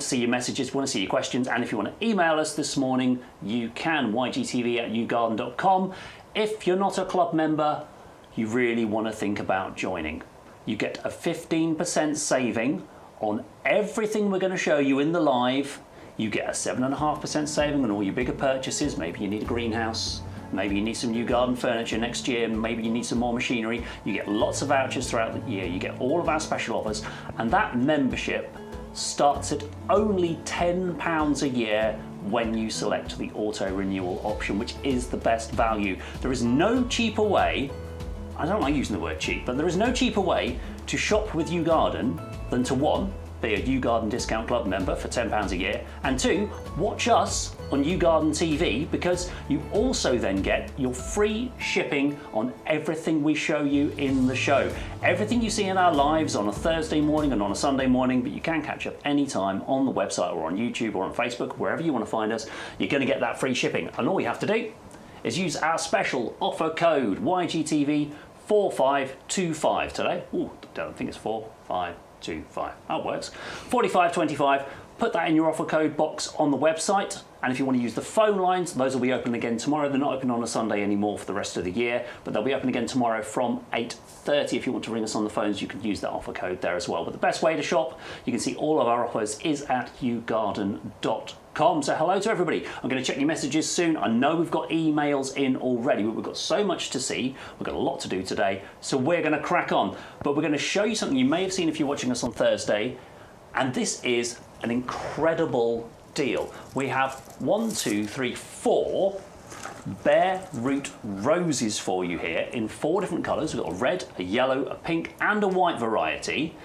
see your messages, we want to see your questions, and if you want to email us this morning, you can, ygtv@yougarden.com. If you're not a club member, you really want to think about joining. You get a 15% saving on everything we're going to show you in the live. You get a 7.5% saving on all your bigger purchases. Maybe you need a greenhouse, maybe you need some new garden furniture next year, maybe you need some more machinery. You get lots of vouchers throughout the year. You get all of our special offers, and that membership starts at only £10 a year when you select the auto renewal option, which is the best value. There is no cheaper way, I don't like using the word cheap, but there is no cheaper way to shop with YouGarden than to, one, be a YouGarden Discount Club member for £10 a year, and two, watch us on YouGarden TV, because you also then get your free shipping on everything we show you in the show. Everything you see in our lives on a Thursday morning and on a Sunday morning, but you can catch up anytime on the website or on YouTube or on Facebook, wherever you want to find us, you're going to get that free shipping. And all you have to do is use our special offer code YGTV 4525 today. Ooh, I don't think it's 4525. That works. 4525. Put that in your offer code box on the website. And if you want to use the phone lines, those will be open again tomorrow. They're not open on a Sunday anymore for the rest of the year, but they'll be open again tomorrow from 8:30. If you want to ring us on the phones, you can use that offer code there as well. But the best way to shop, you can see all of our offers, is at yougarden.com. So hello to everybody. I'm going to check your messages soon. I know we've got emails in already, but we've got so much to see. We've got a lot to do today, so we're going to crack on. But we're going to show you something you may have seen if you're watching us on Thursday, and this is an incredible deal. We have 4 bare root roses for you here in 4 different colours. We've got a red, a yellow, a pink and a white variety.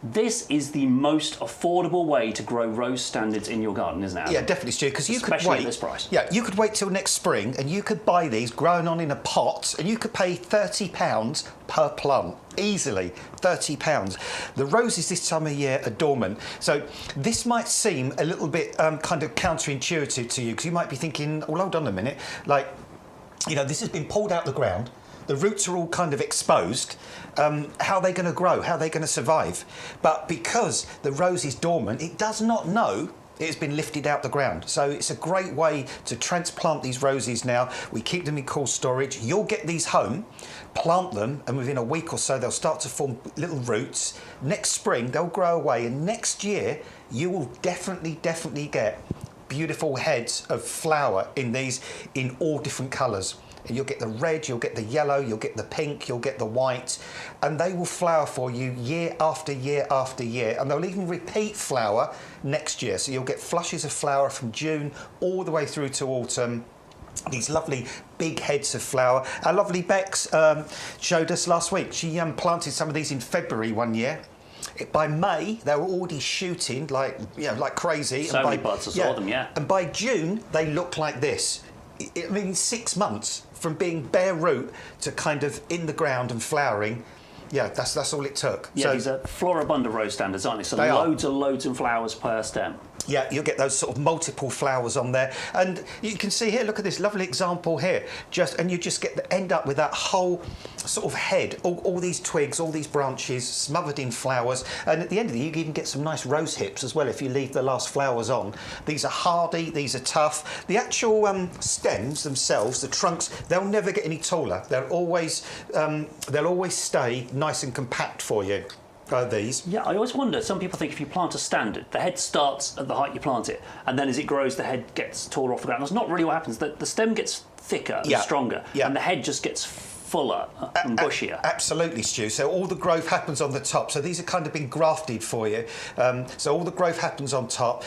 This is the most affordable way to grow rose standards in your garden, isn't it? Yeah, definitely, Stu, because you could wait. At this price. Yeah, you could wait till next spring and you could buy these grown on in a pot and you could pay £30 per plant. Easily, £30. The roses this time of year are dormant. So this might seem a little bit kind of counterintuitive to you, because you might be thinking, well, hold on a minute, like, you know, this has been pulled out the ground. The roots are all kind of exposed. How are they going to grow? How are they going to survive? But because the rose is dormant, it does not know it has been lifted out the ground. So it's a great way to transplant these roses now. We keep them in cool storage. You'll get these home, plant them, and within a week or so, they'll start to form little roots. Next spring, they'll grow away. And next year, you will definitely get beautiful heads of flower in these in all different colours. You'll get the red, you'll get the yellow, you'll get the pink, you'll get the white, and they will flower for you year after year after year, and they'll even repeat flower next year. So you'll get flushes of flower from June all the way through to autumn. These lovely big heads of flower. Our lovely Bex showed us last week. She planted some of these in February one year. By May, they were already shooting like crazy. So many buds, I saw them, yeah. And by June, they looked like this. I mean, 6 months from being bare root to kind of in the ground and flowering. Yeah, that's all it took. Yeah, so, these are floribunda rose standards, aren't they? So loads of flowers per stem. Yeah, you'll get those sort of multiple flowers on there. And you can see here, look at this lovely example here. And you just end up with that whole sort of head, all these twigs, all these branches smothered in flowers. And at the end of the year, you can even get some nice rose hips as well if you leave the last flowers on. These are hardy, these are tough. The actual stems themselves, the trunks, they'll never get any taller. They'll always stay nice and compact for you. These. Yeah, I always wonder, some people think if you plant a standard, the head starts at the height you plant it, and then as it grows, the head gets taller off the ground. That's not really what happens. The stem gets thicker and stronger, and the head just gets fuller and bushier. Absolutely, Stu. So all the growth happens on the top. So these are kind of been grafted for you. So all the growth happens on top.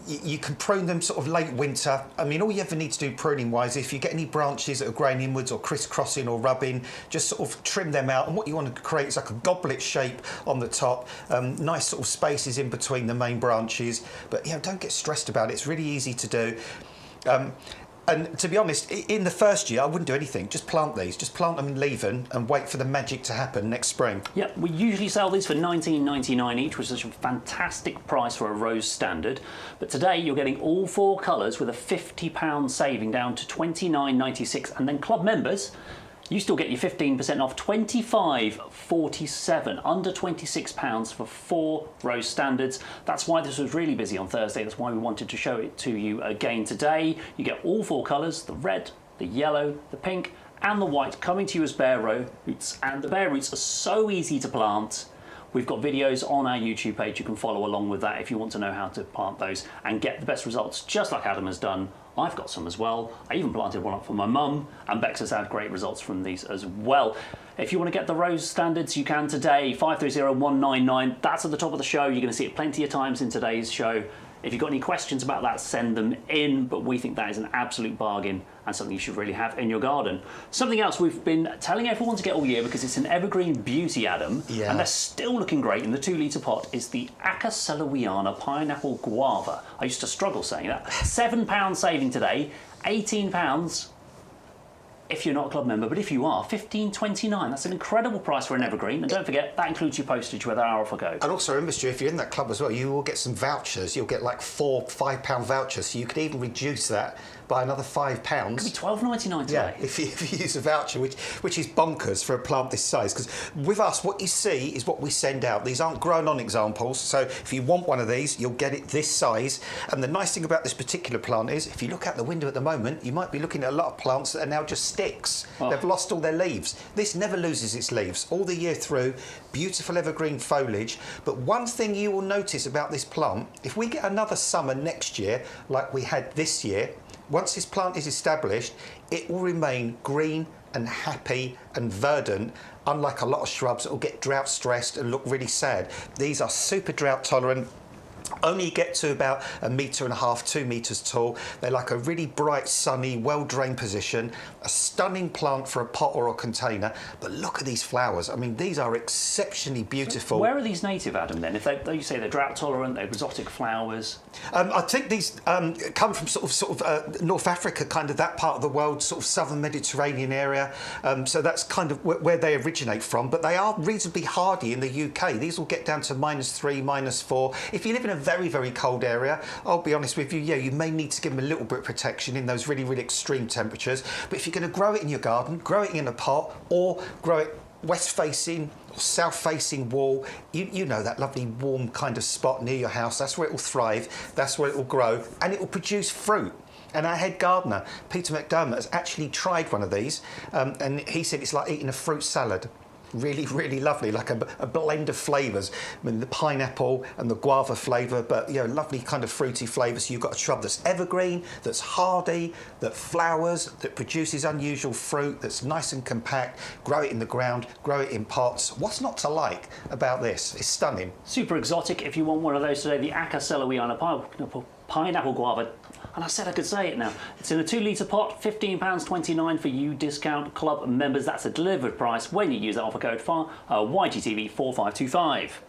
You can prune them sort of late winter. I mean, all you ever need to do pruning-wise, if you get any branches that are growing inwards or crisscrossing or rubbing, just sort of trim them out. And what you want to create is like a goblet shape on the top. Nice sort of spaces in between the main branches. But, you know, don't get stressed about it. It's really easy to do. And to be honest, in the first year, I wouldn't do anything. Just plant these. Just plant them and leave them and wait for the magic to happen next spring. Yeah, we usually sell these for $19.99 each, which is a fantastic price for a rose standard. But today, you're getting all 4 colours with a £50 saving down to $29.96. And then club members, You still get your 15% off, £25.47, under £26 for 4 rose standards. That's why this was really busy on Thursday. That's why we wanted to show it to you again today. You get all 4 colours, the red, the yellow, the pink and the white, coming to you as bare roots. And the bare roots are so easy to plant. We've got videos on our YouTube page. You can follow along with that if you want to know how to plant those and get the best results, just like Adam has done. I've got some as well. I even planted one up for my mum, and Bex has had great results from these as well. If you want to get the rose standards, you can today, 530199. That's at the top of the show. You're going to see it plenty of times in today's show. If you've got any questions about that, send them in, but we think that is an absolute bargain and something you should really have in your garden. Something else we've been telling everyone to get all year because it's an evergreen beauty, Adam, and they're still looking great in the 2-litre pot, is the Acacelowiana Pineapple Guava. I used to struggle saying that. £7 saving today, £18 if you're not a club member, but if you are, £15.29. That's an incredible price for an evergreen, and don't forget, that includes your postage whether our offer goes. And also remember, Stu, if you're in that club as well, you will get some vouchers. You'll get like £4-5 vouchers, so you could even reduce that by another £5. It could be £12.99 today. Yeah, if you use a voucher, which is bonkers for a plant this size. Because with us, what you see is what we send out. These aren't grown-on examples, so if you want one of these, you'll get it this size. And the nice thing about this particular plant is, if you look out the window at the moment, you might be looking at a lot of plants that are now just sticks. Oh. They've lost all their leaves. This never loses its leaves all the year through. Beautiful evergreen foliage. But one thing you will notice about this plant, if we get another summer next year, like we had this year, once this plant is established, it will remain green and happy and verdant, unlike a lot of shrubs that will get drought stressed and look really sad. These are super drought tolerant. Only get to about 1.5 meters, 2 meters tall. They're like a really bright, sunny, well-drained position. A stunning plant for a pot or a container. But look at these flowers. I mean, these are exceptionally beautiful. So where are these native, Adam, then? If you say they're drought tolerant, they're exotic flowers. I think these come from sort of North Africa, kind of that part of the world, sort of southern Mediterranean area. So that's kind of where they originate from. But they are reasonably hardy in the UK. These will get down to -3, -4. If you live in a very, very cold area, I'll be honest with you, yeah, you may need to give them a little bit of protection in those really, really extreme temperatures. But if you're going to grow it in your garden, grow it in a pot, or grow it west-facing or south-facing wall, you know that lovely warm kind of spot near your house, that's where it will thrive, that's where it will grow, and it will produce fruit. And our head gardener, Peter McDermott, has actually tried one of these, and he said it's like eating a fruit salad. Really, really lovely, like a blend of flavours. I mean, the pineapple and the guava flavour, but, you know, lovely kind of fruity flavour. So you've got a shrub that's evergreen, that's hardy, that flowers, that produces unusual fruit, that's nice and compact. Grow it in the ground, grow it in pots. What's not to like about this? It's stunning. Super exotic. If you want one of those today, the Acacelowiana Pineapple Guava. And I said I could say it now. It's in a 2-litre pot, £15.29 for you discount club members. That's a delivered price when you use that offer code YGTV 4525.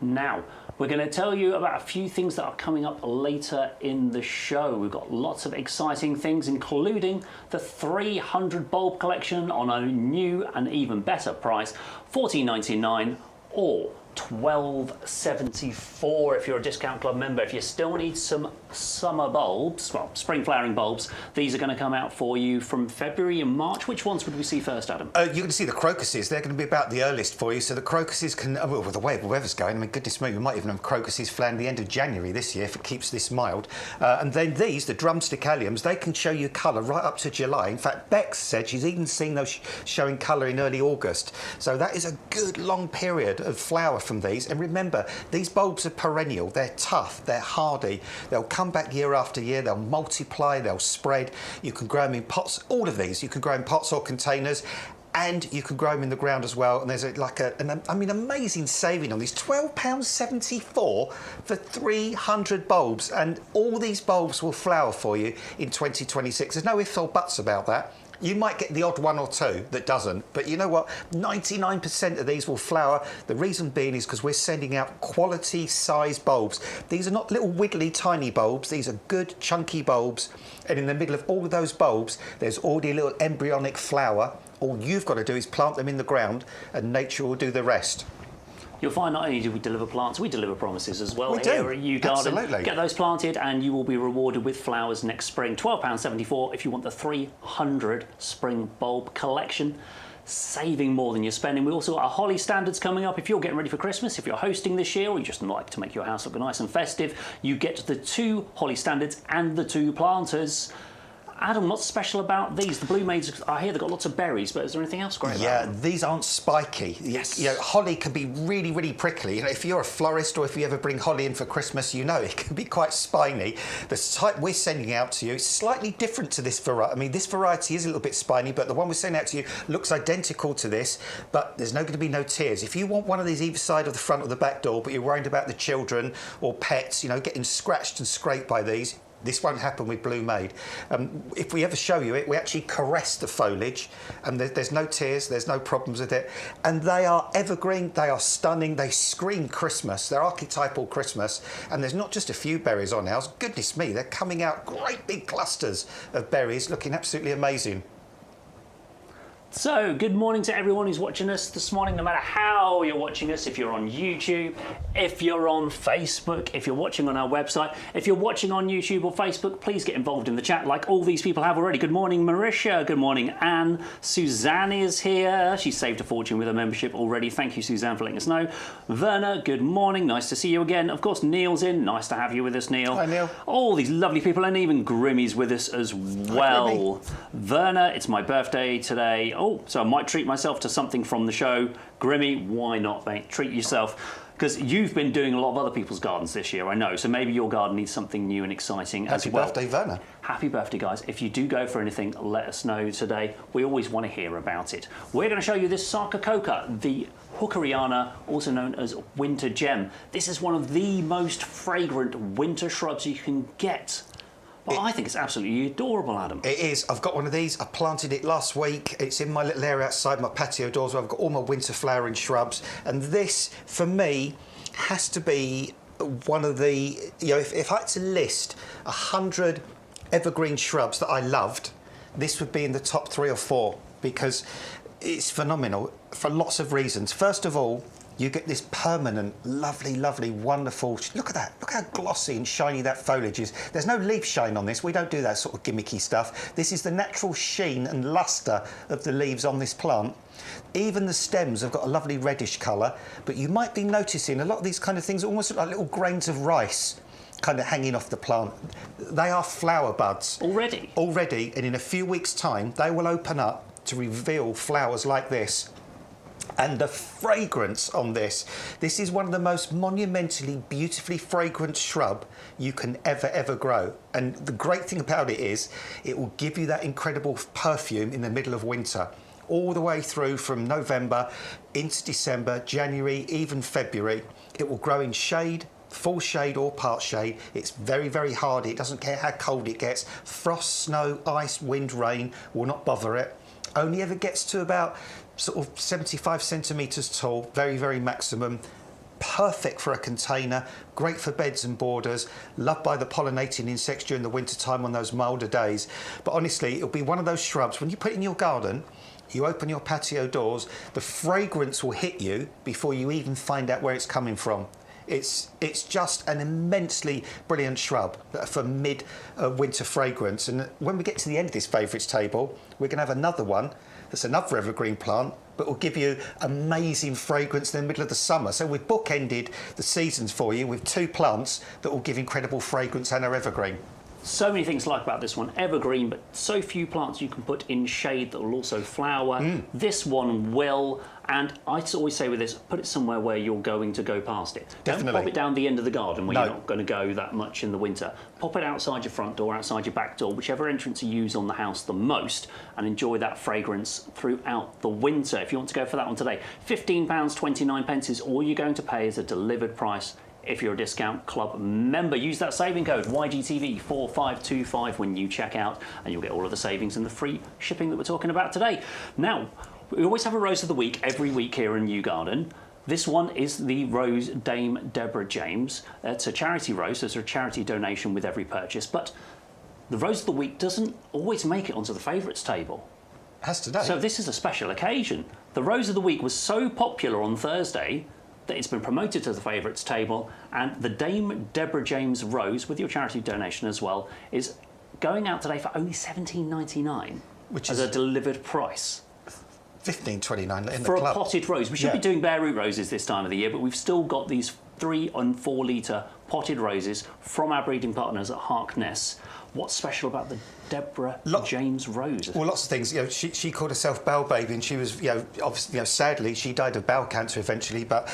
Now, we're going to tell you about a few things that are coming up later in the show. We've got lots of exciting things, including the 300 bulb collection on a new and even better price, £14.99 or £12.74 if you're a discount club member. If you still need some summer bulbs, well, spring flowering bulbs, these are going to come out for you from February and March. Which ones would we see first, Adam? You're going to see the crocuses. They're going to be about the earliest for you. So the crocuses can, well, with the way the weather's going, I mean, goodness me, we might even have crocuses flying the end of January this year if it keeps this mild. And then these, the drumstick alliums, they can show you colour right up to July. In fact, Bex said she's even seen those showing colour in early August. So that is a good long period of flower from these. And remember, these bulbs are perennial. They're tough, they're hardy. They'll come back year after year. They'll multiply, they'll spread. You can grow them in pots. All of these, you can grow in pots or containers. And you can grow them in the ground as well. And there's amazing saving on these. £12.74 for 300 bulbs. And all these bulbs will flower for you in 2026. There's no ifs or buts about that. You might get the odd one or two that doesn't, but you know what? 99% of these will flower. The reason being is because we're sending out quality size bulbs. These are not little wiggly tiny bulbs. These are good chunky bulbs. And in the middle of all of those bulbs, there's already a little embryonic flower. All you've got to do is plant them in the ground and nature will do the rest. You'll find not only do we deliver plants, we deliver promises as well We here do. at YouGarden. Absolutely. Get those planted and you will be rewarded with flowers next spring. £12.74 if you want the 300 spring bulb collection. Saving more than you're spending. We also got our holly standards coming up. If you're getting ready for Christmas, if you're hosting this year, or you just like to make your house look nice and festive, you get the 2 holly standards and the 2 planters. Adam, what's special about these? The blue maids, I hear they've got lots of berries, but is there anything else great about them? Yeah, these aren't spiky. Yes. You know, holly can be really, really prickly. You know, if you're a florist or if you ever bring holly in for Christmas, you know it can be quite spiny. The type we're sending out to you is slightly different to this variety. I mean, this variety is a little bit spiny, but the one we're sending out to you looks identical to this, but there's going to be no tears. If you want one of these either side of the front or the back door, but you're worried about the children or pets, you know, getting scratched and scraped by these, this won't happen with Blue Maid. If we ever show you it, we actually caress the foliage and there's no tears, there's no problems with it. And they are evergreen, they are stunning, they scream Christmas, they're archetypal Christmas. And there's not just a few berries on ours, goodness me, they're coming out great big clusters of berries looking absolutely amazing. So, good morning to everyone who's watching us this morning, no matter how you're watching us, if you're on YouTube, if you're on Facebook, if you're watching on our website, if you're watching on YouTube or Facebook, please get involved in the chat like all these people have already. Good morning, Marisha. Good morning, Anne. Suzanne is here. She saved a fortune with her membership already. Thank you, Suzanne, for letting us know. Werner, good morning. Nice to see you again. Of course, Neil's in. Nice to have you with us, Neil. Hi, Neil. All these lovely people, and even Grimmy's with us as well. Werner, it's my birthday today. Oh, so I might treat myself to something from the show. Grimmy, why not, mate? Treat yourself. Because you've been doing a lot of other people's gardens this year, I know. So maybe your garden needs something new and exciting as well. Happy birthday, Werner. Happy birthday, guys. If you do go for anything, let us know today. We always want to hear about it. We're going to show you this Sarcococa, the Hookeriana, also known as winter gem. This is one of the most fragrant winter shrubs you can get. Well, I think it's absolutely adorable, Adam. It is. I've got one of these. I planted it last week. It's in my little area outside my patio doors where I've got all my winter flowering shrubs. And this, for me, has to be one of the... You know, if I had to list 100 evergreen shrubs that I loved, this would be in the top 3 or 4 because it's phenomenal for lots of reasons. First of all, you get this permanent, lovely, lovely, wonderful... Look at that. Look how glossy and shiny that foliage is. There's no leaf shine on this. We don't do that sort of gimmicky stuff. This is the natural sheen and lustre of the leaves on this plant. Even the stems have got a lovely reddish colour, but you might be noticing a lot of these kind of things almost look like little grains of rice kind of hanging off the plant. They are flower buds. Already? Already, and in a few weeks' time, they will open up to reveal flowers like this. And the fragrance on this is one of the most monumentally, beautifully fragrant shrub you can ever grow. And the great thing about it is it will give you that incredible perfume in the middle of winter, all the way through from November into December, January, even February. It will grow in shade, full shade or part shade. It's very, very hardy. It doesn't care how cold it gets. Frost, snow, ice, wind, rain will not bother it. Only ever gets to about sort of 75 centimetres tall, very, very maximum. Perfect for a container, great for beds and borders, loved by the pollinating insects during the winter time on those milder days. But honestly, it'll be one of those shrubs, when you put it in your garden, you open your patio doors, the fragrance will hit you before you even find out where it's coming from. It's just an immensely brilliant shrub for mid-winter fragrance. And when we get to the end of this favourites table, we're going to have another one that's another evergreen plant, but will give you amazing fragrance in the middle of the summer. So we've bookended the seasons for you with 2 plants that will give incredible fragrance and are evergreen. So many things to like about this one. Evergreen, but so few plants you can put in shade that will also flower. This one will, and I always say with this, put it somewhere where you're going to go past it. Definitely. Don't pop it down the end of the garden where No. you're not going to go that much in the winter. Pop it outside your front door, outside your back door, whichever entrance you use on the house the most, and enjoy that fragrance throughout the winter. If you want to go for that one today, £15.29 is all you're going to pay as a delivered price. If you're a discount club member, use that saving code YGTV4525 when you check out, and you'll get all of the savings and the free shipping that we're talking about today. Now, we always have a rose of the week every week here in YouGarden. This one is the rose Dame Deborah James. It's a charity rose, so it's a charity donation with every purchase, but the rose of the week doesn't always make it onto the favourites table. Has today. So this is a special occasion. The rose of the week was so popular on Thursday that it's been promoted to the favourites table, and the Dame Deborah James Rose, with your charity donation as well, is going out today for only $17.99, which is a delivered price. $15.29 in for the club. A potted rose. We should be doing bare root roses this time of the year, but we've still got these 3 and 4 litre potted roses from our breeding partners at Harkness. What's special about the Deborah James Rose? Well, lots of things. You know, she called herself Bowel Baby, and she was, you know, obviously, you know, sadly, she died of bowel cancer eventually, but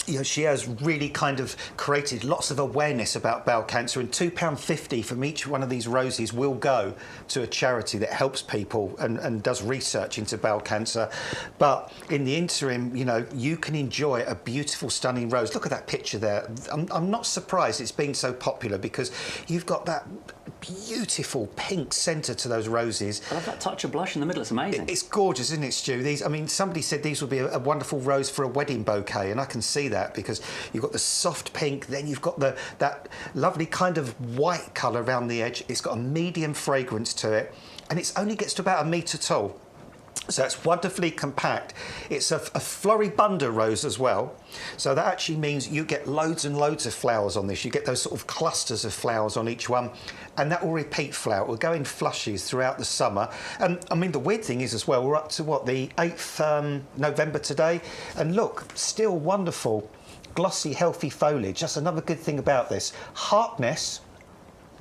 you know, she has really kind of created lots of awareness about bowel cancer, and £2.50 from each one of these roses will go to a charity that helps people and does research into bowel cancer. But in the interim, you know, you can enjoy a beautiful, stunning rose. Look at that picture there. I'm not surprised it's been so popular, because you've got that beautiful pink centre to those roses. I love that touch of blush in the middle. It's amazing. It's gorgeous, isn't it, Stu? These, I mean, somebody said these would be a wonderful rose for a wedding bouquet, and I can see that, because you've got the soft pink, then you've got that lovely kind of white colour around the edge. It's got a medium fragrance to it, and it only gets to about 1 metre tall. So it's wonderfully compact. It's a floribunda rose as well. So that actually means you get loads and loads of flowers on this. You get those sort of clusters of flowers on each one, and that will repeat flower. It will go in flushes throughout the summer. And I mean, the weird thing is as well, we're up to what, the 8th November today, and look, still wonderful, glossy, healthy foliage. That's another good thing about this. Harkness.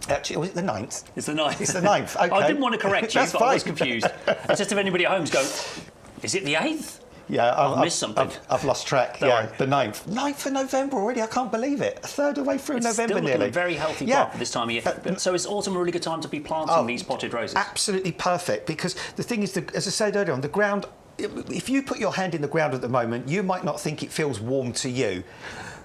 Actually, was it the 9th? It's the 9th. It's the 9th, OK. I didn't want to correct you, That's but fine. I was confused. It's just if anybody at home's going, is it the 8th? Yeah, I've missed something. I've lost track. Don't yeah, worry. The 9th. 9th of November already. I can't believe it. A third of the way through November still nearly. A very healthy plant for this time of year. So is autumn a really good time to be planting these potted roses? Absolutely perfect, because the thing is, as I said earlier on, the ground, if you put your hand in the ground at the moment, you might not think it feels warm to you.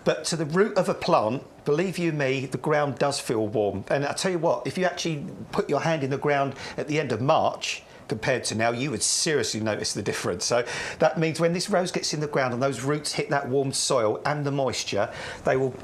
But to the root of a plant, believe you me, the ground does feel warm. And I tell you what, if you actually put your hand in the ground at the end of March, compared to now, you would seriously notice the difference. So that means when this rose gets in the ground and those roots hit that warm soil and the moisture, they will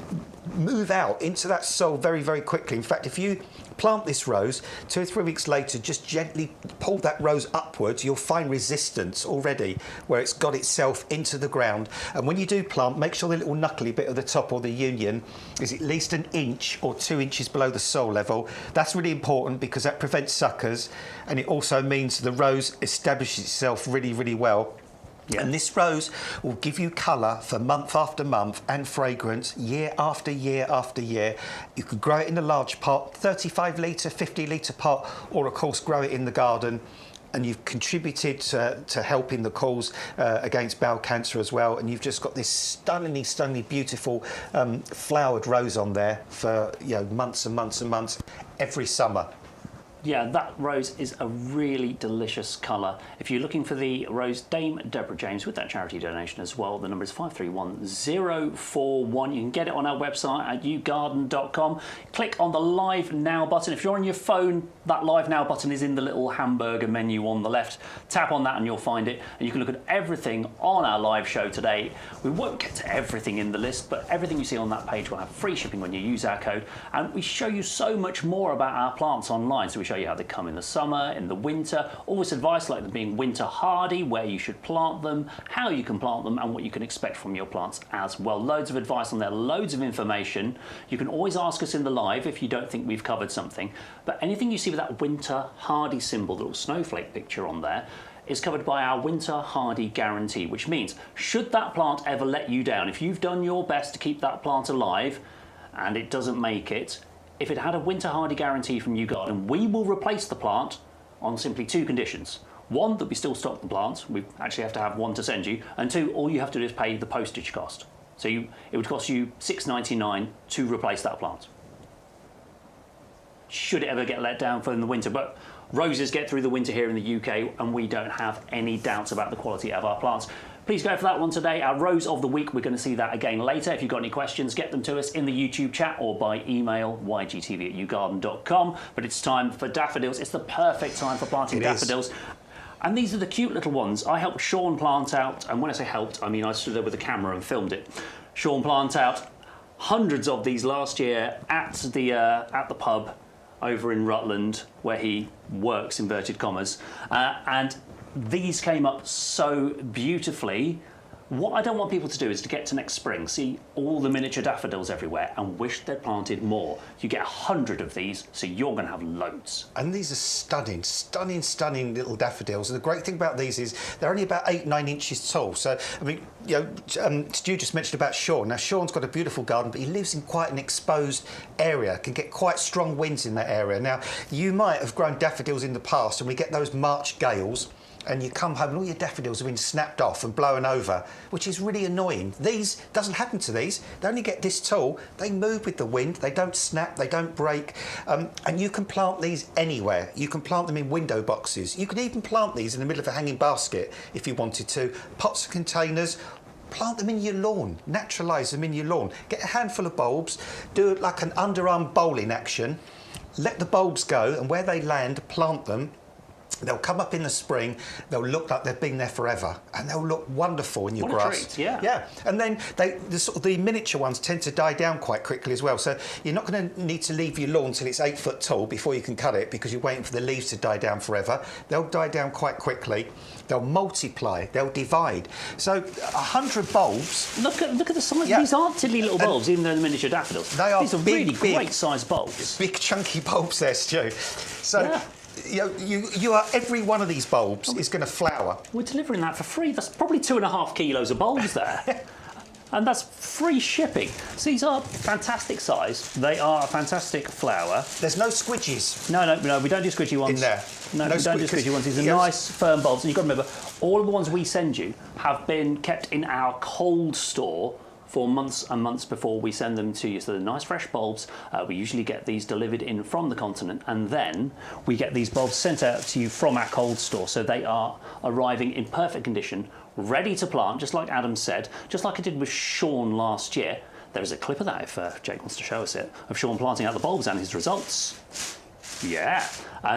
move out into that soil very, very quickly. In fact, if you plant this rose, 2 or 3 weeks later, just gently pull that rose upwards, you'll find resistance already where it's got itself into the ground. And when you do plant, make sure the little knuckly bit at the top, or the union, is at least 1 inch or 2 inches below the soil level. That's really important, because that prevents suckers, and it also means the rose establishes itself really, really well. Yeah. And this rose will give you colour for month after month, and fragrance year after year after year. You could grow it in a large pot, 35 litre, 50 litre pot, or of course grow it in the garden. And you've contributed to helping the cause against bowel cancer as well. And you've just got this stunningly, stunningly beautiful flowered rose on there for, you know, months and months and months every summer. Yeah, that rose is a really delicious colour. If you're looking for the rose Dame Deborah James with that charity donation as well, the number is 531041. You can get it on our website at YouGarden.com. Click on the Live Now button. If you're on your phone, that Live Now button is in the little hamburger menu on the left. Tap on that and you'll find it. And you can look at everything on our live show today. We won't get to everything in the list, but everything you see on that page will have free shipping when you use our code. And we show you so much more about our plants online. So we show you how they come in the summer, in the winter, all this advice like them being winter hardy, where you should plant them, how you can plant them, and what you can expect from your plants as well. Loads of advice on there, loads of information. You can always ask us in the live if you don't think we've covered something, but anything you see with that winter hardy symbol, the little snowflake picture on there, is covered by our winter hardy guarantee, which means should that plant ever let you down, if you've done your best to keep that plant alive and it doesn't make it, if it had a winter hardy guarantee from YouGarden, we will replace the plant on simply 2 conditions. 1, that we still stock the plant. We actually have to have 1 to send you. And 2, all you have to do is pay the postage cost. So it would cost you $6.99 to replace that plant. Should it ever get let down for in the winter. But roses get through the winter here in the UK, and we don't have any doubts about the quality of our plants. Please go for that one today. Our Rose of the Week, we're going to see that again later. If you've got any questions, get them to us in the YouTube chat or by email, ygtv@yougardens.com. But it's time for daffodils. It's the perfect time for planting daffodils. And these are the cute little ones. I helped Sean plant out, and when I say helped, I mean I stood there with a camera and filmed it. Sean plant out hundreds of these last year at the pub over in Rutland, where he works, inverted commas, and these came up so beautifully What I don't want people to do is to get to next spring, see all the miniature daffodils everywhere and wish they'd planted more. You get 100 of these, so you're going to have loads. And these are stunning, stunning, stunning little daffodils. And the great thing about these is they're only about 8-9 inches tall. So, I mean, you know, Stu just mentioned about Sean. Now, Sean's got a beautiful garden, but he lives in quite an exposed area, can get quite strong winds in that area. Now, you might have grown daffodils in the past, and we get those March gales, and you come home and all your daffodils have been snapped off and blown over, which is really annoying. These, doesn't happen to these. They only get this tall. They move with the wind. They don't snap. They don't break. And you can plant these anywhere. You can plant them in window boxes. You can even plant these in the middle of a hanging basket if you wanted to. Pots and containers. Plant them in your lawn, naturalise them in your lawn. Get a handful of bulbs, do it like an underarm bowling action, let the bulbs go, and where they land, plant them. They'll come up in the spring, they'll look like they've been there forever, and they'll look wonderful in your grass. What a treat, yeah. Yeah, and then the miniature ones tend to die down quite quickly as well, so you're not going to need to leave your lawn till it's 8 foot tall before you can cut it, because you're waiting for the leaves to die down forever. They'll die down quite quickly. They'll multiply, they'll divide. So 100 bulbs. Look at the size. Yeah. These aren't tiddly little bulbs, even though they're miniature daffodils. They are These are big, really big, great-sized bulbs. Big chunky bulbs there, Stu. So. Yeah. You are, every one of these bulbs is going to flower. We're delivering that for free. That's probably 2.5 kilos of bulbs there. And that's free shipping. So these are fantastic size. They are a fantastic flower. There's no squidges. No, we don't do squidgy ones. In there. No, we don't do squidgy ones. These are nice, firm bulbs. And you've got to remember, all of the ones we send you have been kept in our cold store for months and months before we send them to you. So they're nice fresh bulbs. We usually get these delivered in from the continent, and then we get these bulbs sent out to you from our cold store. So they are arriving in perfect condition, ready to plant, just like Adam said, just like I did with Sean last year. There is a clip of that, if Jake wants to show us it, of Sean planting out the bulbs and his results. Yeah,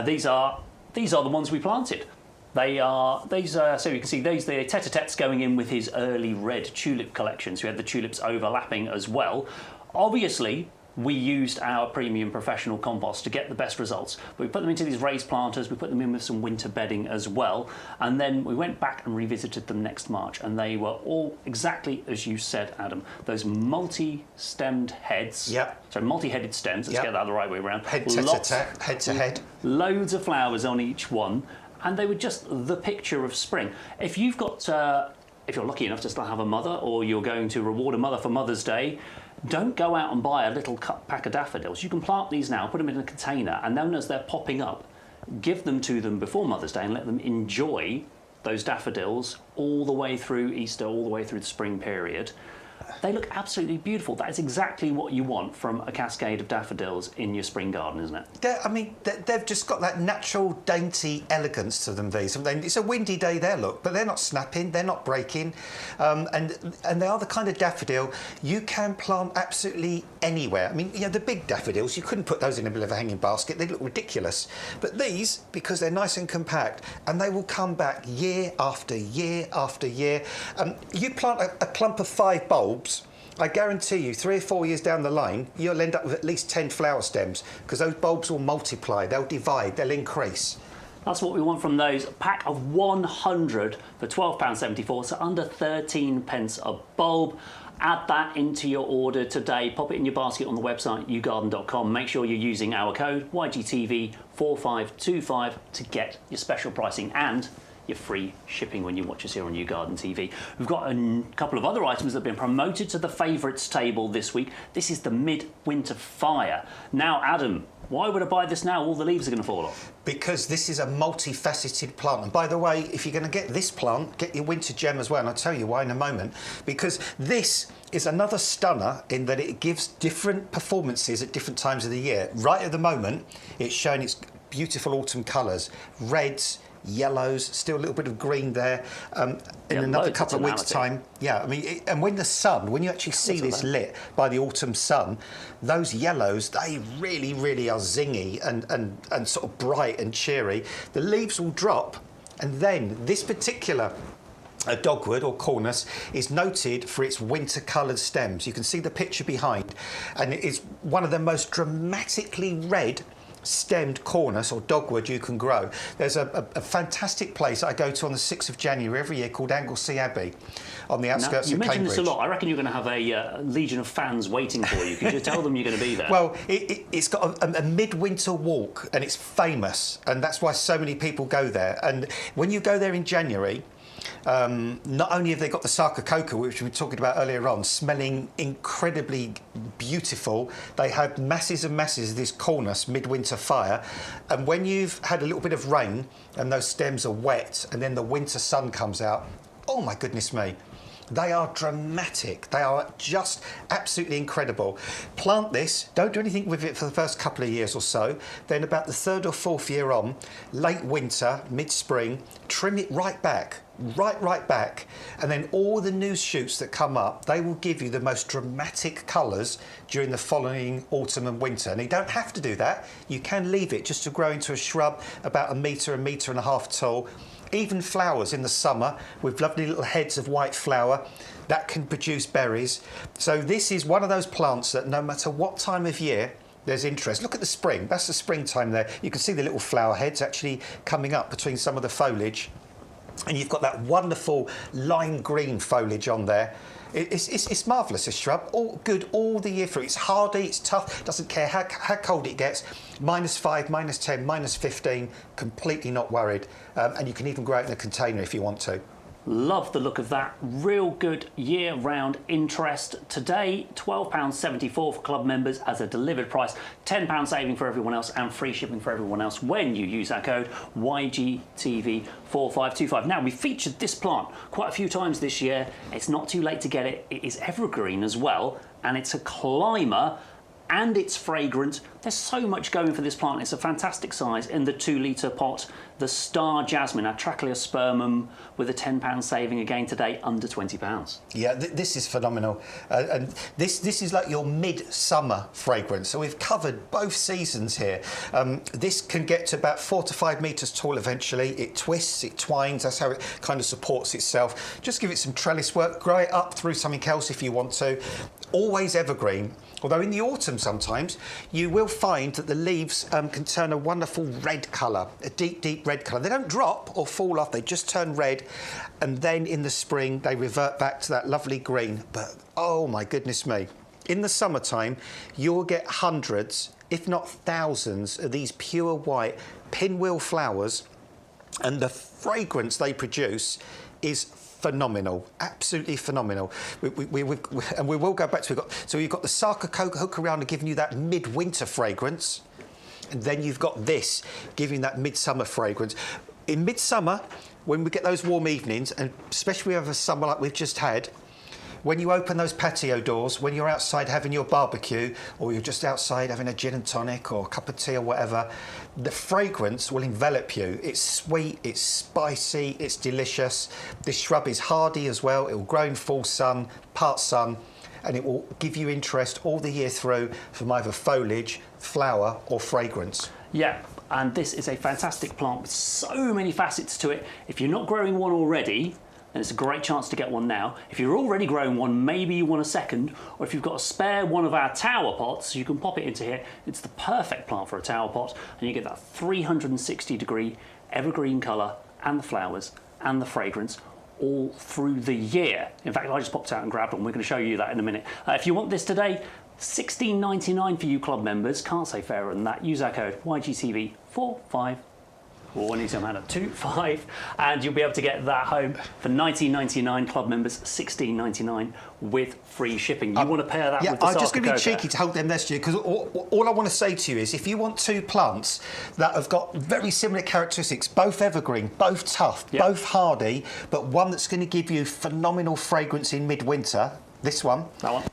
these are the ones we planted. So you can see these, the tete-a-tetes going in with his early red tulip collection. So we had the tulips overlapping as well. Obviously, we used our premium professional compost to get the best results. But we put them into these raised planters, we put them in with some winter bedding as well, and then we went back and revisited them next March, and they were all exactly as you said, Adam. Those multi-stemmed heads. Yep. So multi-headed stems, let's get that the right way around. Head to head. Loads of flowers on each one. And they were just the picture of spring. If you've got, if you're lucky enough to still have a mother, or you're going to reward a mother for Mother's Day, don't go out and buy a little cut pack of daffodils. You can plant these now, put them in a container, and then as they're popping up, give them to them before Mother's Day and let them enjoy those daffodils all the way through Easter, all the way through the spring period. They look absolutely beautiful. That is exactly what you want from a cascade of daffodils in your spring garden, isn't it? I mean, they've just got that natural, dainty elegance to them, these. It's a windy day there, look, but they're not snapping, they're not breaking. And they are the kind of daffodil you can plant absolutely anywhere. I mean, you know, the big daffodils, you couldn't put those in the middle of a hanging basket. They look ridiculous. But these, because they're nice and compact, and they will come back year after year after year. You plant a clump of 5 bulbs, I guarantee you 3 or 4 years down the line, you'll end up with at least 10 flower stems, because those bulbs will multiply, they'll divide, they'll increase. That's what we want from those. A pack of 100 for £12.74, so under 13 pence a bulb. Add that into your order today. Pop it in your basket on the website, YouGarden.com. Make sure you're using our code YGTV4525 to get your special pricing and your free shipping when you watch us here on YouGarden TV. We've got a couple of other items that have been promoted to the favourites table this week. This is the Midwinter Fire. Now, Adam, why would I buy this now? All the leaves are going to fall off. Because this is a multifaceted plant. And by the way, if you're going to get this plant, get your winter gem as well. And I'll tell you why in a moment. Because this is another stunner in that it gives different performances at different times of the year. Right at the moment, it's showing its beautiful autumn colours. Reds, yellows, still a little bit of green there. In another couple of weeks' time, I mean, and when you actually see this lit by the autumn sun, those yellows, they really, really are zingy and sort of bright and cheery. The leaves will drop, and then this particular dogwood or cornus is noted for its winter-coloured stems. You can see the picture behind, and it is one of the most dramatically red stemmed cornus or dogwood you can grow. There's a fantastic place I go to on the 6th of January every year called Anglesey Abbey on the outskirts of Cambridge. You mentioned this a lot. I reckon you're going to have a legion of fans waiting for you. Could you tell them you're going to be there? Well, it's got a midwinter walk and it's famous, and that's why so many people go there. And when you go there in January, not only have they got the Sarcococa, which we were talking about earlier on, smelling incredibly beautiful, they have masses and masses of this cornus midwinter fire. And when you've had a little bit of rain and those stems are wet and then the winter sun comes out, oh my goodness me, they are dramatic. They are just absolutely incredible. Plant this, don't do anything with it for the first couple of years or so. Then about the 3rd or 4th year on, late winter, mid-spring, trim it right back. Right back, and then all the new shoots that come up, they will give you the most dramatic colours during the following autumn and winter. And you don't have to do that. You can leave it just to grow into a shrub about a metre and a half tall. Even flowers in the summer with lovely little heads of white flower that can produce berries. So this is one of those plants that no matter what time of year there's interest. Look at the spring. That's the springtime there. You can see the little flower heads actually coming up between some of the foliage. And you've got that wonderful lime green foliage on there. It's marvellous, this shrub. All good all the year through. It's hardy, it's tough, doesn't care how cold it gets. -5, -10, -15, completely not worried. And you can even grow it in a container if you want to. Love the look of that. Real good year-round interest. Today, £12.74 for club members as a delivered price, £10 saving for everyone else and free shipping for everyone else when you use that code YGTV4525. Now, we've featured this plant quite a few times this year. It's not too late to get it. It is evergreen as well, and it's a climber and it's fragrant. There's so much going for this plant. It's a fantastic size in the 2-litre pot. The Star Jasmine, Atracleospermum, with a £10 saving again today, under £20. Yeah, this is phenomenal. And this is like your midsummer fragrance. So we've covered both seasons here. This can get to about 4 to 5 metres tall eventually. It twists, it twines, that's how it kind of supports itself. Just give it some trellis work, grow it up through something else if you want to. Always evergreen. Although in the autumn sometimes you will find that the leaves can turn a wonderful red colour, a deep red colour. They don't drop or fall off, they just turn red, and then in the spring they revert back to that lovely green. But oh my goodness me, in the summertime you'll get hundreds, if not thousands, of these pure white pinwheel flowers, and the fragrance they produce is phenomenal, absolutely phenomenal. And we will go back to you've got the Sarcococa around giving you that midwinter fragrance, and then you've got this giving that midsummer fragrance. In midsummer, when we get those warm evenings, and especially over a summer like we've just had, when you open those patio doors, when you're outside having your barbecue, or you're just outside having a gin and tonic or a cup of tea or whatever, the fragrance will envelop you. It's sweet, it's spicy, it's delicious. This shrub is hardy as well. It will grow in full sun, part sun, and it will give you interest all the year through from either foliage, flower or fragrance. Yeah, and this is a fantastic plant with so many facets to it. If you're not growing one already, and it's a great chance to get one now. If you're already growing one, maybe you want a second, or if you've got a spare one of our tower pots, you can pop it into here. It's the perfect plant for a tower pot, and you get that 360-degree evergreen colour and the flowers and the fragrance all through the year. In fact, I just popped out and grabbed one. We're going to show you that in a minute. If you want this today, $16.99 for you club members. Can't say fairer than that. Use our code YGTV45. Or an easy amount of 25, and you'll be able to get that home for $19.99. Club members, $16.99 with free shipping. You want to pair that with the Sarcococa. I'm just going to be cheeky to hold them next year, because all I want to say to you is, if you want two plants that have got very similar characteristics, both evergreen, both tough, both hardy, but one that's going to give you phenomenal fragrance in midwinter, this one. That one.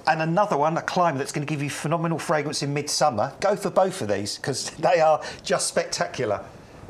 And another one, a climber, that's going to give you phenomenal fragrance in midsummer. Go for both of these, because they are just spectacular.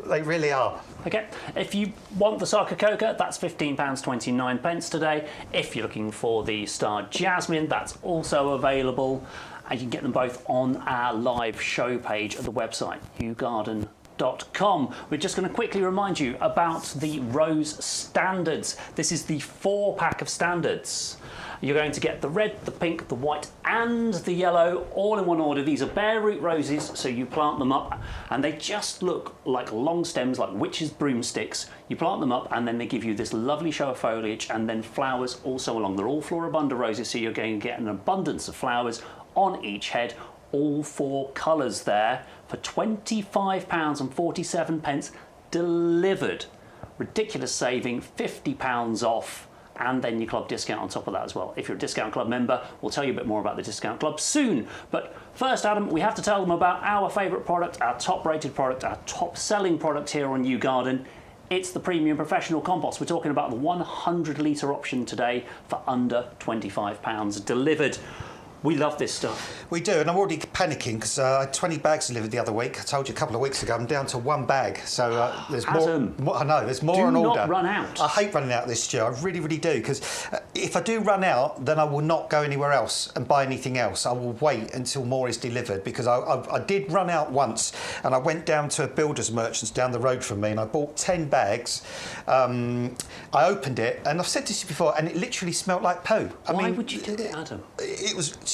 They really are. Okay, if you want the Sarcococa, that's £15.29 today. If you're looking for the Star Jasmine, that's also available. And you can get them both on our live show page of the website, YouGarden.com. We're just going to quickly remind you about the Rose Standards. This is the 4-pack of standards. You're going to get the red, the pink, the white and the yellow all in one order. These are bare root roses, so you plant them up and they just look like long stems, like witches' broomsticks. You plant them up and then they give you this lovely show of foliage and then flowers also along. They're all floribunda roses, so you're going to get an abundance of flowers on each head, all 4 colours there for £25.47 delivered. Ridiculous saving, £50 off, and then your club discount on top of that as well. If you're a discount club member, we'll tell you a bit more about the discount club soon. But first, Adam, we have to tell them about our favourite product, our top rated product, our top selling product here on YouGarden. It's the premium professional compost. We're talking about the 100 litre option today for under £25 delivered. We love this stuff. We do, and I'm already panicking because I had 20 bags delivered the other week. I told you a couple of weeks ago I'm down to 1 bag, so there's Adam, more. I know, there's more on order. Do not run out. I hate running out of this, Stu. I really, really do, because if I do run out, then I will not go anywhere else and buy anything else. I will wait until more is delivered, because I did run out once, and I went down to a builder's merchants down the road from me, and I bought 10 bags. I opened it, and I've said this to you before, and it literally smelled like poo. Why would you do it, Adam?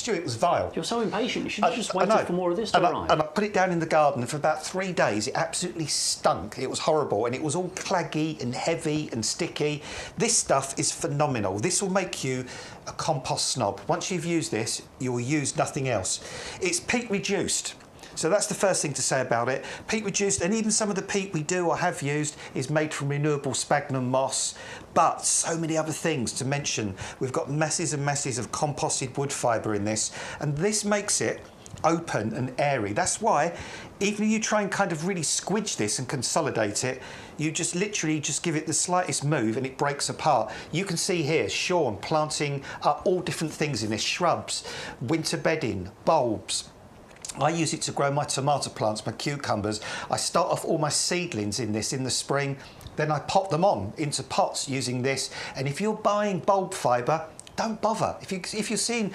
Stu, it was vile. You're so impatient. You should have just waited for more of this to arrive. And I put it down in the garden, and for about 3 days it absolutely stunk. It was horrible, and it was all claggy and heavy and sticky. This stuff is phenomenal. This will make you a compost snob. Once you've used this, you will use nothing else. It's peat reduced. So that's the first thing to say about it. Peat reduced, and even some of the peat we do or have used is made from renewable sphagnum moss, but so many other things to mention. We've got masses and masses of composted wood fibre in this, and this makes it open and airy. That's why even if you try and kind of really squidge this and consolidate it, you just literally just give it the slightest move and it breaks apart. You can see here Sean planting all different things in this: shrubs, winter bedding, bulbs. I use it to grow my tomato plants, my cucumbers. I start off all my seedlings in this in the spring, then I pop them on into pots using this. And if you're buying bulb fibre, don't bother. If you're seeing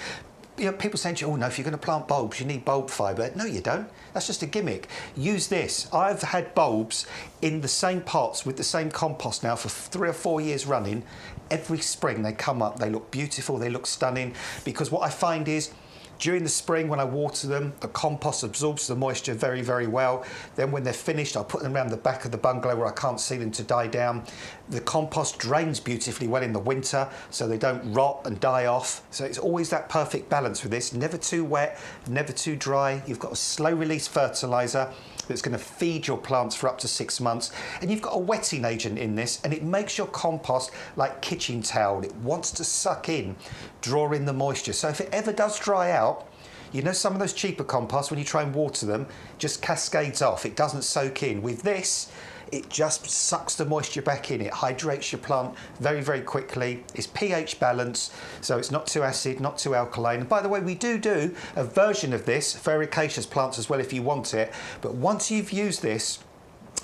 people saying, oh no, if you're going to plant bulbs, you need bulb fibre. No, you don't. That's just a gimmick. Use this. I've had bulbs in the same pots with the same compost now for 3 or 4 years running. Every spring they come up, they look beautiful, they look stunning, because what I find is, during the spring, when I water them, the compost absorbs the moisture very, very well. Then when they're finished, I'll put them around the back of the bungalow where I can't see them to die down. The compost drains beautifully well in the winter, so they don't rot and die off. So it's always that perfect balance with this. Never too wet, never too dry. You've got a slow release fertiliser that's going to feed your plants for up to 6 months. And you've got a wetting agent in this, and it makes your compost like kitchen towel. It wants to suck in, draw in the moisture. So if it ever does dry out, you know some of those cheaper composts, when you try and water them, just cascades off. It doesn't soak in. With this, it just sucks the moisture back in. It hydrates your plant very, very quickly. It's pH balanced, so it's not too acid, not too alkaline. And by the way, we do a version of this for ericaceous plants as well if you want it. But once you've used this,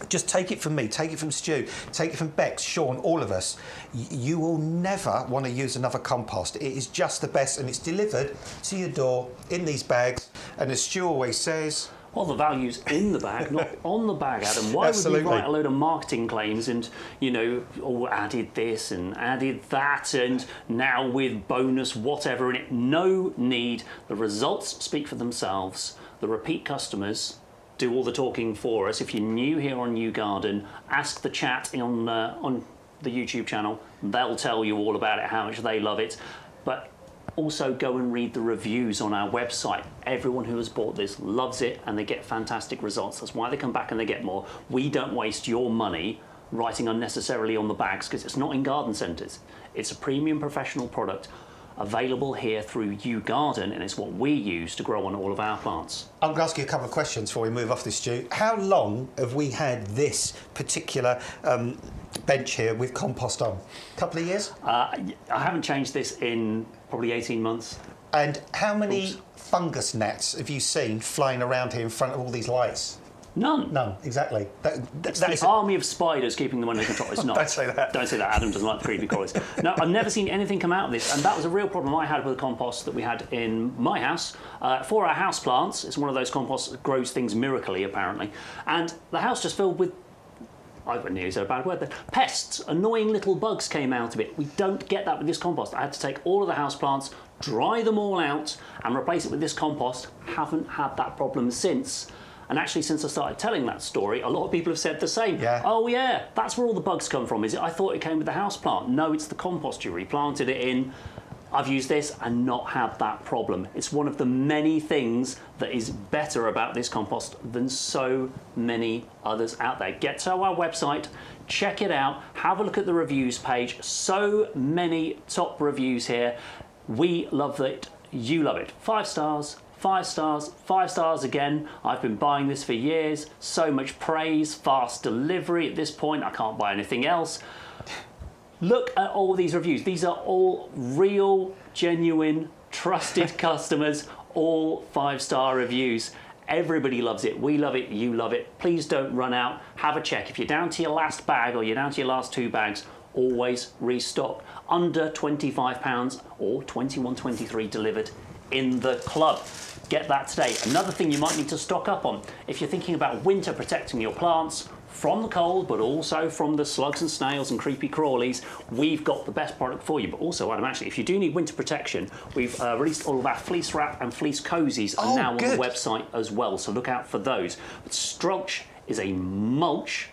just take it from me, take it from Stu, take it from Bex, Sean, all of us. You will never want to use another compost. It is just the best, and it's delivered to your door in these bags. And as Stu always says, well, the value's in the bag, not on the bag, Adam. Why would we write a load of marketing claims and, added this and added that and now with bonus whatever in it? No need. The results speak for themselves. The repeat customers do all the talking for us. If you're new here on YouGarden, ask the chat on the YouTube channel. They'll tell you all about it, how much they love it. But also go and read the reviews on our website. Everyone who has bought this loves it and they get fantastic results. That's why they come back and they get more. We don't waste your money writing unnecessarily on the bags, because it's not in garden centres. It's a premium professional product available here through YouGarden, and it's what we use to grow on all of our plants. I'm going to ask you a couple of questions before we move off this, Stu. How long have we had this particular bench here with compost on? A couple of years? I haven't changed this in probably 18 months. And how many fungus gnats have you seen flying around here in front of all these lights? None. None, exactly. It's the army of spiders keeping them under control. It's not. Don't say that. Don't say that. Adam doesn't like the creepy crawlies. No, I've never seen anything come out of this, and that was a real problem I had with the compost that we had in my house. For our house plants, it's one of those composts that grows things miraculously, apparently, and the house just filled with I wouldn't use a bad word there. Pests, annoying little bugs came out of it. We don't get that with this compost. I had to take all of the houseplants, dry them all out and replace it with this compost. Haven't had that problem since. And actually, since I started telling that story, a lot of people have said the same. Yeah. Oh yeah, that's where all the bugs come from, is it? I thought it came with the houseplant. No, it's the compost. You replanted it in. I've used this and not had that problem. It's one of the many things that is better about this compost than so many others out there. Get to our website, check it out, have a look at the reviews page. So many top reviews here. We love it, you love it. 5 stars, 5 stars, 5 stars again. I've been buying this for years. So much praise, fast delivery. At this point, I can't buy anything else. Look at all these reviews. These are all real, genuine, trusted customers, all 5-star reviews. Everybody loves it. We love it. You love it. Please don't run out. Have a check. If you're down to your last bag or you're down to your last 2 bags, always restock. Under £25 or £21.23 delivered in the club. Get that today. Another thing you might need to stock up on if you're thinking about winter protecting your plants from the cold, but also from the slugs and snails and creepy crawlies, we've got the best product for you. But also, Adam, actually, if you do need winter protection, we've released all of our fleece wrap and fleece cozies are now on the website as well, so look out for those. But Strulch is a mulch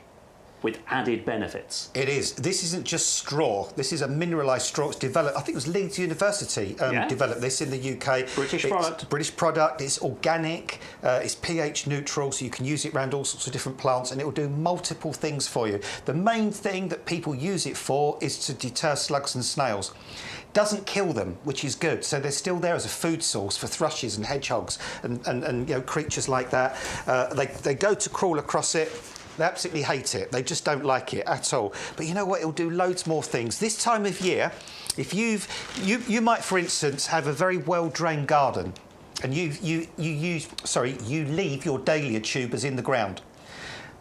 with added benefits. It is. This isn't just straw. This is a mineralised straw. It's developed, I think it was Leeds University developed this in the UK. British product. British product. It's organic. It's pH neutral, so you can use it around all sorts of different plants, and it will do multiple things for you. The main thing that people use it for is to deter slugs and snails. Doesn't kill them, which is good. So they're still there as a food source for thrushes and hedgehogs and you know, creatures like that. They go to crawl across it. They absolutely hate it. They just don't like it at all. But you know what? It'll do loads more things. This time of year, if you might, for instance, have a very well-drained garden, and you leave your dahlia tubers in the ground.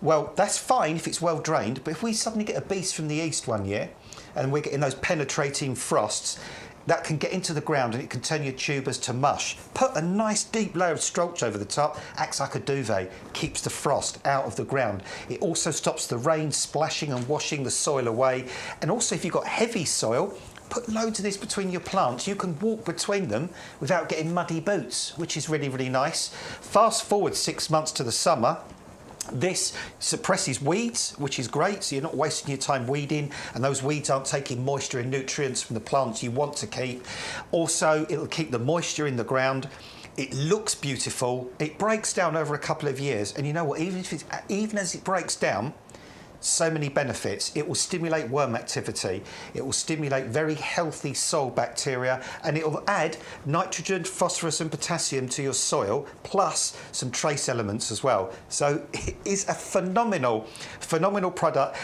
Well, that's fine if it's well-drained, but if we suddenly get a beast from the east one year, and we're getting those penetrating frosts, that can get into the ground and it can turn your tubers to mush. Put a nice deep layer of Strulch over the top, acts like a duvet, keeps the frost out of the ground. It also stops the rain splashing and washing the soil away. And also, if you've got heavy soil, put loads of this between your plants. You can walk between them without getting muddy boots, which is really, really nice. Fast forward 6 months to the summer. This suppresses weeds, which is great, so you're not wasting your time weeding, and those weeds aren't taking moisture and nutrients from the plants you want to keep. Also, it'll keep the moisture in the ground. It looks beautiful. It breaks down over a couple of years, and you know what? Even as it breaks down, so many benefits. It will stimulate worm activity. It will stimulate very healthy soil bacteria, and it will add nitrogen, phosphorus and potassium to your soil, plus some trace elements as well. So it is a phenomenal product.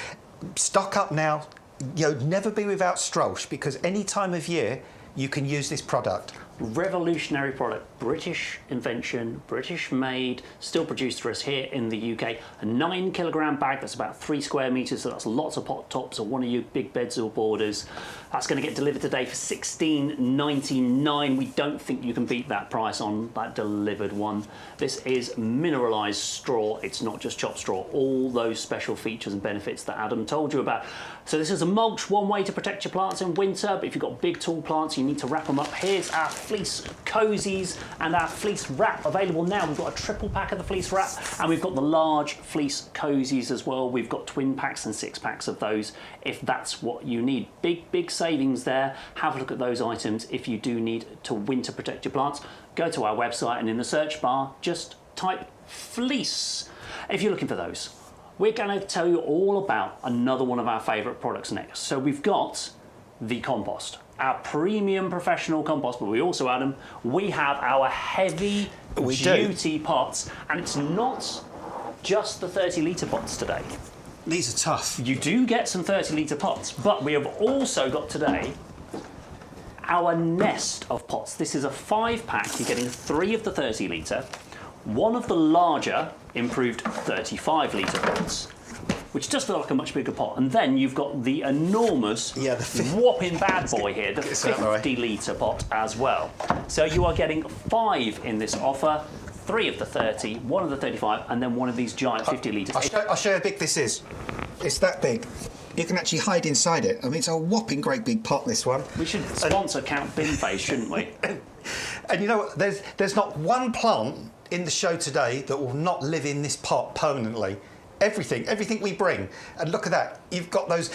Stock up now. You know, never be without Strulch, because any time of year you can use this product. Revolutionary product, British invention, British made, still produced for us here in the UK. A 9 kilogram bag, that's about 3 square metres, so that's lots of pot tops or one of your big beds or borders. That's going to get delivered today for £16.99. We don't think you can beat that price on that delivered one. This is mineralised straw, it's not just chopped straw, all those special features and benefits that Adam told you about. So this is a mulch, one way to protect your plants in winter, but if you've got big tall plants, you need to wrap them up. Here's our fleece cozies and our fleece wrap available now. We've got a triple pack of the fleece wrap, and we've got the large fleece cozies as well. We've got twin packs and 6 packs of those if that's what you need. Big savings there. Have a look at those items if you do need to winter protect your plants. Go to our website and in the search bar just type fleece if you're looking for those. We're going to tell you all about another one of our favourite products next. So we've got the compost, our premium professional compost, but we also, Adam, we have our heavy duty pots, and it's not just the 30-litre pots today. These are tough. You do get some 30-litre pots, but we have also got today our nest of pots. This is a 5-pack. You're getting 3 of the 30-litre, 1 of the larger improved 35-litre pots, which does feel like a much bigger pot. And then you've got the enormous, whopping bad boy here, the 50-litre pot as well. So you are getting 5 in this offer, 3 of the 30, 1 of the 35, and then 1 of these giant 50 litres. I'll show you how big this is. It's that big. You can actually hide inside it. I mean, it's a whopping great big pot, this one. We should sponsor Count Binface, shouldn't we? And you know what? There's not one plant in the show today that will not live in this pot permanently. Everything we bring. And look at that. You've got those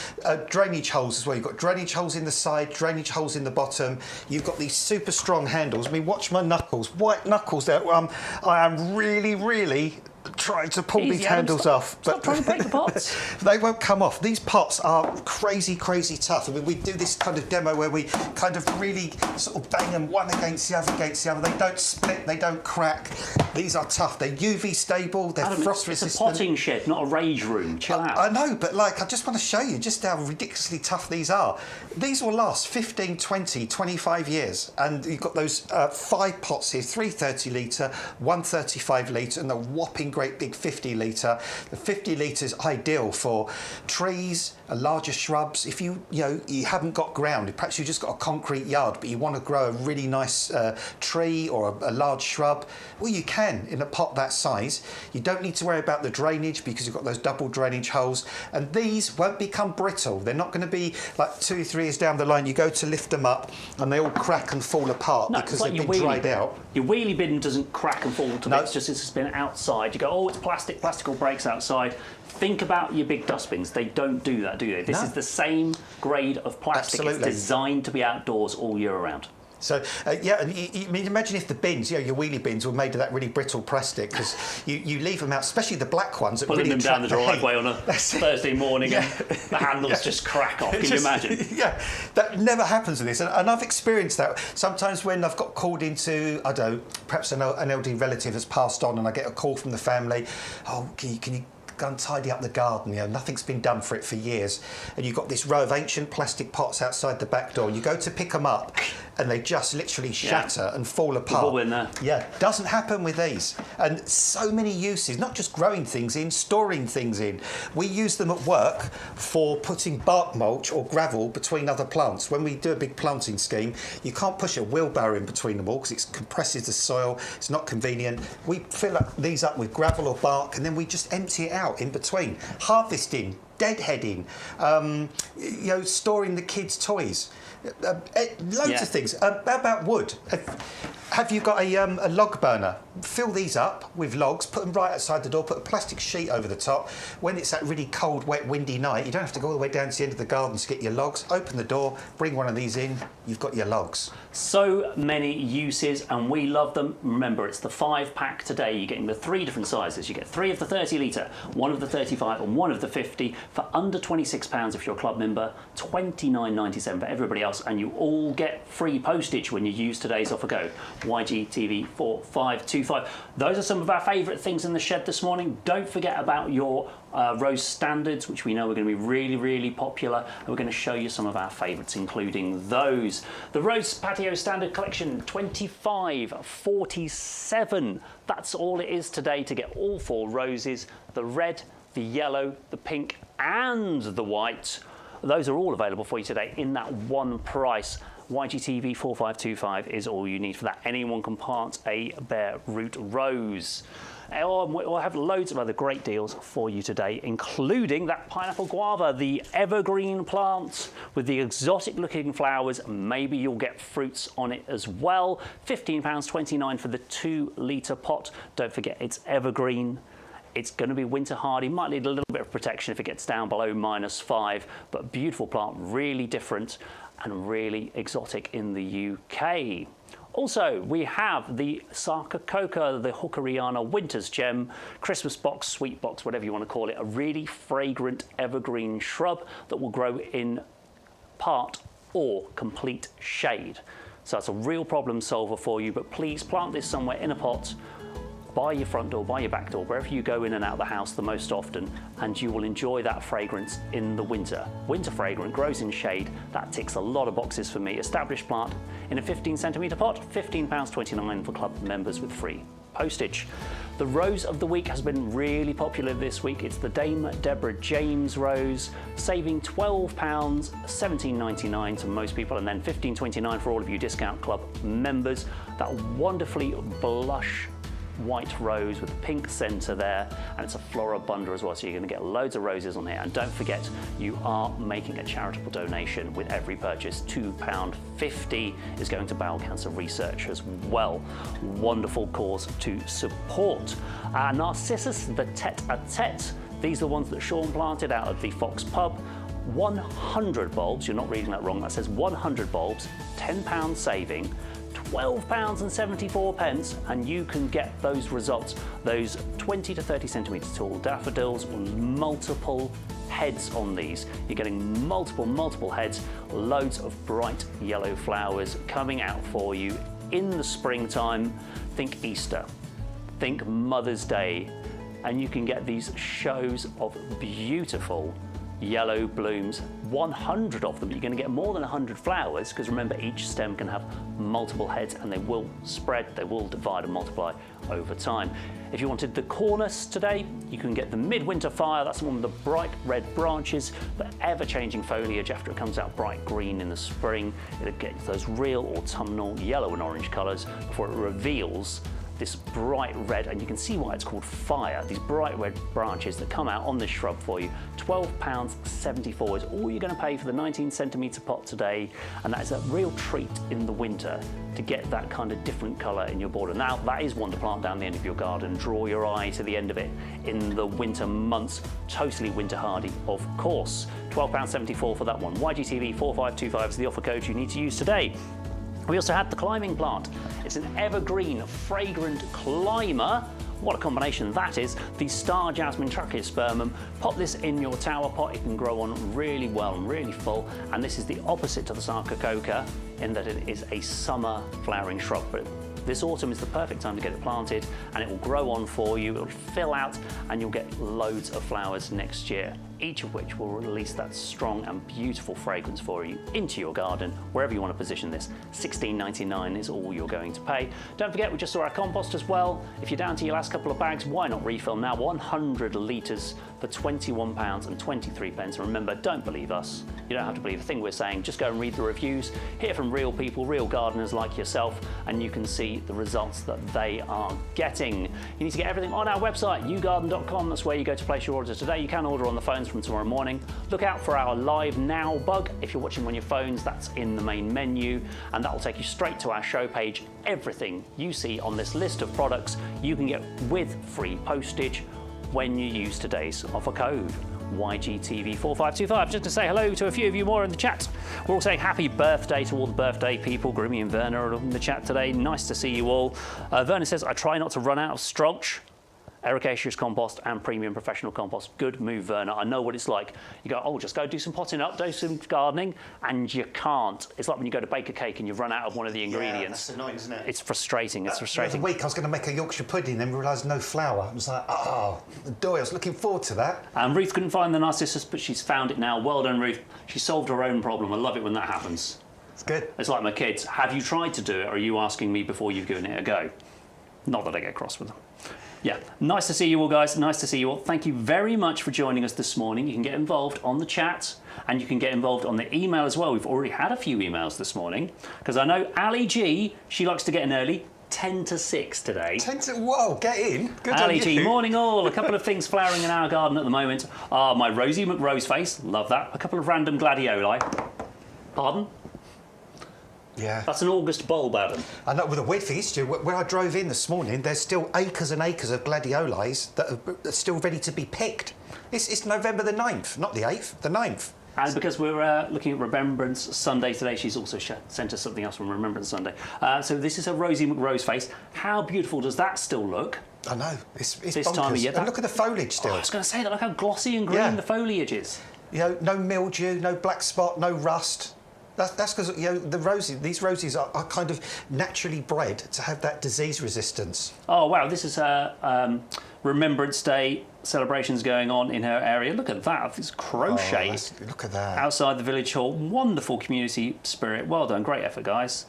drainage holes as well. You've got drainage holes in the side, drainage holes in the bottom. You've got these super strong handles. I mean, watch my knuckles. White knuckles there. I am really trying to pull these handles off. Stop trying to break the pots. They won't come off. These pots are crazy tough. I mean, we do this kind of demo where we kind of really sort of bang them one against the other. They don't split, they don't crack. These are tough. They're UV stable, they're frost resistant. It's a potting shed, not a rage room. Chill out. I know, but like, I just want to show you just how ridiculously tough these are. These will last 15, 20, 25 years. And you've got those 5 pots here, 3 30-litre, 1 35-litre, and the whopping great big 50-litre. The 50 litre is ideal for trees, larger shrubs. If you haven't got ground, perhaps you've just got a concrete yard, but you want to grow a really nice tree or a large shrub, well, you can in a pot that size. You don't need to worry about the drainage because you've got those double drainage holes, and these won't become brittle. They're not going to be like 2 or 3 years down the line. You go to lift them up and they all crack and fall apart because they've been dried out. Your wheelie bin doesn't crack and fall to bits just as it's been outside. You go, oh, it's plastic will breaks outside. Think about your big dustbins. They don't do that, do they? This is the same grade of plastic. Absolutely. It's designed to be outdoors all year round. So, yeah, and I mean, imagine if the bins, your wheelie bins were made of that really brittle plastic, because you leave them out, especially the black ones. Pulling them down the driveway on a Thursday morning and the handles just crack off. Can you imagine? Yeah, that never happens with this. And I've experienced that. Sometimes when I've got called into, I don't know, perhaps an elderly relative has passed on and I get a call from the family, oh, can you go and tidy up the garden, nothing's been done for it for years, and you've got this row of ancient plastic pots outside the back door, and you go to pick them up and they just literally shatter and fall apart. All in there. Yeah, doesn't happen with these. And so many uses, not just growing things in, storing things in. We use them at work for putting bark mulch or gravel between other plants. When we do a big planting scheme, you can't push a wheelbarrow in between them all because it compresses the soil, it's not convenient. We fill these up with gravel or bark and then we just empty it out in between. Harvesting, deadheading, storing the kids' toys. Loads of things. About wood. Have you got a log burner? Fill these up with logs, put them right outside the door, put a plastic sheet over the top. When it's that really cold, wet, windy night, you don't have to go all the way down to the end of the garden to get your logs. Open the door, bring one of these in, you've got your logs. So many uses, and we love them. Remember, it's the 5-pack today. You're getting the 3 different sizes. You get 3 of the 30-litre, 1 of the 35 and 1 of the 50 for under £26 if you're a club member, £29.97 for everybody else, and you all get free postage when you use today's offer code. YGTV 4525. Those are some of our favourite things in the shed this morning. Don't forget about your Rose Standards, which we know are going to be really popular, and we're going to show you some of our favourites, including those. The Rose Patio Standard Collection 2547. That's all it is today to get all 4 roses: the red, the yellow, the pink and the white. Those are all available for you today in that one price. YGTV 4525 is all you need for that. Anyone can plant a bare root rose. We'll have loads of other great deals for you today, including that pineapple guava, the evergreen plant with the exotic looking flowers. Maybe you'll get fruits on it as well. £15.29 for the 2-litre pot. Don't forget, it's evergreen. It's going to be winter hardy, might need a little bit of protection if it gets down below -5, but beautiful plant, really different and really exotic in the UK. Also, we have the Sarcocoa, the Hookeriana Winter's Gem, Christmas box, sweet box, whatever you want to call it, a really fragrant evergreen shrub that will grow in part or complete shade. So that's a real problem solver for you, but please plant this somewhere in a pot, by your front door, by your back door, wherever you go in and out of the house the most often, and you will enjoy that fragrance in the winter. Winter fragrant, grows in shade. That ticks a lot of boxes for me. Established plant in a 15cm pot, £15.29 for club members with free postage. The rose of the week has been really popular this week. It's the Dame Deborah James rose, saving £12, £17.99 to most people, and then £15.29 for all of you discount club members. That wonderfully blush white rose with a pink centre there, and it's a floribunda as well, so you're going to get loads of roses on here. And don't forget, you are making a charitable donation with every purchase. £2.50 is going to bowel cancer research as well. Wonderful cause to support. Narcissus, the tete-a-tete. These are the ones that Sean planted out of the Fox pub. 100 bulbs, you're not reading that wrong, that says 100 bulbs, £10 saving, £12.74, and you can get those results, those 20 to 30 centimetre tall daffodils with multiple heads on these. You're getting multiple heads, loads of bright yellow flowers coming out for you in the springtime. Think Easter, think Mother's Day, and you can get these shows of beautiful yellow blooms, 100 of them. You're going to get more than 100 flowers, because remember, each stem can have multiple heads and they will spread, they will divide and multiply over time. If you wanted the cornice today, you can get the midwinter fire. That's one with the bright red branches, the ever-changing foliage after it comes out bright green in the spring. It'll get those real autumnal yellow and orange colours before it reveals this bright red, and you can see why it's called fire. These bright red branches that come out on this shrub for you. £12.74 is all you're going to pay for the 19 centimetre pot today, and that is a real treat in the winter to get that kind of different colour in your border. Now, that is one to plant down the end of your garden. Draw your eye to the end of it in the winter months. Totally winter hardy, of course. £12.74 for that one. YGTV 4525 is the offer code you need to use today. We also had the climbing plant. It's an evergreen, fragrant climber. What a combination that is. The Star Jasmine Tracheospermum. Pop this in your tower pot. It can grow on really well and really full. And this is the opposite to the Sarcococa in that it is a summer flowering shrub. But this autumn is the perfect time to get it planted, and it will grow on for you. It will fill out, and you'll get loads of flowers next year, each of which will release that strong and beautiful fragrance for you into your garden, wherever you want to position this. £16.99 is all you're going to pay. Don't forget, we just saw our compost as well. If you're down to your last couple of bags, why not refill now? 100 litres for £21.23. And remember, don't believe us. You don't have to believe a thing we're saying. Just go and read the reviews, hear from real people, real gardeners like yourself, and you can see the results that they are getting. You need to get everything on our website, YouGarden.com. That's where you go to place your order today. You can order on the phones from tomorrow morning. Look out for our Live Now bug. If you're watching on your phones, that's in the main menu, and that will take you straight to our show page. Everything you see on this list of products you can get with free postage when you use today's offer code. YGTV 4525. Just to say hello to a few of you more in the chat. We're all saying happy birthday to all the birthday people. Grimmy and Werner are in the chat today. Nice to see you all. Werner says, I try not to run out of Stronch, Ericaceous compost and premium professional compost. Good move, Werner. I know what it's like. You go, oh, just go do some potting up, do some gardening, and you can't. It's like when you go to bake a cake and you've run out of one of the ingredients. Yeah, that's annoying, isn't it? It's frustrating. It's frustrating. The other week I was going to make a Yorkshire pudding, then realised no flour. I was like, oh, the joy. I was looking forward to that. And Ruth couldn't find the narcissus, but she's found it now. Well done, Ruth. She solved her own problem. I love it when that happens. It's good. It's like my kids. Have you tried to do it, or are you asking me before you've given it a go? Not that I get cross with them. Yeah, nice to see you all, guys. Nice to see you all. Thank you very much for joining us this morning. You can get involved on the chat, and you can get involved on the email as well. We've already had a few emails this morning, because I know Ali G, she likes to get in early, 10 to 6 today. 10 to, whoa, get in. Good on Ali G, you. morning all. A couple of things flowering in our garden at the moment are my Rosie McRose face, love that. A couple of random gladioli. Pardon? Yeah. That's an August bulb, Adam. I know, well, the weird thing is, Stu, when I drove in this morning, there's still acres and acres of gladiolis that are still ready to be picked. It's November the 9th, not the 8th, the 9th. And because we're looking at Remembrance Sunday today, she's also sent us something else from Remembrance Sunday. So this is a Rosie McRose face. How beautiful does that still look? I know, it's this bonkers. time of year. And look at the foliage still. Oh, I was going to say that, look how glossy and green the foliage is. You know, no mildew, no black spot, no rust. That's because, you know, these roses are kind of naturally bred to have that disease resistance. Oh, wow, this is Remembrance Day celebrations going on in her area. Look at that, it's crochet. Oh, look at that. Outside the village hall. Wonderful community spirit. Well done, great effort, guys.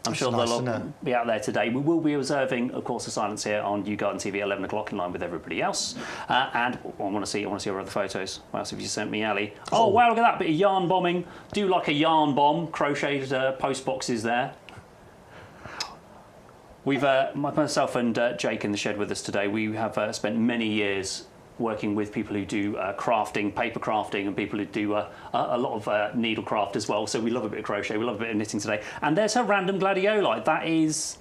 I'm sure they'll all be out there today. We will be observing, of course, the silence here on YouGarden TV at 11 o'clock in line with everybody else. And I want to see our other photos. What else have you sent me, Ali? Oh, wow, look at that bit of yarn bombing. Do like a yarn bomb. Crocheted post boxes there. We've myself and Jake in the shed with us today. We have spent many years working with people who do crafting, paper crafting, and people who do a lot of needle craft as well. So we love a bit of crochet, we love a bit of knitting today. And there's her random gladioli. That is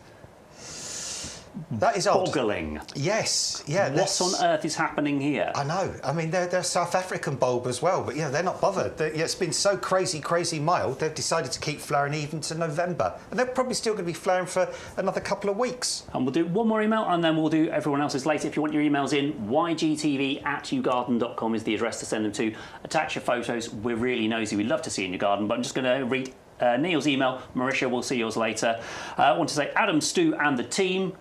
odd. boggling. Yes, yeah. What on earth is happening here? I know. I mean, they're a South African bulb as well, but yeah, they're not bothered. It's been so crazy mild, they've decided to keep flowering even to November. And they're probably still going to be flowering for another couple of weeks. And we'll do one more email, and then we'll do everyone else's later. If you want your emails in, ygtv@yougarden.com is the address to send them to. Attach your photos. We're really nosy. We love to see you in your garden, but I'm just going to read Neil's email. Marisha, we'll see yours later. I want to say Adam, Stu, and the team.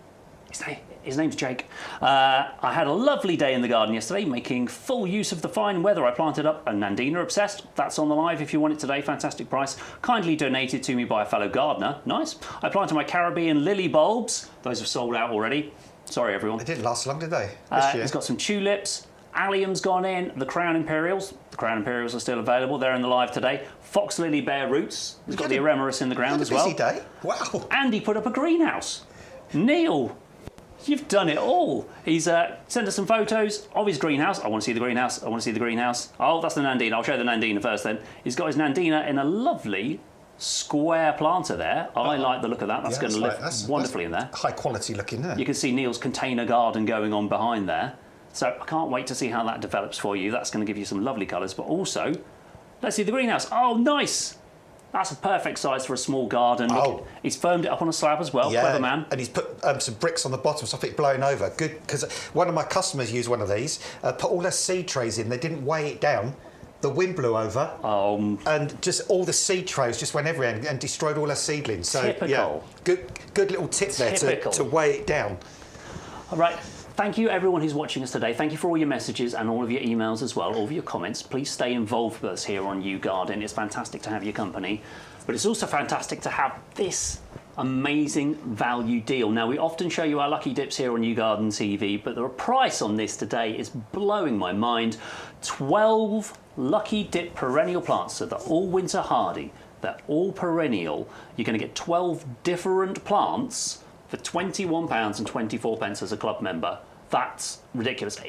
His name's Jake. I had a lovely day in the garden yesterday, making full use of the fine weather. I planted up a Nandina Obsessed. That's on the live if you want it today. Fantastic price. Kindly donated to me by a fellow gardener. Nice. I planted my Caribbean lily bulbs. Those have sold out already. Sorry, everyone. They didn't last long, did they? This year? It's got some tulips. Allium's gone in. The Crown Imperials. The Crown Imperials are still available. They're in the live today. Fox lily bare roots. He's got the Eremerus in the ground as well. Busy day. Wow. And he put up a greenhouse. Neil, you've done it all. He's sent us some photos of his greenhouse. I want to see the greenhouse. I want to see the greenhouse. Oh, that's the Nandina. I'll show you the Nandina first then. He's got his Nandina in a lovely square planter there. I like the look of that. That's going to live wonderfully in there. High quality looking there. You can see Neil's container garden going on behind there. So I can't wait to see how that develops for you. That's going to give you some lovely colours. But also, let's see the greenhouse. Oh, nice. That's a perfect size for a small garden. Look, he's firmed it up on a slab as well. Yeah, clever man. And he's put some bricks on the bottom, stop it blowing over. Good, because one of my customers used one of these, put all their seed trays in. They didn't weigh it down. The wind blew over, and just all the seed trays just went everywhere and destroyed all their seedlings. So, typical. Yeah, good little tip there to weigh it down. All right. Thank you, everyone who's watching us today. Thank you for all your messages and all of your emails as well, all of your comments. Please stay involved with us here on YouGarden. It's fantastic to have your company, but it's also fantastic to have this amazing value deal. Now, we often show you our lucky dips here on YouGarden TV, but the price on this today is blowing my mind. 12 lucky dip perennial plants, so they're all winter hardy, they're all perennial. You're going to get 12 different plants for £21.24 as a club member. That's ridiculous.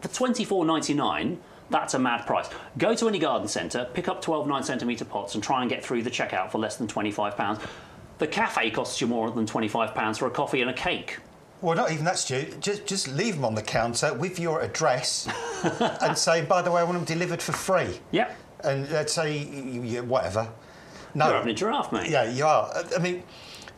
For £24.99, that's a mad price. Go to any garden centre, pick up 12 9cm pots and try and get through the checkout for less than £25. The cafe costs you more than £25 for a coffee and a cake. Well, not even that, Stu. Just leave them on the counter with your address and say, by the way, I want them delivered for free. Yep. And they'd say, whatever. No. You're having a giraffe, mate. Yeah, you are. I mean,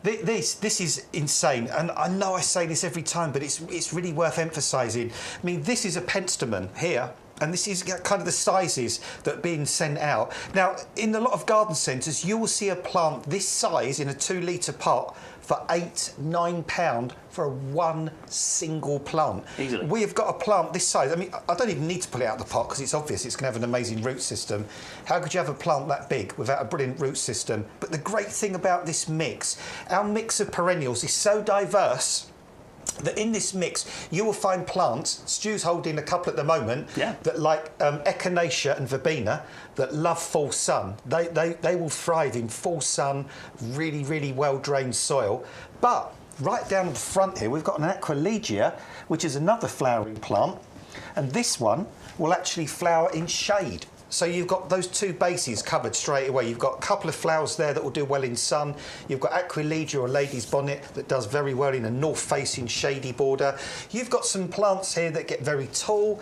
this is insane, and I know I say this every time, but it's really worth emphasising. I mean, this is a Penstemon here, and this is kind of the sizes that are being sent out. Now, in a lot of garden centres, you will see a plant this size in a 2-litre pot for £8-9 for one single plant. Easily. We have got a plant this size. I mean, I don't even need to pull it out of the pot because it's obvious it's going to have an amazing root system. How could you have a plant that big without a brilliant root system? But the great thing about this mix, our mix of perennials is so diverse that in this mix you will find plants, Stu's holding a couple at the moment, that like Echinacea and Verbena, that love full sun. They will thrive in full sun, really well drained soil. But right down the front here we've got an Aquilegia, which is another flowering plant, and this one will actually flower in shade. So you've got those two bases covered straight away. You've got a couple of flowers there that will do well in sun. You've got Aquilegia or lady's bonnet that does very well in a north-facing shady border. You've got some plants here that get very tall.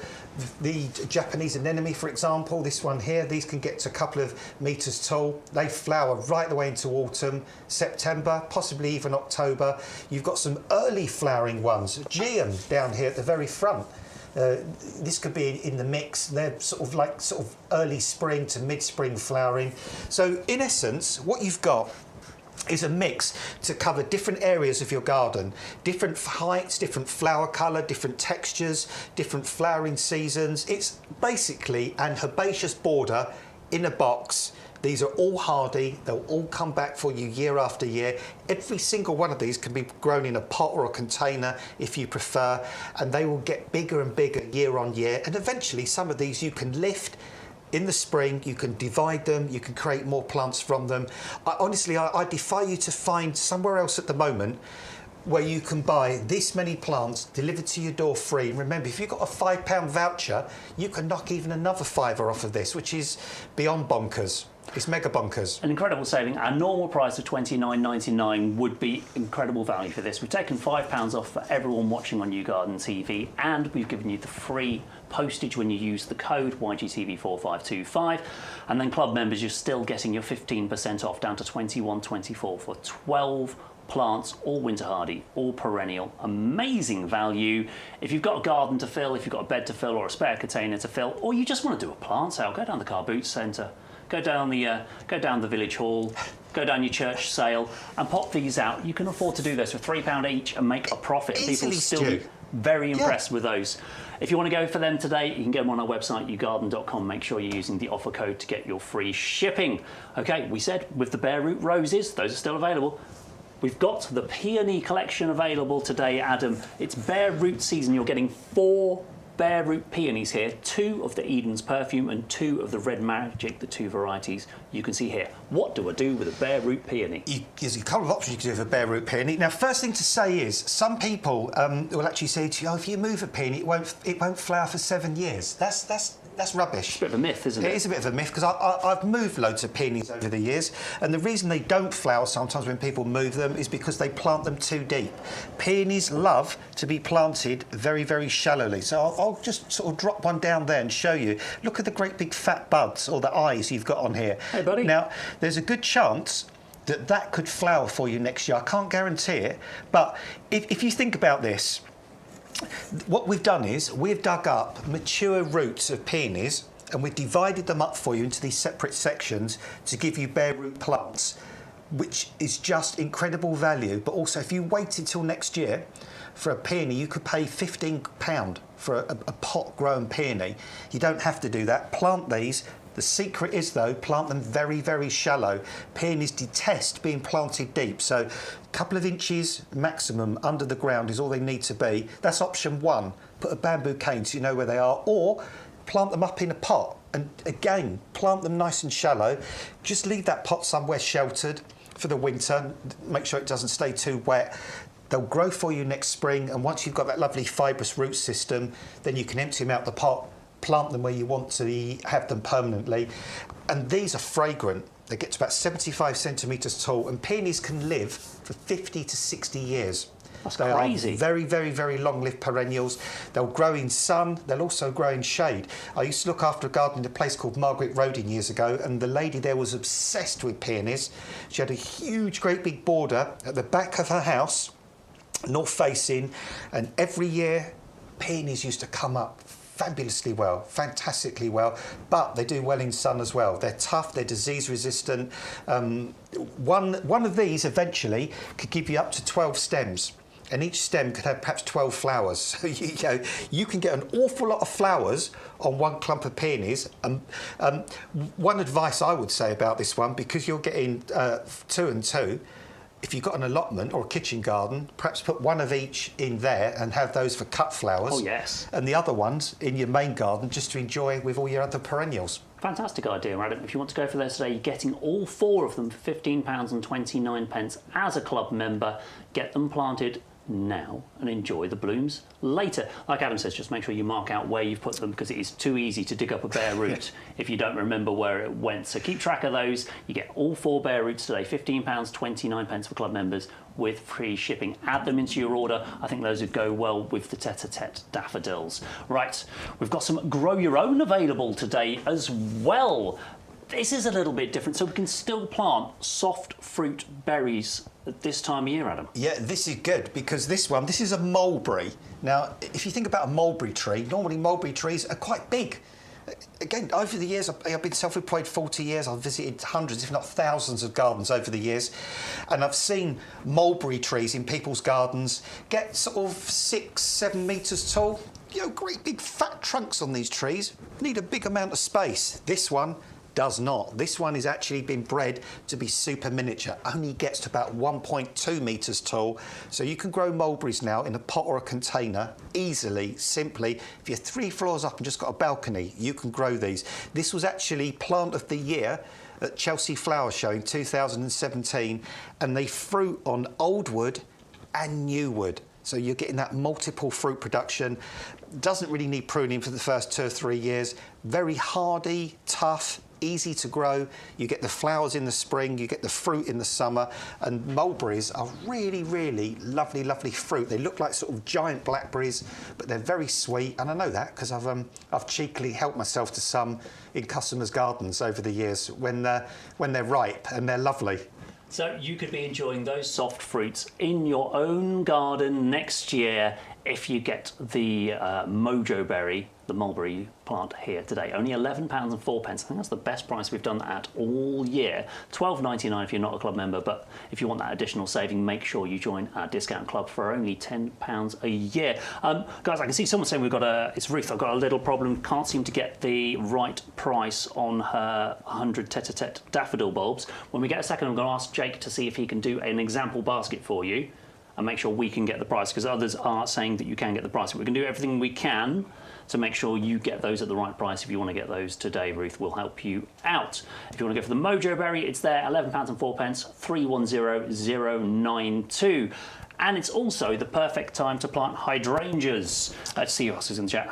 The Japanese anemone, for example, this one here, these can get to a couple of metres tall. They flower right the way into autumn, September, possibly even October. You've got some early flowering ones, Geum down here at the very front. This could be in the mix. They're sort of early spring to mid-spring flowering. So in essence, what you've got is a mix to cover different areas of your garden, different heights, different flower colour, different textures, different flowering seasons. It's basically an herbaceous border in a box. These are all hardy, they'll all come back for you year after year. Every single one of these can be grown in a pot or a container if you prefer, and they will get bigger and bigger year on year. And eventually some of these you can lift in the spring, you can divide them, you can create more plants from them. Honestly, I defy you to find somewhere else at the moment where you can buy this many plants delivered to your door free. And remember, if you've got a £5 voucher, you can knock even another fiver off of this, which is beyond bonkers. It's mega bonkers. An incredible saving. Our normal price of $29.99 would be incredible value for this. We've taken £5 off for everyone watching on YouGarden TV, and we've given you the free postage when you use the code YGTV4525. And then club members, you're still getting your 15% off down to $21.24 for 12 plants, all winter hardy, all perennial. Amazing value. If you've got a garden to fill, if you've got a bed to fill or a spare container to fill, or you just want to do a plant sale, go down the car boot centre. Go down the village hall, go down your church sale and pop these out. You can afford to do this for £3 each and make a profit. Easily, People still be very impressed with those. If you want to go for them today, you can get them on our website, YouGarden.com. Make sure you're using the offer code to get your free shipping. Okay, we said with the bare root roses, those are still available. We've got the peony collection available today, Adam. It's bare root season. You're getting 4 bare root peonies here, 2 of the Eden's Perfume and 2 of the Red Magic, the 2 varieties you can see here. What do I do with a bare root peony? There's a couple of options you can do with a bare root peony. Now, first thing to say is, some people will actually say to you, oh, if you move a peony, it won't flower for 7 years. That's rubbish. It's a bit of a myth, isn't it? It is a bit of a myth, because I've moved loads of peonies over the years, and the reason they don't flower sometimes when people move them is because they plant them too deep. Peonies love to be planted very, very shallowly. So I'll just sort of drop one down there and show you. Look at the great big fat buds, or the eyes you've got on here. Hey, buddy. Now, there's a good chance that could flower for you next year. I can't guarantee it, but if you think about this, what we've done is we've dug up mature roots of peonies and we've divided them up for you into these separate sections to give you bare root plants, which is just incredible value. But also, if you waited till next year for a peony, you could pay £15 for a pot grown peony. You don't have to do that. Plant these. The secret is, though, plant them very, very shallow. Peonies detest being planted deep, so a couple of inches maximum under the ground is all they need to be. That's option 1. Put a bamboo cane so you know where they are, or plant them up in a pot. And again, plant them nice and shallow. Just leave that pot somewhere sheltered for the winter. Make sure it doesn't stay too wet. They'll grow for you next spring, and once you've got that lovely fibrous root system, then you can empty them out the pot, plant them where you want to have them permanently. And these are fragrant. They get to about 75 centimetres tall, and peonies can live for 50 to 60 years. That's they crazy. Are very, very, very long-lived perennials. They'll grow in sun. They'll also grow in shade. I used to look after a garden in a place called Margaret Rodin years ago, and the lady there was obsessed with peonies. She had a huge, great big border at the back of her house, north-facing, and every year peonies used to come up fabulously well, fantastically well, but they do well in sun as well. They're tough, they're disease resistant. One of these eventually could give you up to 12 stems, and each stem could have perhaps 12 flowers. So you can get an awful lot of flowers on one clump of peonies. One advice I would say about this one, because you're getting 2 and 2, if you've got an allotment or a kitchen garden, perhaps put one of each in there and have those for cut flowers. Oh, yes. And the other ones in your main garden just to enjoy with all your other perennials. Fantastic idea, Adam. If you want to go for those today, you're getting all 4 of them for £15.29 as a club member. Get them planted now and enjoy the blooms later. Like Adam says, just make sure you mark out where you've put them, because it is too easy to dig up a bare root if you don't remember where it went. So keep track of those. You get all 4 bare roots today, £15.29 for club members with free shipping. Add them into your order. I think those would go well with the tete-a-tete daffodils. Right, we've got some grow your own available today as well. This is a little bit different, so we can still plant soft fruit berries at this time of year, Adam. Yeah, this is good, because this is a mulberry. Now, if you think about a mulberry tree, normally mulberry trees are quite big. Again, over the years, I've been self-employed 40 years. I've visited hundreds, if not thousands, of gardens over the years. And I've seen mulberry trees in people's gardens get sort of 6, 7 metres tall. You know, great big fat trunks on these trees. Need a big amount of space. This one does not. This one has actually been bred to be super miniature. Only gets to about 1.2 metres tall. So you can grow mulberries now in a pot or a container easily, simply. If you're 3 floors up and just got a balcony, you can grow these. This was actually Plant of the Year at Chelsea Flower Show in 2017, and they fruit on old wood and new wood. So you're getting that multiple fruit production. Doesn't really need pruning for the first 2 or 3 years. Very hardy, tough, easy to grow. You get the flowers in the spring, you get the fruit in the summer, and mulberries are really, really lovely, lovely fruit. They look like sort of giant blackberries, but they're very sweet, and I know that because I've cheekily helped myself to some in customers' gardens over the years when they're ripe and they're lovely. So you could be enjoying those soft fruits in your own garden next year if you get the mojo berry, the mulberry plant here today. Only £11.04. I think that's the best price we've done that at all year. £12.99 if you're not a club member, but if you want that additional saving, make sure you join our discount club for only £10 a year. Guys, I can see someone saying it's Ruth, I've got a little problem, can't seem to get the right price on her 100 tete-a-tete daffodil bulbs. When we get a second, I'm going to ask Jake to see if he can do an example basket for you and make sure we can get the price, because others are saying that you can get the price. We can do everything we can to make sure you get those at the right price. If you want to get those today, Ruth will help you out. If you want to go for the mojo berry, it's there, £11.04, 310092. And it's also the perfect time to plant hydrangeas. Let's see who else is in the chat.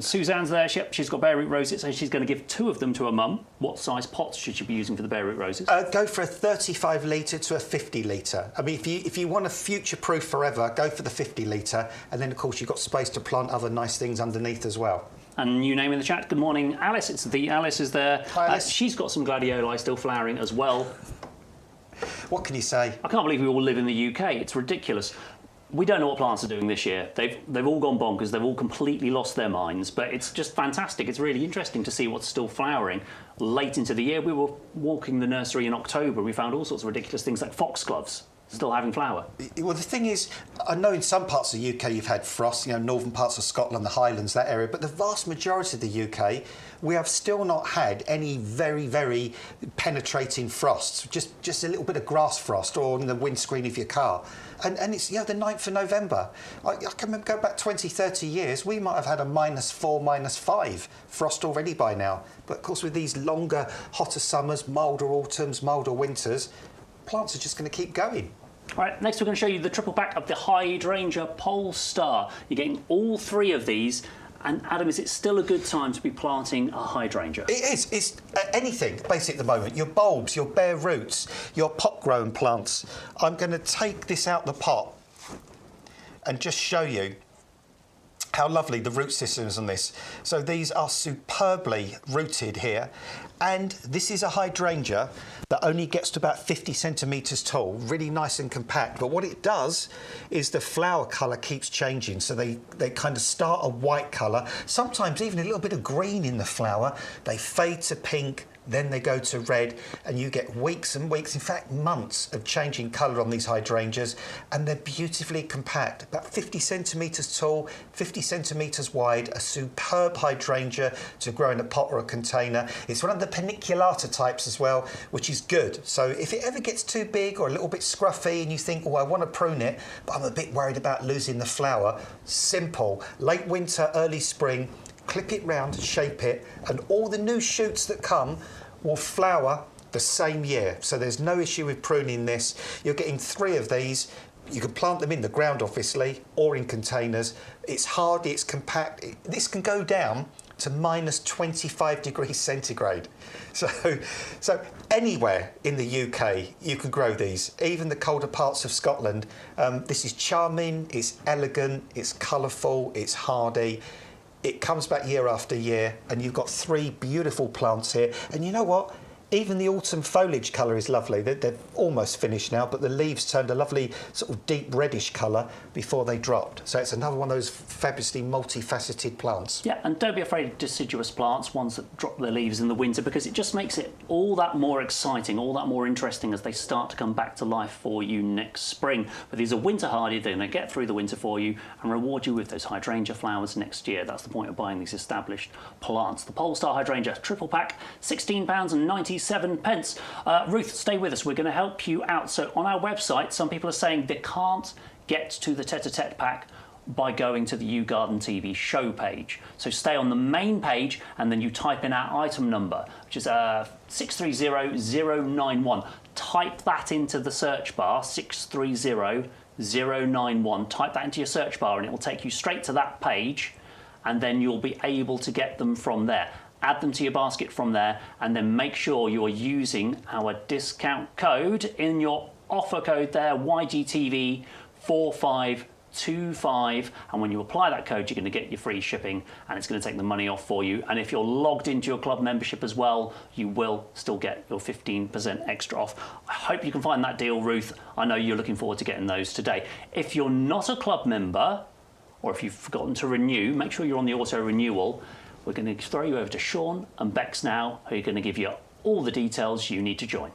Suzanne's there. Yep, she's got bare root roses, so she's going to give 2 of them to her mum. What size pots should she be using for the bare root roses? Go for a 35 litre to a 50 litre. I mean, if you want to future-proof forever, go for the 50 litre, and then of course you've got space to plant other nice things underneath as well. And new name in the chat. Good morning, Alice. It's the Alice is there. Hi, Alice. She's got some gladioli still flowering as well. What can you say? I can't believe we all live in the UK. It's ridiculous. We don't know what plants are doing this year. They've all gone bonkers. They've all completely lost their minds. But it's just fantastic. It's really interesting to see what's still flowering late into the year. We were walking the nursery in October. We found all sorts of ridiculous things like foxgloves still having flower. Well, the thing is, I know in some parts of the UK you've had frost, northern parts of Scotland, the Highlands, that area, but the vast majority of the UK, we have still not had any very, very penetrating frosts, just a little bit of grass frost or on the windscreen of your car. And it's, the 9th of November. I can remember, go back 20, 30 years, we might have had a -4, -5 frost already by now. But of course, with these longer, hotter summers, milder autumns, milder winters, plants are just going to keep going. All right, next we're going to show you the triple pack of the Hydrangea Polestar. You're getting all 3 of these. And Adam, is it still a good time to be planting a hydrangea? It is. It's anything, basically, at the moment. Your bulbs, your bare roots, your pot-grown plants. I'm going to take this out the pot and just show you how lovely the root system is on this. So these are superbly rooted here. And this is a hydrangea that only gets to about 50 centimetres tall, really nice and compact. But what it does is the flower colour keeps changing. So they kind of start a white colour, sometimes even a little bit of green in the flower. They fade to pink, then they go to red, and you get weeks and weeks, in fact months, of changing colour on these hydrangeas, and they're beautifully compact, about 50 centimetres tall, 50 centimetres wide, a superb hydrangea to grow in a pot or a container. It's one of the paniculata types as well, which is good. So if it ever gets too big or a little bit scruffy and you think, oh, I want to prune it, but I'm a bit worried about losing the flower, simple, late winter, early spring, clip it round, shape it, and all the new shoots that come will flower the same year. So there's no issue with pruning this. You're getting 3 of these. You can plant them in the ground, obviously, or in containers. It's hardy, it's compact. This can go down to -25 degrees centigrade. So anywhere in the UK you can grow these, even the colder parts of Scotland. This is charming, it's elegant, it's colourful, it's hardy. It comes back year after year, and you've got 3 beautiful plants here. And you know what? Even the autumn foliage colour is lovely. They're almost finished now, but the leaves turned a lovely sort of deep reddish colour before they dropped. So it's another one of those fabulously multifaceted plants. Yeah, and don't be afraid of deciduous plants, ones that drop their leaves in the winter, because it just makes it all that more exciting, all that more interesting as they start to come back to life for you next spring. But these are winter hardy. They're going to get through the winter for you and reward you with those hydrangea flowers next year. That's the point of buying these established plants. The Polestar Hydrangea triple pack, £16.97. Ruth, stay with us. We're going to help you out. So on our website, some people are saying they can't get to the tete-a-tete pack by going to the YouGarden TV show page. So stay on the main page and then you type in our item number, which is 630091. Type that into the search bar, 630091. 091. Type that into your search bar and it will take you straight to that page, and then you'll be able to get them from there. Add them to your basket from there, and then make sure you're using our discount code in your offer code there, YGTV 4525, and when you apply that code you're going to get your free shipping, and it's going to take the money off for you. And if you're logged into your club membership as well, you will still get your 15% extra off. I hope you can find that deal, Ruth. I know you're looking forward to getting those today. If you're not a club member, or if you've forgotten to renew, make sure you're on the auto renewal. We're going to throw you over to Sean and Bex now, who are going to give you all the details you need to join.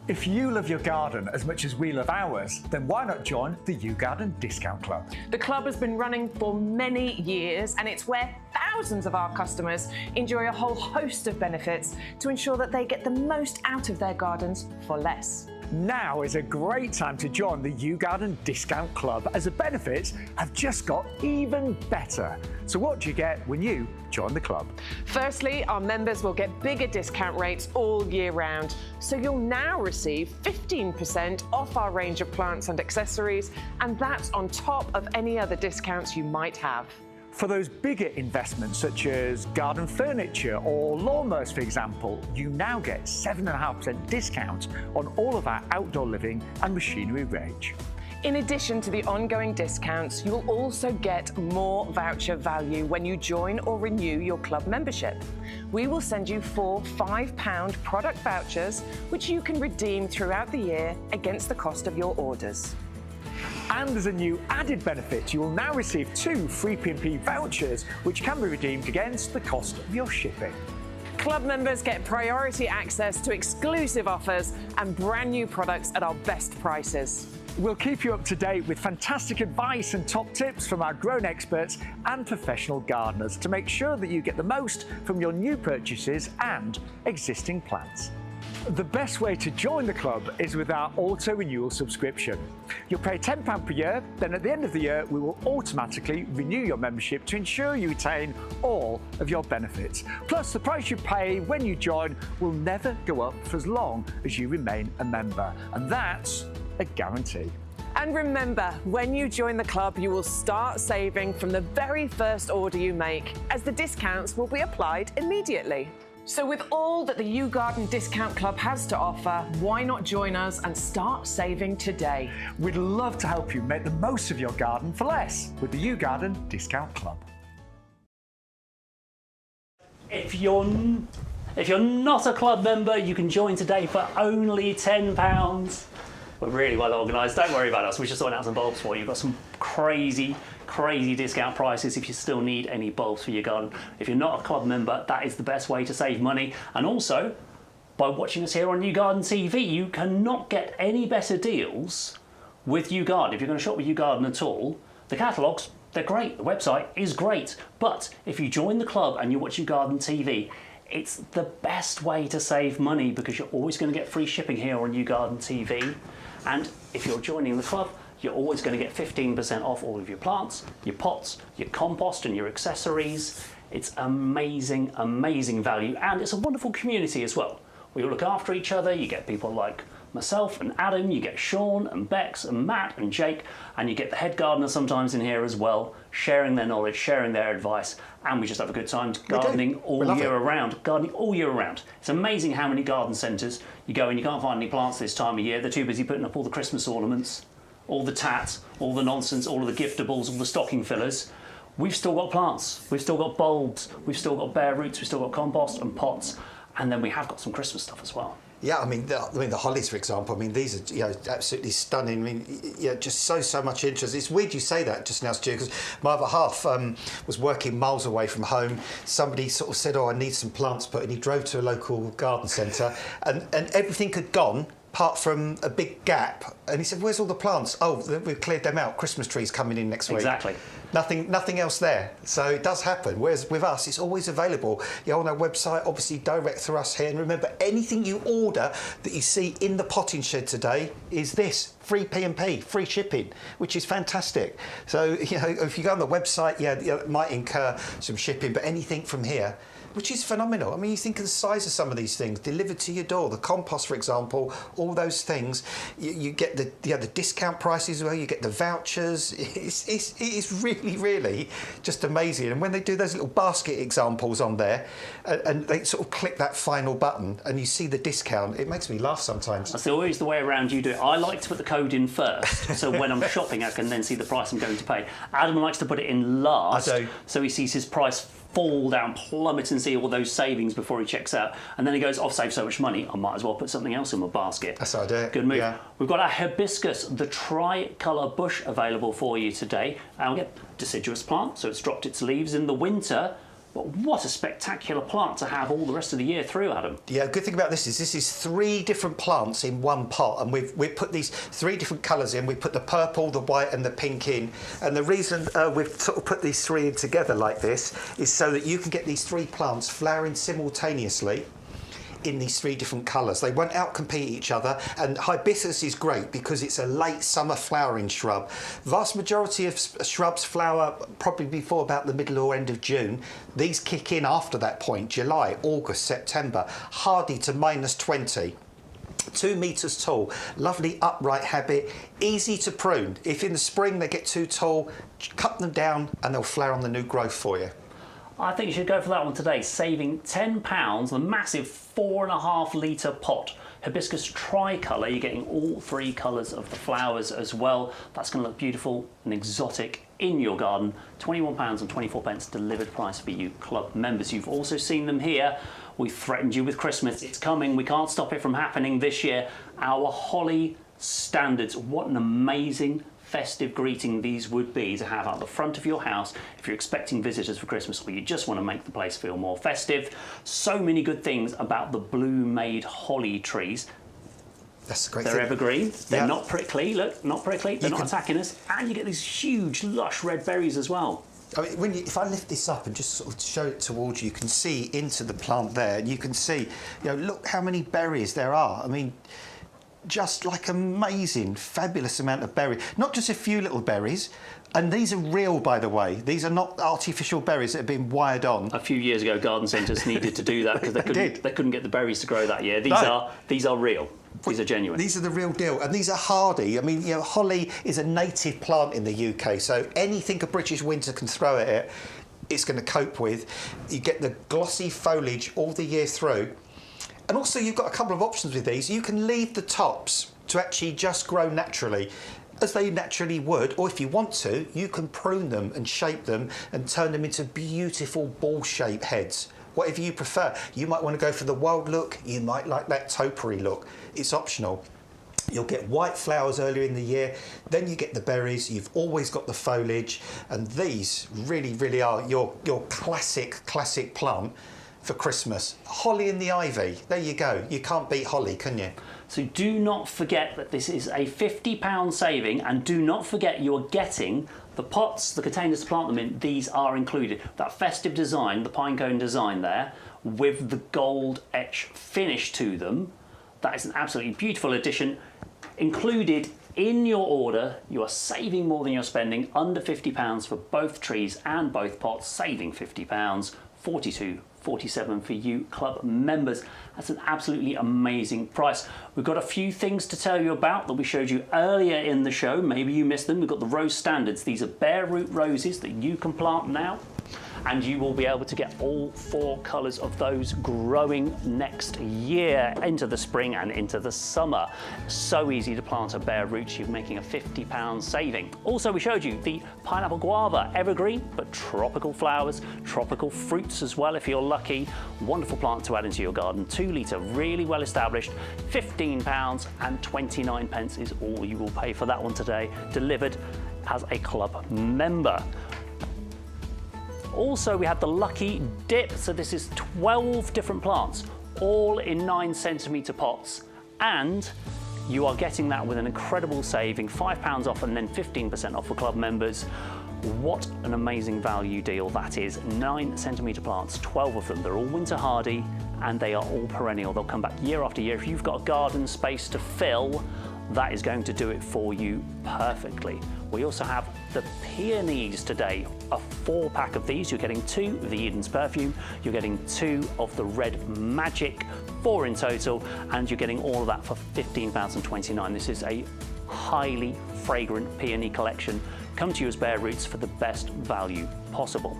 If you love your garden as much as we love ours, then why not join the YouGarden Discount Club? The club has been running for many years, and it's where thousands of our customers enjoy a whole host of benefits to ensure that they get the most out of their gardens for less. Now is a great time to join the YouGarden Discount Club, as the benefits have just got even better. So what do you get when you join the club? Firstly, our members will get bigger discount rates all year round. So you'll now receive 15% off our range of plants and accessories, and that's on top of any other discounts you might have. For those bigger investments such as garden furniture or lawnmowers, for example, you now get 7.5% discount on all of our outdoor living and machinery range. In addition to the ongoing discounts, you'll also get more voucher value when you join or renew your club membership. We will send you 4 £5 product vouchers, which you can redeem throughout the year against the cost of your orders. And as a new added benefit, you will now receive 2 free P&P vouchers, which can be redeemed against the cost of your shipping. Club members get priority access to exclusive offers and brand new products at our best prices. We'll keep you up to date with fantastic advice and top tips from our grown experts and professional gardeners to make sure that you get the most from your new purchases and existing plants. The best way to join the club is with our auto-renewal subscription. You'll pay £10 per year, then at the end of the year we will automatically renew your membership to ensure you retain all of your benefits. Plus, the price you pay when you join will never go up for as long as you remain a member, and that's a guarantee. And remember, when you join the club, you will start saving from the very first order you make, as the discounts will be applied immediately. So with all that the YouGarden Discount Club has to offer, why not join us and start saving today? We'd love to help you make the most of your garden for less with the YouGarden Discount Club. If you're not a club member, you can join today for only £10. We're really well organised. Don't worry about us. We're just sorting out some bulbs for you. We've got some crazy discount prices if you still need any bulbs for your garden. If you're not a club member, that is the best way to save money. And also, by watching us here on YouGarden TV, you cannot get any better deals with YouGarden. If you're going to shop with YouGarden at all, the catalogues, they're great. The website is great. But if you join the club and you watch YouGarden TV, it's the best way to save money, because you're always going to get free shipping here on YouGarden TV. And if you're joining the club, you're always going to get 15% off all of your plants, your pots, your compost and your accessories. It's amazing, amazing value, and it's a wonderful community as well. We all look after each other. You get people like myself and Adam, you get Sean and Bex and Matt and Jake, and you get the head gardener sometimes in here as well, sharing their knowledge, sharing their advice, and we just have a good time gardening all year round. Gardening all year round. It's amazing how many garden centres you go and you can't find any plants this time of year. They're too busy putting up all the Christmas ornaments, all the tat, all the nonsense, all of the giftables, all the stocking fillers. We've still got plants, we've still got bulbs, we've still got bare roots, we've still got compost and pots, and then we have got some Christmas stuff as well. Yeah, I mean the hollies, for example. I mean, these are absolutely stunning. I mean, just so much interest. It's weird you say that just now, Stu, because my other half was working miles away from home. Somebody sort of said, "Oh, I need some plants put," and he drove to a local garden centre, and everything had gone, apart from a big gap. And he said, "Where's all the plants?" "Oh, we've cleared them out. Christmas trees coming in next week." Exactly. Nothing else there. So it does happen. Whereas with us, it's always available. On our website, obviously direct through us here. And remember, anything you order that you see in the potting shed today is this free P&P, free shipping, which is fantastic. So if you go on the website, it might incur some shipping, but anything from here, which is phenomenal. I mean, you think of the size of some of these things delivered to your door. The compost, for example, all those things. You get the discount prices as well. You get the vouchers. It is really, really just amazing. And when they do those little basket examples on there, and they sort of click that final button, and you see the discount, it makes me laugh sometimes. That's always the way around you do it. I like to put the code in first, so when I'm shopping, I can then see the price I'm going to pay. Adam likes to put it in last, so he sees his price fall down, plummet, and see all those savings before he checks out. And then he goes, I've saved so much money, I might as well put something else in my basket. That's how I do it. Good move. Yeah. We've got our hibiscus, the tricolour bush, available for you today. And we get deciduous plant, so it's dropped its leaves in the winter. But what a spectacular plant to have all the rest of the year through, Adam. Yeah, good thing about this is 3 different plants in one pot, and we've put these 3 different colours in. We put the purple, the white and the pink in, and the reason we've sort of put these 3 in together like this is so that you can get these 3 plants flowering simultaneously in these 3 different colours. They won't outcompete each other, and hibiscus is great because it's a late summer flowering shrub. Vast majority of shrubs flower probably before about the middle or end of June. These kick in after that point, July, August, September, hardy to -20. 2 metres tall, lovely upright habit, easy to prune. If in the spring they get too tall, cut them down and they'll flower on the new growth for you. I think you should go for that one today, saving £10, the massive 4.5 litre pot. Hibiscus tricolour, you're getting all 3 colours of the flowers as well. That's going to look beautiful and exotic in your garden. £21.24 delivered price for you club members. You've also seen them here. We threatened you with Christmas. It's coming. We can't stop it from happening this year. Our holly standards. What an amazing festive greeting these would be to have out the front of your house if you're expecting visitors for Christmas or you just want to make the place feel more festive. So many good things about the blue-made holly trees. That's a great thing. They're evergreen, they're not prickly, look, not prickly, they're not attacking us, and you get these huge, lush red berries as well. I mean, if I lift this up and just sort of show it towards you, you can see into the plant there, and you can see, look how many berries there are. I mean, just like amazing, fabulous amount of berries. Not just a few little berries, and these are real, by the way. These are not artificial berries that have been wired on. A few years ago, garden centres needed to do that because they couldn't get the berries to grow that year. These are real. These are genuine. These are the real deal, and these are hardy. I mean, holly is a native plant in the UK, so anything a British winter can throw at it, it's going to cope with. You get the glossy foliage all the year through. And also you've got a couple of options with these. You can leave the tops to actually just grow naturally, as they naturally would, or if you want to, you can prune them and shape them and turn them into beautiful ball-shaped heads. Whatever you prefer. You might want to go for the wild look, you might like that topiary look. It's optional. You'll get white flowers earlier in the year, then you get the berries, you've always got the foliage, and these really, really are your classic plant for Christmas. Holly and the ivy, there you go. You can't beat holly, can you? So do not forget that this is a £50 saving, and do not forget you're getting the pots, the containers to plant them in. These are included. That festive design, the pinecone design there, with the gold etch finish to them. That is an absolutely beautiful addition. Included in your order, you are saving more than you're spending, under £50 for both trees and both pots, saving £50, £42.47 for you club members. That's an absolutely amazing price. We've got a few things to tell you about that we showed you earlier in the show. Maybe you missed them. We've got the rose standards. These are bare root roses that you can plant now, and you will be able to get all 4 colours of those growing next year into the spring and into the summer. So easy to plant a bare root, you're making a £50 saving. Also, we showed you the pineapple guava, evergreen, but tropical flowers, tropical fruits as well if you're lucky. Wonderful plant to add into your garden. 2 litre, really well established, £15.29 is all you will pay for that one today, delivered as a club member. Also, we have the Lucky Dip. So this is 12 different plants, all in 9cm pots. And you are getting that with an incredible saving, £5 off and then 15% off for club members. What an amazing value deal that is. 9cm plants, 12 of them. They're all winter hardy and they are all perennial. They'll come back year after year. If you've got a garden space to fill, that is going to do it for you perfectly. We also have the peonies today, a 4-pack of these. You're getting 2 of the Eden's Perfume, you're getting 2 of the Red Magic, 4 in total, and you're getting all of that for £15.29. This is a highly fragrant peony collection. Come to you as Bare Roots for the best value possible.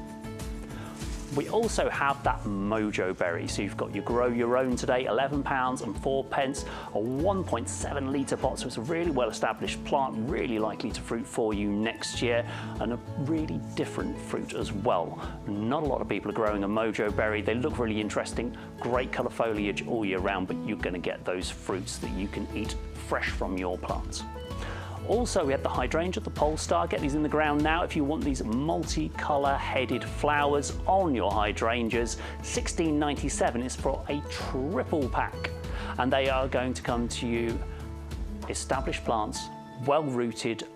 We also have that Mojo Berry. So you've got your Grow Your Own today, £11 and 4 pence, a 1.7 litre pot. So it's a really well established plant, really likely to fruit for you next year, and a really different fruit as well. Not a lot of people are growing a Mojo Berry. They look really interesting, great colour foliage all year round, but you're going to get those fruits that you can eat fresh from your plants. Also, we had the hydrangea, the Polestar. Get these in the ground now if you want these multicolour headed flowers on your hydrangeas. £16.97 is for a triple pack, and they are going to come to you established plants, well rooted,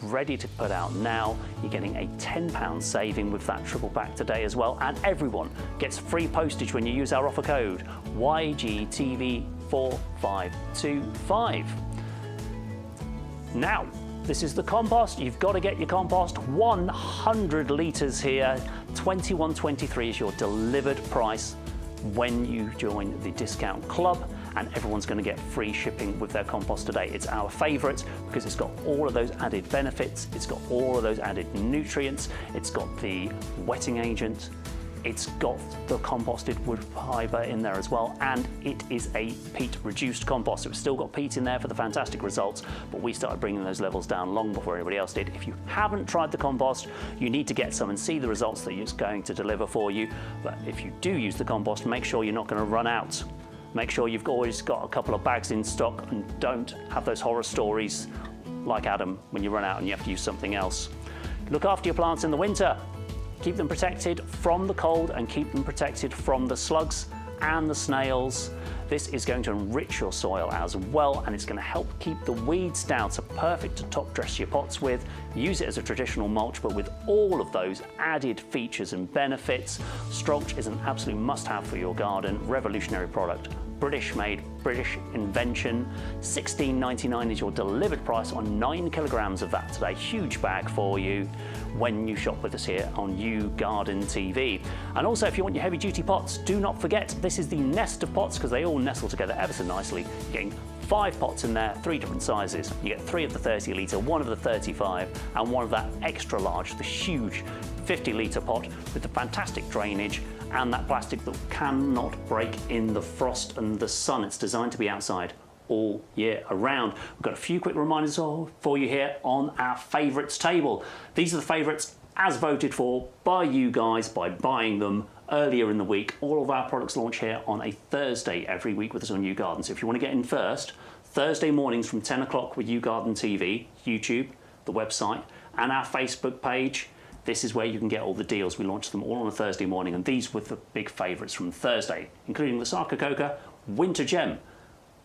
ready to put out now. You're getting a £10 saving with that triple pack today as well, and everyone gets free postage when you use our offer code YGTV4525. Now, this is the compost. You've got to get your compost. 100 litres here. £21.23 is your delivered price when you join the discount club, and everyone's going to get free shipping with their compost today. It's our favourite because it's got all of those added benefits. It's got all of those added nutrients. It's got the wetting agent. It's got the composted wood fibre in there as well, and it is a peat reduced compost. So it's still got peat in there for the fantastic results, but we started bringing those levels down long before anybody else did. If you haven't tried the compost, you need to get some and see the results that it's going to deliver for you. But if you do use the compost, make sure you're not going to run out. Make sure you've always got a couple of bags in stock, and don't have those horror stories like Adam when you run out and you have to use something else. Look after your plants in the winter. Keep them protected from the cold and keep them protected from the slugs and the snails. This is going to enrich your soil as well, and it's going to help keep the weeds down. So perfect to top dress your pots with. Use it as a traditional mulch, but with all of those added features and benefits. Strolch is an absolute must-have for your garden. Revolutionary product. British made, British invention. £16.99 is your delivered price on 9 kilograms of that today. Huge bag for you when you shop with us here on YouGarden TV. And also, if you want your heavy duty pots, do not forget this is the nest of pots, because they all nestle together ever so nicely. You're getting 5 pots in there, 3 different sizes. You get 3 of the 30 litre, 1 of the 35, and 1 of that extra large, the huge 50 litre pot with the fantastic drainage and that plastic that cannot break in the frost and the sun. It's designed to be outside all year around. We've got a few quick reminders for you here on our favourites table. These are the favourites as voted for by you guys by buying them earlier in the week. All of our products launch here on a Thursday every week with us on YouGarden. So if you want to get in first, Thursday mornings from 10 o'clock with YouGarden TV, YouTube, the website, and our Facebook page. This is where you can get all the deals. We launch them all on a Thursday morning, and these were the big favourites from Thursday, including the Saka Coca Winter Gem.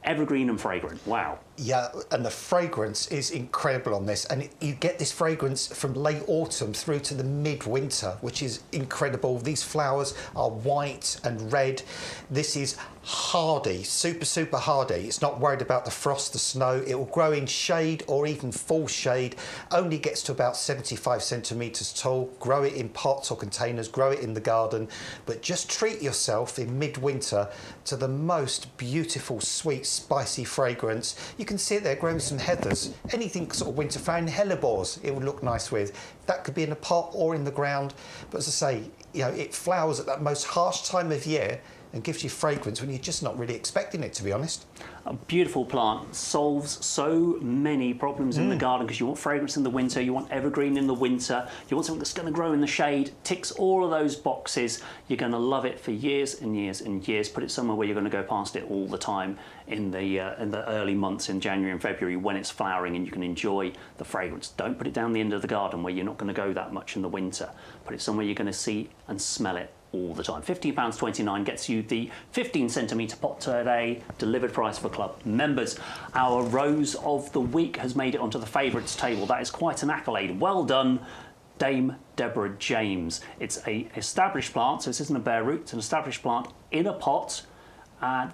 Evergreen and fragrant. Wow. Yeah, and the fragrance is incredible on this, and you get this fragrance from late autumn through to the mid-winter, which is incredible. These flowers are white and red. This is hardy, super hardy. It's not worried about the frost, the snow. It will grow in shade or even full shade. Only gets to about 75 centimetres tall. Grow it in pots or containers, grow it in the garden, but just treat yourself in mid-winter to the most beautiful, sweet, spicy fragrance. You can sit there growing some heathers, anything sort of winter flowering, hellebores it would look nice with. That could be in a pot or in the ground, but as I say, you know, it flowers at that most harsh time of year and gives you fragrance when you're just not really expecting it, to be honest. A beautiful plant, solves so many problems in the garden, because you want fragrance in the winter, you want evergreen in the winter, you want something that's going to grow in the shade, ticks all of those boxes. You're going to love it for years and years and years. Put it somewhere where you're going to go past it all the time in the early months in January and February when it's flowering and you can enjoy the fragrance. Don't put it down the end of the garden where you're not going to go that much in the winter. Put it somewhere you're going to see and smell it all the time. £15.29 gets you the 15 centimetre pot today, delivered price for club members. Our Rose of the Week has made it onto the favourites table. That is quite an accolade. Well done, Dame Deborah James. It's a established plant, so this isn't a bare root, it's an established plant in a pot.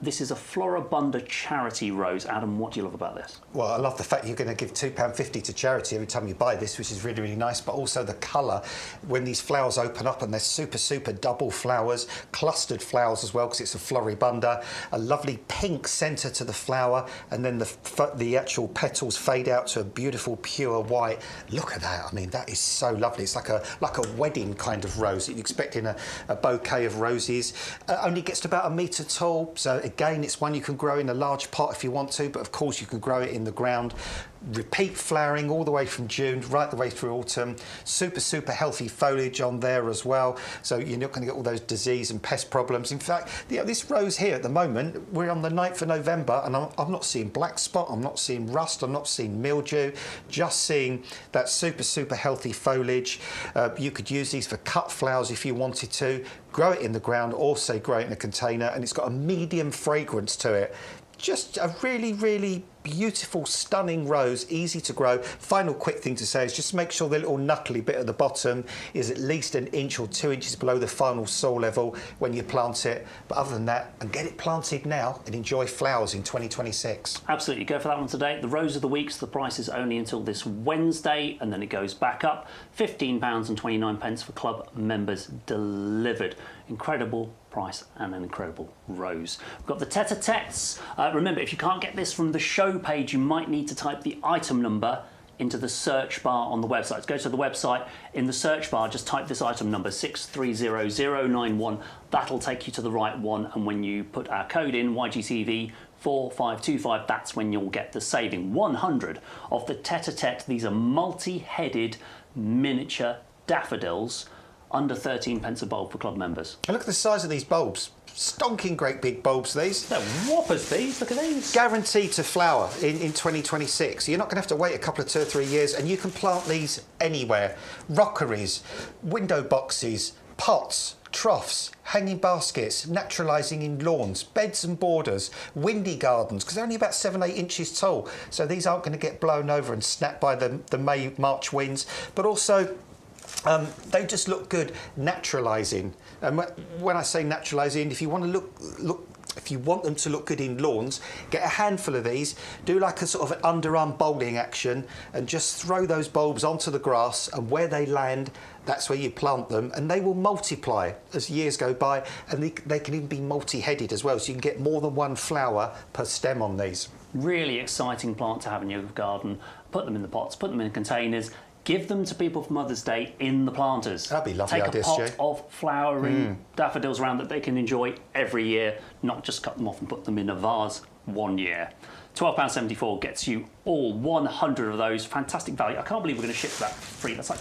This is a Floribunda charity rose. Adam, what do you love about this? Well, I love the fact you're going to give £2.50 to charity every time you buy this, which is really, really nice, but also the colour. When these flowers open up, and they're super, super double flowers, clustered flowers as well, because it's a Floribunda, a lovely pink centre to the flower, and then the actual petals fade out to a beautiful, pure white. Look at that. I mean, that is so lovely. It's like a wedding kind of rose that you expect in a bouquet of roses. Only gets to about 1 metre tall. So again, it's one you can grow in a large pot if you want to, but of course you can grow it in the ground. Repeat flowering all the way from June right the way through autumn. Super, super healthy foliage on there as well. So you're not going to get all those disease and pest problems. In fact, this rose here at the moment, we're on the 9th of November, and I'm not seeing black spot, I'm not seeing rust, I'm not seeing mildew, just seeing that super, super healthy foliage. You could use these for cut flowers if you wanted to. Grow it in the ground, also grow it in a container, and it's got a medium fragrance to it. Just a really, really beautiful, stunning rose, easy to grow. Final quick thing to say is just make sure the little knuckly bit at the bottom is at least 1 inch or 2 inches below the final soil level when you plant it. But other than that, and get it planted now and enjoy flowers in 2026. Absolutely, go for that one today. The rose of the week, so the price is only until this Wednesday, and then it goes back up. £15.29 for club members delivered. Incredible price and an incredible rose. We've got the tete-a-tetes. Remember, if you can't get this from the show page, you might need to type the item number into the search bar on the website. Go to the website, in the search bar, just type this item number, 630091. That'll take you to the right one, and when you put our code in, YGTV 4525, that's when you'll get the saving. 100 of the tete-a-tete. These are multi-headed miniature daffodils, under 13p a bulb for club members. And look at the size of these bulbs. Stonking great big bulbs, these. They're whoppers, these. Look at these. Guaranteed to flower in 2026. You're not going to have to wait a couple of 2 or 3 years, and you can plant these anywhere. Rockeries, window boxes, pots, troughs, hanging baskets, naturalising in lawns, beds and borders, windy gardens, because they're only about 7-8 inches tall, so these aren't going to get blown over and snapped by the March winds, but also they just look good naturalising. And when I say naturalising, if you want to if you want them to look good in lawns, get a handful of these, do like a sort of an underarm bowling action, and just throw those bulbs onto the grass, and where they land, that's where you plant them, and they will multiply as years go by, and they can even be multi-headed as well, so you can get more than one flower per stem on these. Really exciting plant to have in your garden. Put them in the pots, put them in containers. Give them to people for Mother's Day in the planters. That'd be lovely. Take a pot of flowering daffodils around that they can enjoy every year, not just cut them off and put them in a vase one year. £12.74 gets you all 100 of those. Fantastic value. I can't believe we're going to ship that for free. That's like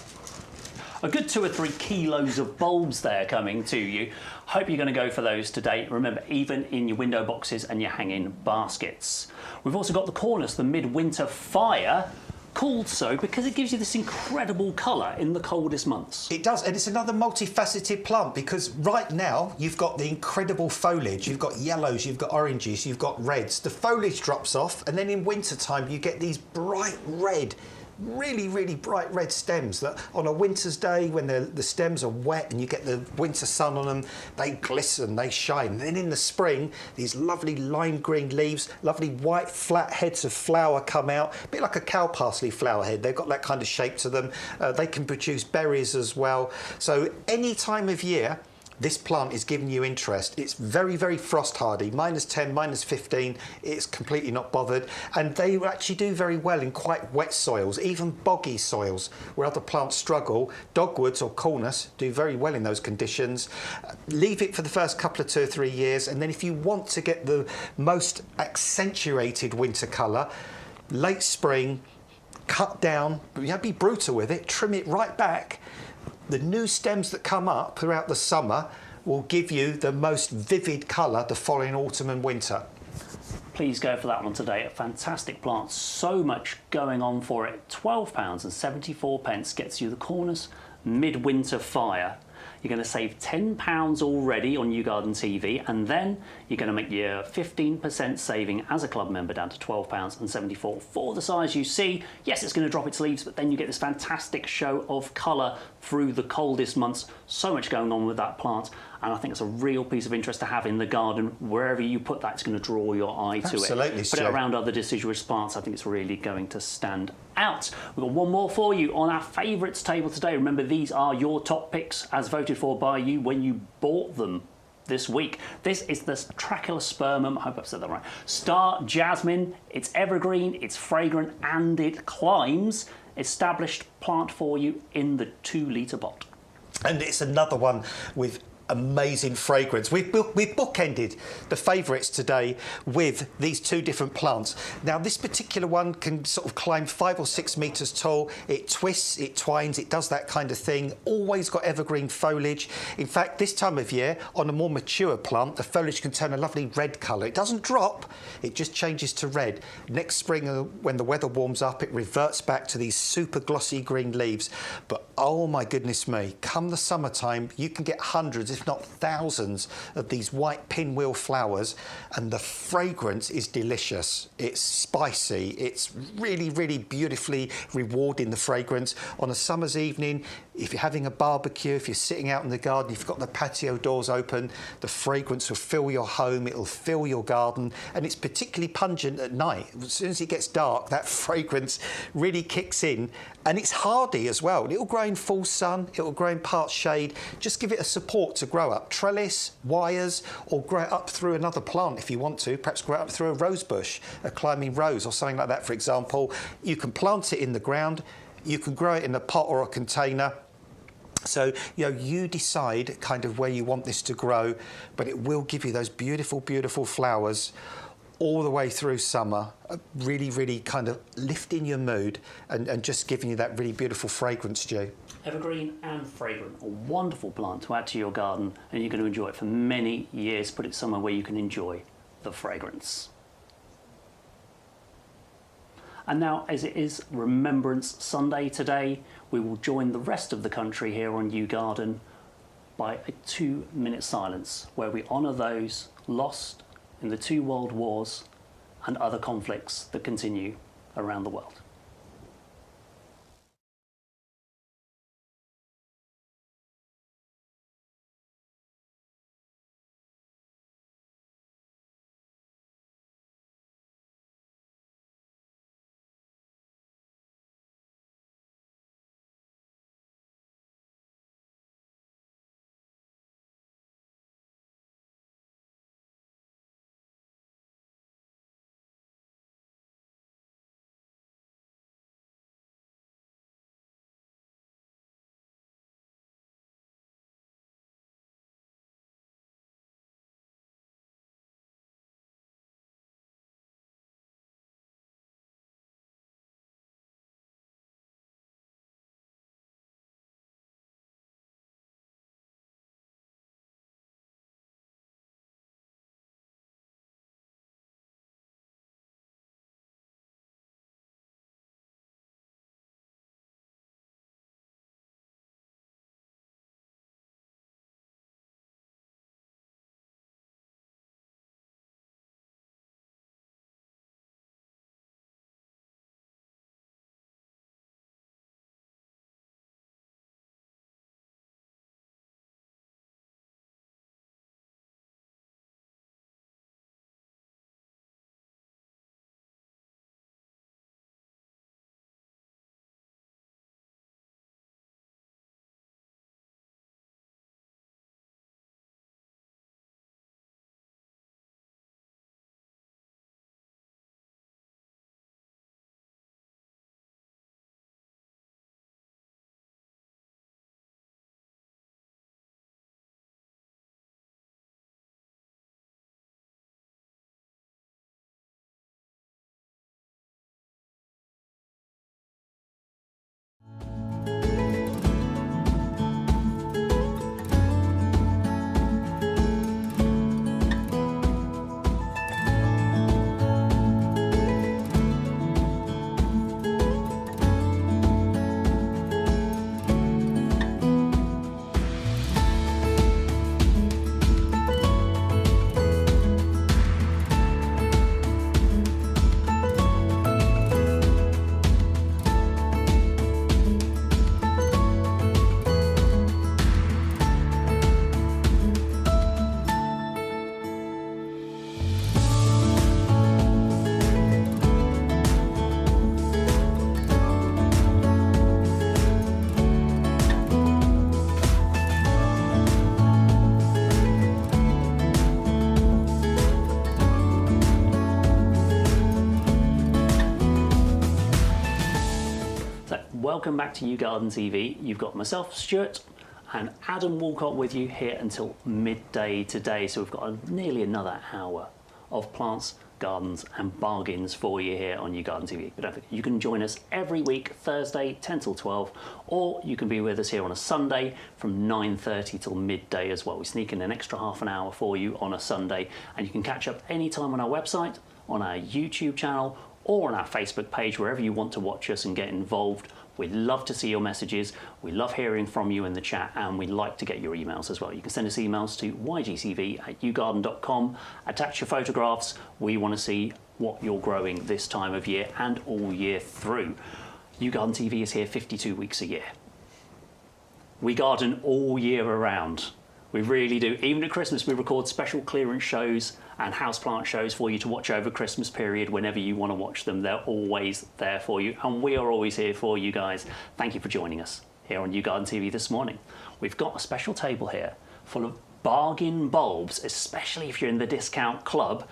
a good 2 or 3 kilos of bulbs there coming to you. Hope you're going to go for those today. Remember, even in your window boxes and your hanging baskets. We've also got the Cornus, the Midwinter Fire, called so because it gives you this incredible colour in the coldest months. It does, and it's another multifaceted plant, because right now you've got the incredible foliage, you've got yellows, you've got oranges, you've got reds. The foliage drops off, and then in winter time you get these bright red, really, really bright red stems that on a winter's day, when the stems are wet and you get the winter sun on them, they glisten, they shine. And then in the spring, these lovely lime green leaves, lovely white flat heads of flower come out, a bit like a cow parsley flower head. They've got that kind of shape to them. They can produce berries as well. So any time of year, this plant is giving you interest. It's very, very frost hardy, -10, -15, it's completely not bothered. And they actually do very well in quite wet soils, even boggy soils, where other plants struggle. Dogwoods or Cornus do very well in those conditions. Leave it for the first couple of 2 or 3 years, and then if you want to get the most accentuated winter colour, late spring, cut down, be brutal with it, trim it right back. The new stems that come up throughout the summer will give you the most vivid colour the following autumn and winter. Please go for that one today. A fantastic plant, so much going on for it. £12.74 gets you the Cornus Midwinter Fire. You're going to save £10 already on YouGarden TV, and then you're going to make your 15% saving as a club member down to £12.74 for the size you see. Yes, it's going to drop its leaves, but then you get this fantastic show of colour through the coldest months. So much going on with that plant, and I think it's a real piece of interest to have in the garden. Wherever you put that, it's going to draw your eye to it. Absolutely, Put it around other deciduous plants, I think it's really going to stand out. We've got one more for you on our favourites table today. Remember, these are your top picks as voted for by you when you bought them this week. This is the Tracheospermum, I hope I've said that right, Star Jasmine. It's evergreen, it's fragrant, and it climbs. Established plant for you in the 2-litre pot. And it's another one with amazing fragrance. We've bookended the favourites today with these 2 different plants. Now, this particular one can sort of climb 5 or 6 metres tall. It twists, it twines, it does that kind of thing. Always got evergreen foliage. In fact, this time of year, on a more mature plant, the foliage can turn a lovely red colour. It doesn't drop, it just changes to red. Next spring, when the weather warms up, it reverts back to these super glossy green leaves. But oh my goodness me, come the summertime, you can get hundreds, if not thousands, of these white pinwheel flowers, and the fragrance is delicious. It's spicy, it's really, really beautifully rewarding, the fragrance. On a summer's evening, if you're having a barbecue, if you're sitting out in the garden, if you've got the patio doors open, the fragrance will fill your home, it'll fill your garden, and it's particularly pungent at night. As soon as it gets dark, that fragrance really kicks in, and it's hardy as well. It'll grow in full sun, it'll grow in part shade. Just give it a support to grow up. Trellis, wires, or grow it up through another plant if you want to. Perhaps grow it up through a rose bush, a climbing rose or something like that, for example. You can plant it in the ground, you can grow it in a pot or a container. So, you decide kind of where you want this to grow, but it will give you those beautiful, beautiful flowers all the way through summer, really, really kind of lifting your mood and just giving you that really beautiful fragrance, Stu. Evergreen and fragrant, a wonderful plant to add to your garden, and you're going to enjoy it for many years. Put it somewhere where you can enjoy the fragrance. And now, as it is Remembrance Sunday today, we will join the rest of the country here on YouGarden by a 2-minute silence where we honour those lost in the 2 world wars and other conflicts that continue around the world. welcome back to YouGarden TV. You've got myself, Stuart, and Adam Walcott with you here until midday today. So we've got nearly another hour of plants, gardens and bargains for you here on YouGarden TV. But don't forget, you can join us every week, Thursday 10 till 12, or you can be with us here on a Sunday from 9:30 till midday as well. We sneak in an extra half an hour for you on a Sunday, and you can catch up anytime on our website, on our YouTube channel, or on our Facebook page, wherever you want to watch us and get involved. We'd love to see your messages. We love hearing from you in the chat, and we'd like to get your emails as well. You can send us emails to ygtv@yougarden.com. Attach your photographs. We want to see what you're growing this time of year and all year through. YouGarden TV is here 52 weeks a year. We garden all year around. We really do. Even at Christmas, we record special clearance shows and houseplant shows for you to watch over Christmas period whenever you want to watch them. They're always there for you, and we are always here for you guys. Thank you for joining us here on YouGarden TV this morning. We've got a special table here full of bargain bulbs, especially if you're in the discount club.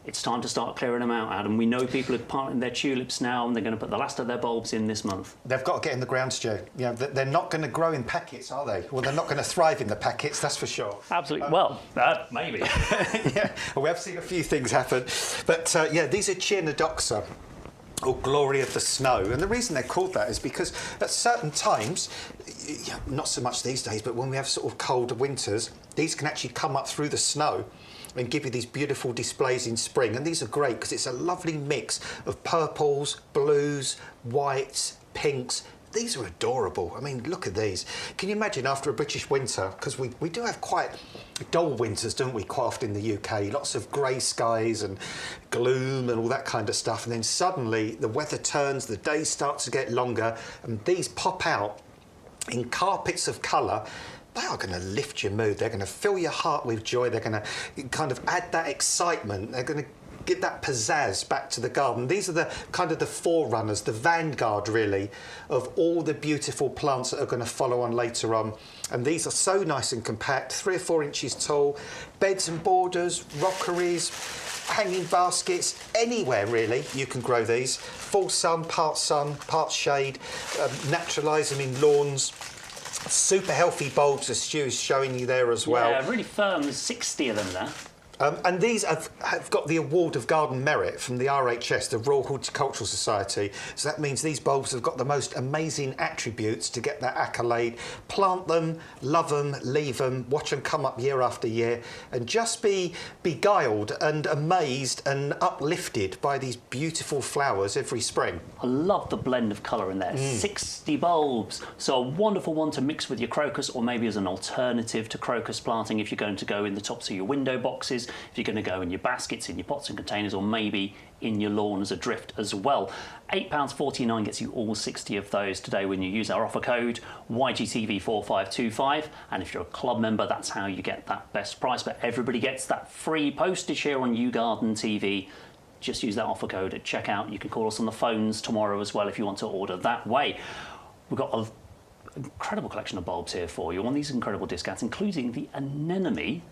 It's time to start clearing them out, Adam. We know people are planting their tulips now, and they're going to put the last of their bulbs in this month. They've got to get in the ground, Stu. You know, they're not going to grow in packets, are they? Well, they're not going to thrive in the packets, that's for sure. Absolutely. Maybe. Yeah, well, we have seen a few things happen. But, yeah, these are Chionodoxa, or Glory of the Snow. And the reason they're called that is because at certain times, not so much these days, but when we have sort of cold winters, these can actually come up through the snow and give you these beautiful displays in spring. And these are great because it's a lovely mix of purples, blues, whites, pinks. These are adorable. I mean, look at these. Can you imagine after a British winter, because we do have quite dull winters, don't we, quite often in the UK, lots of grey skies and gloom and all that kind of stuff, and then suddenly the weather turns, the days start to get longer, and these pop out in carpets of colour. They are going to lift your mood. They're going to fill your heart with joy. They're going to kind of add that excitement. They're going to give that pizzazz back to the garden. These are the kind of the forerunners, the vanguard, really, of all the beautiful plants that are going to follow on later on. And these are so nice and compact, 3 or 4 inches tall, beds and borders, rockeries, hanging baskets, anywhere really you can grow these. Full sun, part shade, naturalise them in lawns. Super healthy bulbs, as Stu's showing you there as well. Yeah, really firm. There's 60 of them there. And these have got the Award of Garden Merit from the RHS, the Royal Horticultural Society. So that means these bulbs have got the most amazing attributes to get that accolade. Plant them, love them, leave them, watch them come up year after year, and just be beguiled and amazed and uplifted by these beautiful flowers every spring. I love the blend of colour in there. 60 bulbs. So a wonderful one to mix with your crocus, or maybe as an alternative to crocus planting if you're going to go in the tops of your window boxes, if you're going to go in your baskets, in your pots and containers, or maybe in your lawn as a drift as well. £8.49 gets you all 60 of those today when you use our offer code YGTV4525, and if you're a club member, that's how you get that best price. But everybody gets that free postage here on YouGarden TV. Just use that offer code at checkout. You can call us on the phones tomorrow as well if you want to order that way. We've got an incredible collection of bulbs here for you on these incredible discounts, including the anemone.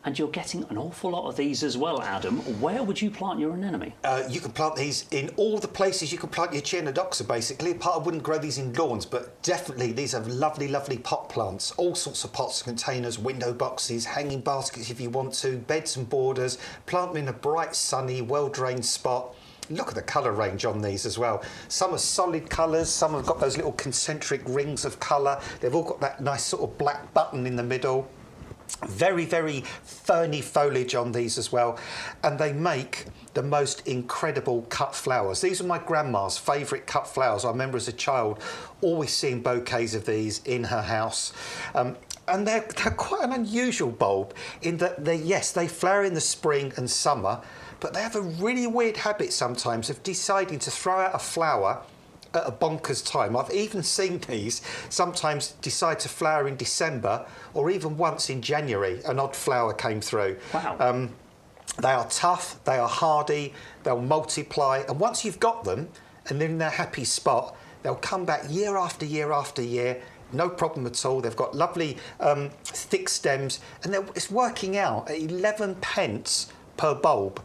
And you're getting an awful lot of these as well, Adam. Where would you plant your anemone? You can plant these in all the places you can plant your Chionodoxa, basically. I wouldn't grow these in lawns, but definitely these are lovely, lovely pot plants. All sorts of pots, containers, window boxes, hanging baskets if you want to, beds and borders. Plant them in a bright, sunny, well-drained spot. Look at the colour range on these as well. Some are solid colours, some have got those little concentric rings of colour. They've all got that nice sort of black button in the middle. Very, very ferny foliage on these as well, and they make the most incredible cut flowers. These are my grandma's favourite cut flowers. I remember as a child always seeing bouquets of these in her house. And they're quite an unusual bulb in that they flower in the spring and summer, but they have a really weird habit sometimes of deciding to throw out a flower at a bonkers time. I've even seen these sometimes decide to flower in December, or even once in January, an odd flower came through. Wow. They are tough, they are hardy, they'll multiply, and once you've got them and they're in their happy spot, they'll come back year after year after year, no problem at all. They've got lovely thick stems, and it's working out at 11 pence per bulb.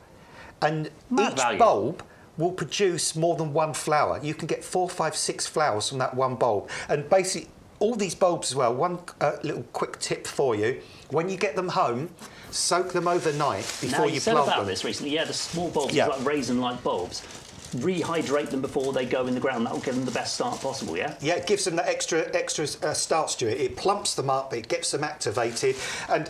And Mad each value. bulb will produce more than one flower. You can get 4, 5, 6 flowers from that one bulb. And basically, all these bulbs as well, one little quick tip for you, when you get them home, soak them overnight before you plant them. You said about this recently, yeah, the small bulbs, like raisin-like bulbs. Rehydrate them before they go in the ground. That will give them the best start possible, yeah? Yeah, it gives them that extra starch to it. It plumps them up, it gets them activated. And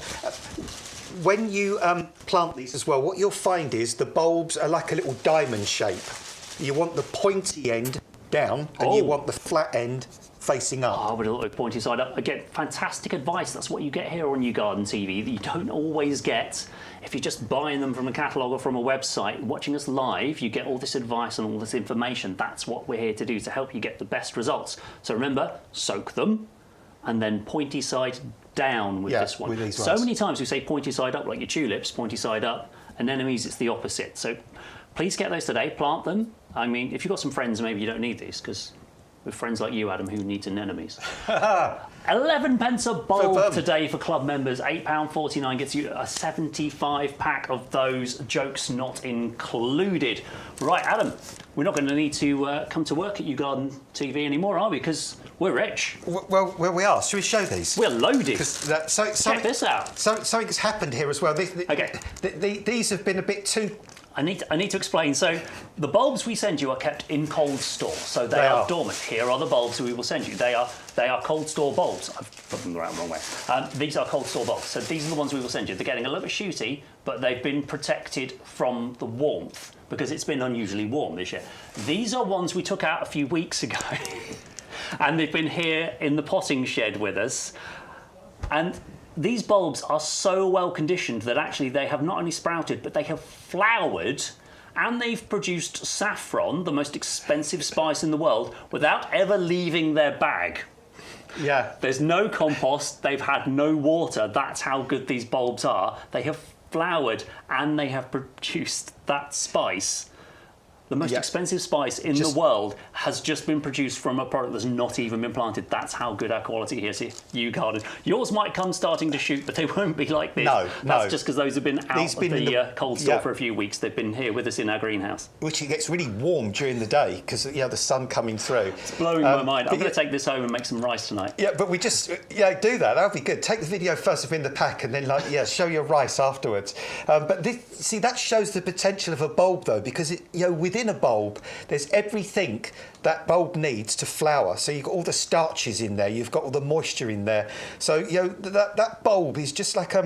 when you plant these as well, what you'll find is the bulbs are like a little diamond shape. You want the pointy end down and you want the flat end facing up. Oh, with a little pointy side up. Again, fantastic advice. That's what you get here on YouGarden TV that you don't always get if you're just buying them from a catalogue or from a website. Watching us live, you get all this advice and all this information. That's what we're here to do, to help you get the best results. So remember, soak them and then pointy side down with this one. With these so ones. many times we say pointy side up, like your tulips, pointy side up, and anemones, it's the opposite. So please get those today, plant them. I mean, if you've got some friends, maybe you don't need these, because with friends like you, Adam, who needs anemones. 11 pence a bulb today for club members. £8.49 gets you a 75 pack of those, jokes not included. Right, Adam, we're not going to need to come to work at YouGarden TV anymore, are we? Because we're rich. Well, we are. Should we show these? We're loaded. Check this out. Something's happened here as well. Okay. These have been a bit too... I need to explain. So the bulbs we send you are kept in cold store, so they are dormant. Here are the bulbs we will send you. They are cold store bulbs. I've put them the wrong way. These are cold store bulbs. So these are the ones we will send you. They're getting a little bit shooty, but they've been protected from the warmth because it's been unusually warm this year. These are ones we took out a few weeks ago, and they've been here in the potting shed with us. And these bulbs are so well conditioned that actually they have not only sprouted, but they have flowered and they've produced saffron, the most expensive spice in the world, without ever leaving their bag. Yeah. There's no compost, they've had no water. That's how good these bulbs are. They have flowered and they have produced that spice. The most expensive spice in the world has just been produced from a product that's not even been planted. That's how good our quality is here, YouGarden. Yours might come starting to shoot, but they won't be like this. That's just because those have been out of the cold store for a few weeks. They've been here with us in our greenhouse. Which it gets really warm during the day because the sun coming through. It's blowing my mind. I'm going to take this home and make some rice tonight. Yeah, but we just do that. That'll be good. Take the video first of in the pack and then show your rice afterwards. But see, that shows the potential of a bulb though, because within a bulb, there's everything that bulb needs to flower. So you've got all the starches in there, you've got all the moisture in there. So that bulb is just like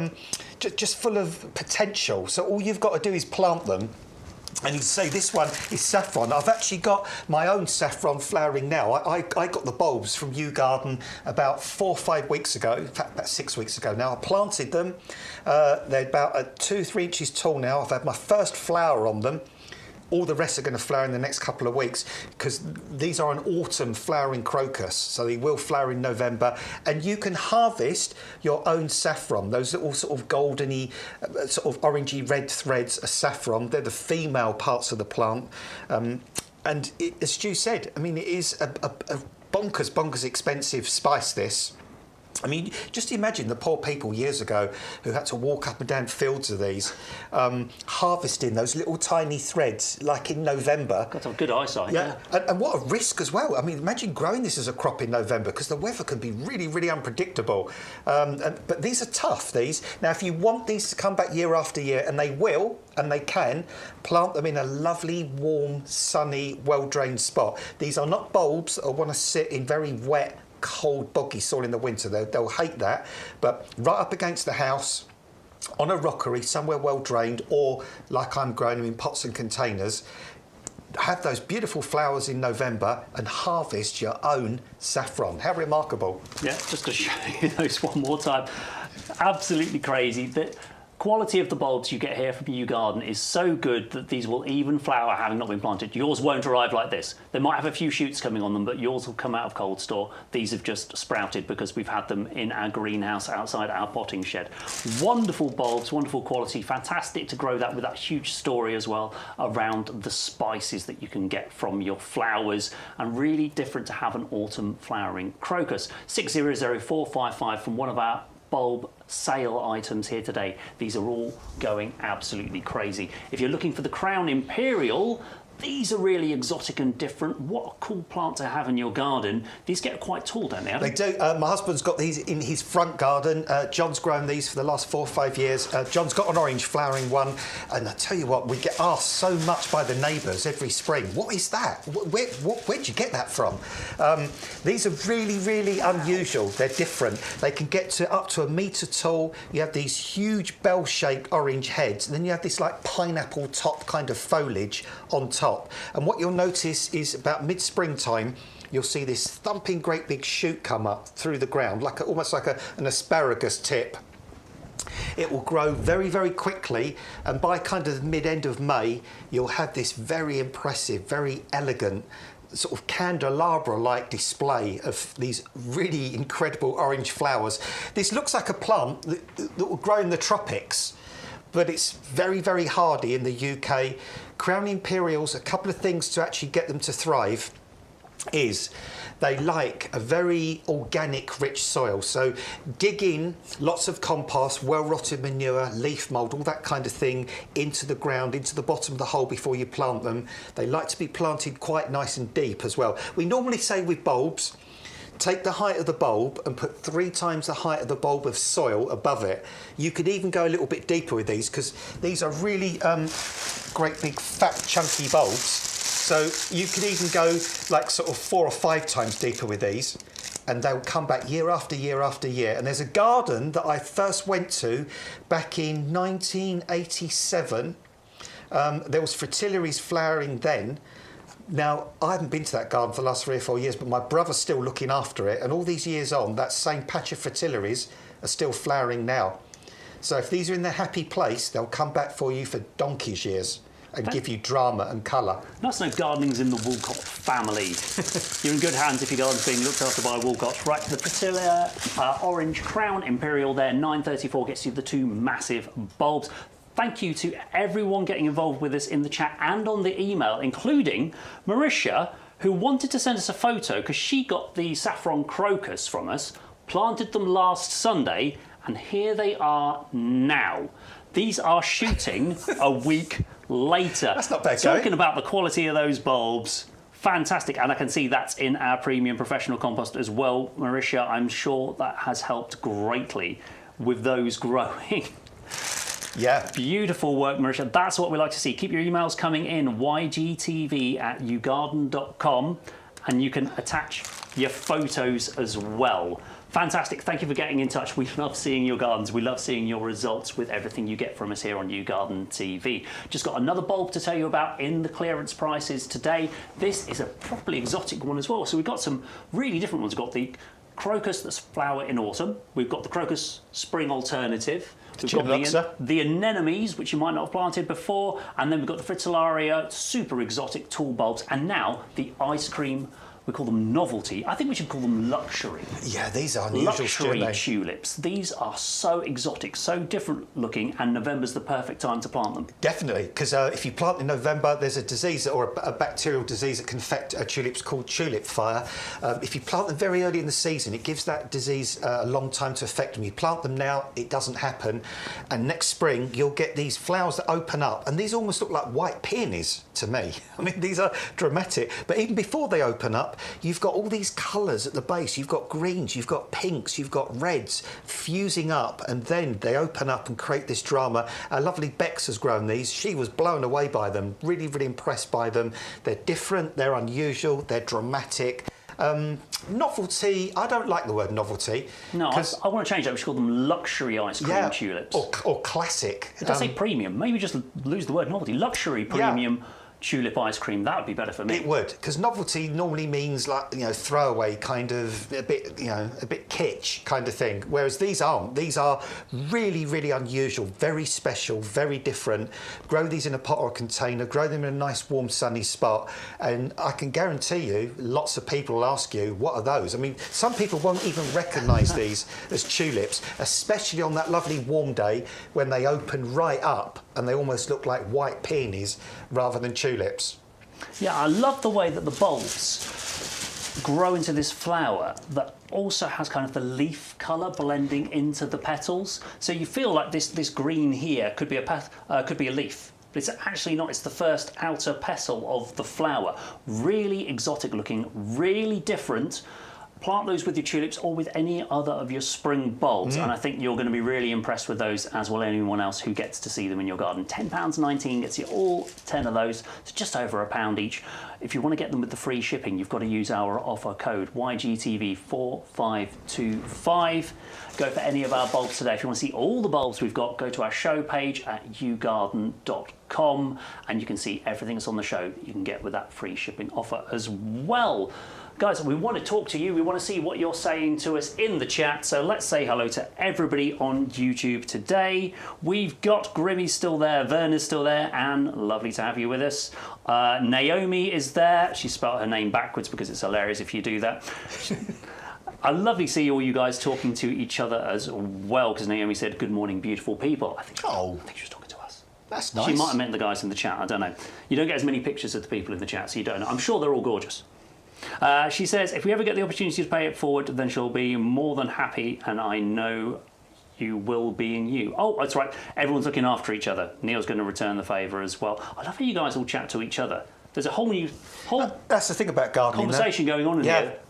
just full of potential. So all you've got to do is plant them. And you say this one is saffron. I've actually got my own saffron flowering now. I got the bulbs from YouGarden about 4 or 5 weeks ago. In fact, about 6 weeks ago now. I planted them. They're about 2-3 inches tall now. I've had my first flower on them. All the rest are going to flower in the next couple of weeks because these are an autumn flowering crocus, so they will flower in November. And you can harvest your own saffron. Those little sort of goldeny, sort of orangey red threads of saffron. They're the female parts of the plant. And as Stu said, I mean, it is a bonkers expensive spice, this. I mean, just imagine the poor people years ago who had to walk up and down fields of these, harvesting those little tiny threads, like in November. Got some good eyesight. Yeah, and what a risk as well. I mean, imagine growing this as a crop in November because the weather can be really, really unpredictable. But these are tough, these. Now, if you want these to come back year after year, and they will, and they can, plant them in a lovely, warm, sunny, well-drained spot. These are not bulbs that want to sit in very wet, cold, boggy soil in the winter. They'll hate that. But right up against the house, on a rockery, somewhere well drained, or like I'm growing them in pots and containers, have those beautiful flowers in November and harvest your own saffron. How remarkable. Yeah, just to show you those one more time. Absolutely crazy. The quality of the bulbs you get here from YouGarden is so good that these will even flower having not been planted. Yours won't arrive like this. They might have a few shoots coming on them, but yours will come out of cold store. These have just sprouted because we've had them in our greenhouse outside our potting shed. Wonderful bulbs, wonderful quality, fantastic to grow that with that huge story as well around the spices that you can get from your flowers, and really different to have an autumn flowering crocus. 600455 from one of our bulb sale items here today. These are all going absolutely crazy. If you're looking for the Crown Imperial, these are really exotic and different. What a cool plant to have in your garden. These get quite tall, don't they, Adam? They do. My husband's got these in his front garden. John's grown these for the last 4 or 5 years. John's got an orange flowering one. And I tell you what, we get asked so much by the neighbours every spring, what is that? Where'd you get that from? These are really, really unusual. They're different. They can get to up to 1 metre tall. You have these huge bell-shaped orange heads, and then you have this like pineapple top kind of foliage on top. And what you'll notice is about mid-springtime, you'll see this thumping great big shoot come up through the ground, like almost like an asparagus tip. It will grow very, very quickly, and by kind of mid-end of May, you'll have this very impressive, very elegant, sort of candelabra-like display of these really incredible orange flowers. This looks like a plant that will grow in the tropics, but it's very, very hardy in the UK. Crown Imperials, a couple of things to actually get them to thrive is they like a very organic, rich soil. So dig in lots of compost, well-rotted manure, leaf mould, all that kind of thing into the ground, into the bottom of the hole before you plant them. They like to be planted quite nice and deep as well. We normally say with bulbs, take the height of the bulb and put 3 times the height of the bulb of soil above it. You could even go a little bit deeper with these because these are really great big fat chunky bulbs. So you could even go like sort of 4 or 5 times deeper with these, and they'll come back year after year after year. And there's a garden that I first went to back in 1987. There was fritillaries flowering then. Now, I haven't been to that garden for the last 3 or 4 years, but my brother's still looking after it. And all these years on, that same patch of fritillaries are still flowering now. So if these are in their happy place, they'll come back for you for donkey's years and give you drama and colour. Nice to know gardening's in the Woolcott family. You're in good hands if your garden's being looked after by Woolcott. Right, the Fritillaria Orange Crown Imperial there, 934, gets you the 2 massive bulbs. Thank you to everyone getting involved with us in the chat and on the email, including Marisha, who wanted to send us a photo because she got the saffron crocus from us, planted them last Sunday, and here they are now. These are shooting a week later. That's not bad Talking going. about the quality of those bulbs, fantastic. And I can see that's in our premium professional compost as well, Marisha. I'm sure that has helped greatly with those growing. Yeah. Beautiful work, Marisha. That's what we like to see. Keep your emails coming in, ygtv@yougarden.com, and you can attach your photos as well. Fantastic. Thank you for getting in touch. We love seeing your gardens. We love seeing your results with everything you get from us here on YouGarden TV. Just got another bulb to tell you about in the clearance prices today. This is a properly exotic one as well. So we've got some really different ones. We've got the crocus that's flower in autumn. We've got the crocus spring alternative. We've got the anemones, which you might not have planted before. And then we've got the fritillaria, super exotic tall bulbs. And now the ice cream. We call them novelty. I think we should call them luxury. Yeah, these are unusual, luxury tulips. These are so exotic, so different looking, and November's the perfect time to plant them. Definitely, because if you plant in November, there's a disease or a bacterial disease that can affect tulips called tulip fire. If you plant them very early in the season, it gives that disease a long time to affect them. You plant them now, it doesn't happen, and next spring you'll get these flowers that open up, and these almost look like white peonies to me. I mean, these are dramatic, but even before they open up, you've got all these colours at the base. You've got greens, you've got pinks, you've got reds fusing up, and then they open up and create this drama. Our lovely Bex has grown these. She was blown away by them, really, really impressed by them. They're different, they're unusual, they're dramatic. Novelty, I don't like the word novelty. No, I want to change that. We should call them luxury ice cream tulips. Or classic. Did I say premium? Maybe just lose the word novelty. Luxury premium. Tulip ice cream, that would be better for me. It would, because novelty normally means like, you know, throwaway kind of, a bit, you know, a bit kitsch kind of thing, whereas these aren't. These are really, really unusual, very special, very different. Grow these in a pot or a container, grow them in a nice warm sunny spot, and I can guarantee you lots of people will ask you, what are those? I mean, some people won't even recognise these as tulips, especially on that lovely warm day when they open right up and they almost look like white peonies rather than tulips. Yeah, I love the way that the bulbs grow into this flower that also has kind of the leaf colour blending into the petals. So you feel like this green here could be a leaf. but it's actually not. It's the first outer petal of the flower. Really exotic looking, really different. Plant those with your tulips or with any other of your spring bulbs, and I think you're going to be really impressed with those, as will anyone else who gets to see them in your garden. £10.19 gets you all 10 of those. It's just over £1 each. If you want to get them with the free shipping, you've got to use our offer code YGTV4525. Go for any of our bulbs today. If you want to see all the bulbs we've got, go to our show page at YouGarden.com, and you can see everything that's on the show that you can get with that free shipping offer as well. Guys, we want to talk to you. We want to see what you're saying to us in the chat. So let's say hello to everybody on YouTube today. We've got Grimmy still there, Werner's still there, and lovely to have you with us. Naomi is there. She spelled her name backwards because it's hilarious if you do that. I lovely to see all you guys talking to each other as well, because Naomi said, "Good morning, beautiful people." I think she was talking to us. That's nice. She might have meant the guys in the chat. I don't know. You don't get as many pictures of the people in the chat, so you don't know. I'm sure they're all gorgeous. She says, if we ever get the opportunity to pay it forward, then she'll be more than happy, and I know you will being you. Oh, that's right. Everyone's looking after each other. Neil's going to return the favour as well. I love how you guys all chat to each other. There's a whole new that's the thing about gardening. Conversation going on in here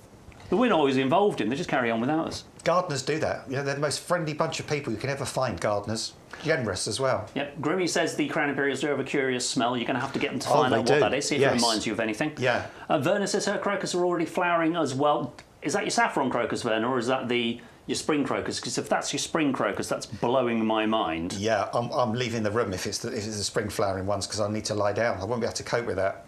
that we're not always involved in. They just carry on without us. Gardeners do that. You know, they're the most friendly bunch of people you can ever find, gardeners. Generous as well. Yep. Grimmy says the crown imperials do have a curious smell. You're going to have to get them to find out what that is, see if it reminds you of anything. Yeah. Werner says her crocus are already flowering as well. Is that your saffron crocus, Werner, or is that your spring crocus? Because if that's your spring crocus, that's blowing my mind. Yeah, I'm leaving the room if it's the spring flowering ones, because I need to lie down. I won't be able to cope with that.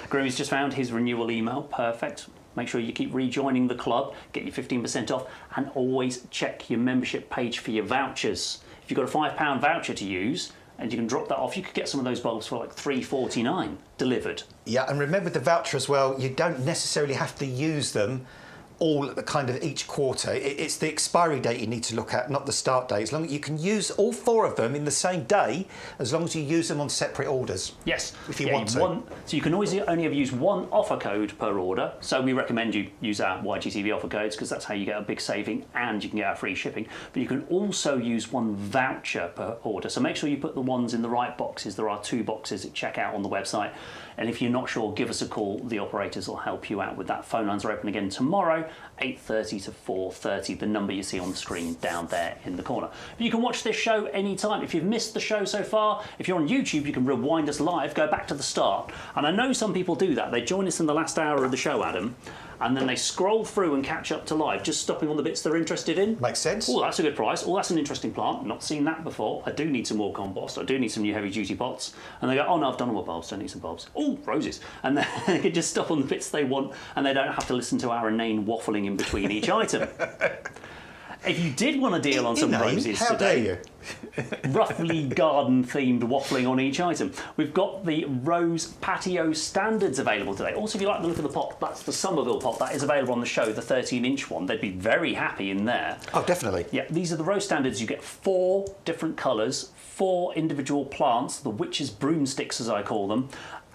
Grimmy's just found his renewal email. Perfect. Make sure you keep rejoining the club, get your 15% off, and always check your membership page for your vouchers. If you've got a £5 voucher to use, and you can drop that off, you could get some of those bulbs for like $3.49 delivered. Yeah, and remember the voucher as well, you don't necessarily have to use them all kind of each quarter. It's the expiry date you need to look at, not the start date. As long as you can use all 4 of them in the same day, as long as you use them on separate orders. Yes, if you want to. So you can always only ever use 1 offer code per order. So we recommend you use our YGTV offer codes, because that's how you get a big saving and you can get our free shipping. But you can also use 1 voucher per order. So make sure you put the ones in the right boxes. There are 2 boxes at checkout on the website. And if you're not sure, give us a call. The operators will help you out with that. Phone lines are open again tomorrow, 8:30 to 4:30. The number you see on the screen down there in the corner. But you can watch this show anytime. If you've missed the show so far, if you're on YouTube, you can rewind us live, go back to the start. And I know some people do that. They join us in the last hour of the show, Adam, and then they scroll through and catch up to live, just stopping on the bits they're interested in. Makes sense. Oh, that's a good price. Oh, that's an interesting plant. Not seen that before. I do need some more compost. I do need some new heavy-duty pots. And they go, oh, no, I've done all my bulbs. Don't need some bulbs. Oh, roses. And then they can just stop on the bits they want, and they don't have to listen to our inane waffling in between each item. If you did want a deal on some roses today, roughly garden-themed waffling on each item, we've got the Rose Patio Standards available today. Also, if you like the look of the pot, that's the Somerville pot. That is available on the show, the 13-inch one. They'd be very happy in there. Oh, definitely. Yeah, these are the Rose Standards. You get 4 different colours, 4 individual plants, the witch's broomsticks, as I call them,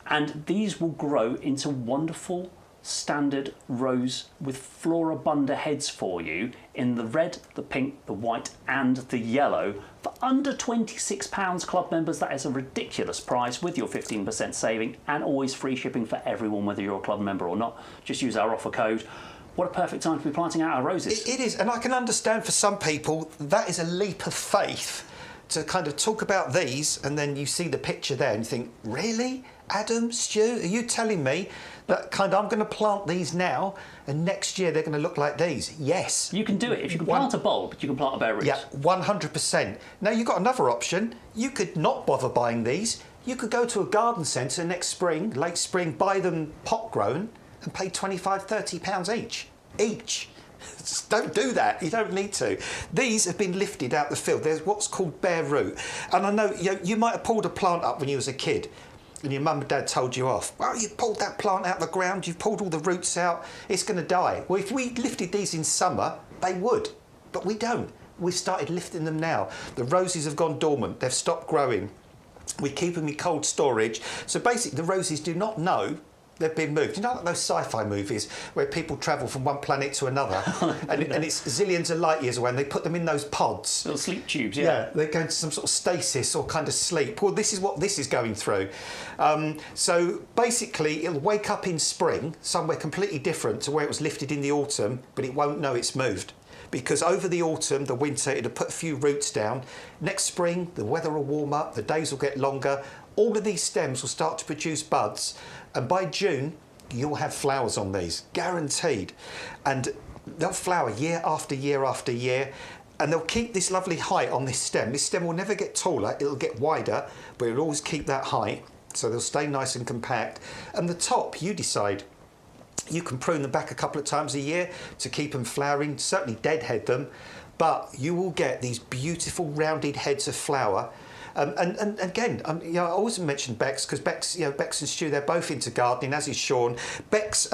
and these will grow into wonderful standard rose with floribunda heads for you in the red, the pink, the white and the yellow for under £26. Club members, that is a ridiculous price with your 15% saving, and always free shipping for everyone, whether you're a club member or not. Just use our offer code. What a perfect time to be planting out our roses. It is, and I can understand for some people that is a leap of faith to kind of talk about these, and then you see the picture there and you think, really? Adam, Stu, are you telling me that kind of I'm going to plant these now and next year they're going to look like these? Yes. You can do it. If you can plant a bulb, you can plant a bare root. Yeah, 100%. Now, you've got another option. You could not bother buying these. You could go to a garden centre next spring, late spring, buy them pot grown and pay £25, £30 each. Each. Just don't do that. You don't need to. These have been lifted out the field. There's what's called bare root. And I know you might have pulled a plant up when you was a kid and your mum and dad told you off. Well, you pulled that plant out of the ground, you've pulled all the roots out, it's going to die. Well, if we lifted these in summer, they would. But we don't. We've started lifting them now. The roses have gone dormant. They've stopped growing. We keep them in cold storage. So basically, the roses do not know They've been moved. You know, like those sci-fi movies where people travel from one planet to another, and it's zillions of light years away, and they put them in those pods. Little sleep tubes, Yeah, they go into some sort of stasis or kind of sleep. Well, this is what this is going through. So basically, it'll wake up in spring, somewhere completely different to where it was lifted in the autumn, but it won't know it's moved. Because over the autumn, the winter, it'll put a few roots down. Next spring, the weather will warm up, the days will get longer. All of these stems will start to produce buds, and by June, you'll have flowers on these, guaranteed. And they'll flower year after year after year, and they'll keep this lovely height on this stem. This stem will never get taller, it'll get wider, but it'll always keep that height, so they'll stay nice and compact. And the top, you decide. You can prune them back a couple of times a year to keep them flowering, certainly deadhead them, but you will get these beautiful rounded heads of flower. And again, you know, I always mention Bex because Bex, you know, Bex and Stu, they're both into gardening, as is Sean. Bex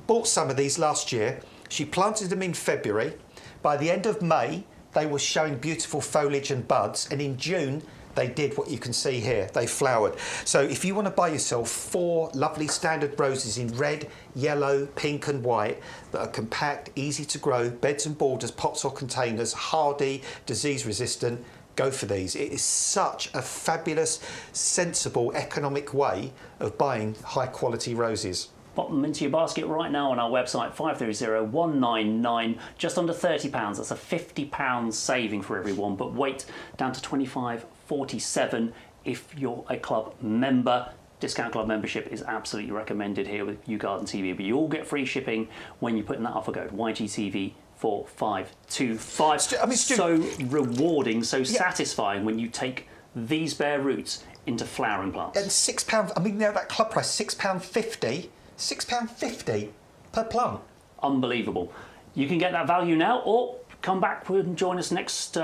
bought some of these last year. She planted them in February. By the end of May, they were showing beautiful foliage and buds, and in June, they did what you can see here. They flowered. So if you want to buy yourself 4 lovely standard roses in red, yellow, pink and white that are compact, easy to grow, beds and borders, pots or containers, hardy, disease resistant, go for these. It is such a fabulous, sensible, economic way of buying high quality roses. Pop them into your basket right now on our website, 530199, just under £30. That's a £50 saving for everyone, but wait, down to £25.47 if you're a club member. Discount club membership is absolutely recommended here with YouGarden TV, but you all get free shipping when you put in that offer code, YGTV 4525. I mean, so rewarding, so satisfying when you take these bare roots into flowering plants. And £6, I mean, now that club price, £6.50, £6.50 per plant. Unbelievable. You can get that value now, or come back and join us next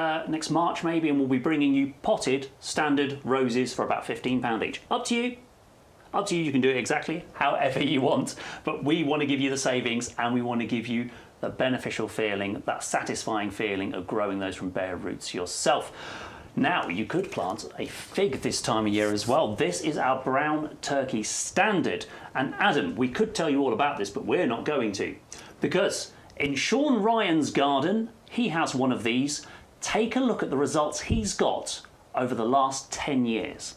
March maybe, and we'll be bringing you potted standard roses for about £15 each. Up to you. Up to you. You can do it exactly however you want, but we want to give you the savings, and we want to give you the beneficial feeling, that satisfying feeling of growing those from bare roots yourself. Now, you could plant a fig this time of year as well. This is our brown turkey standard. And Adam, we could tell you all about this, but we're not going to. Because in Sean Ryan's garden, he has one of these. Take a look at the results he's got over the last 10 years.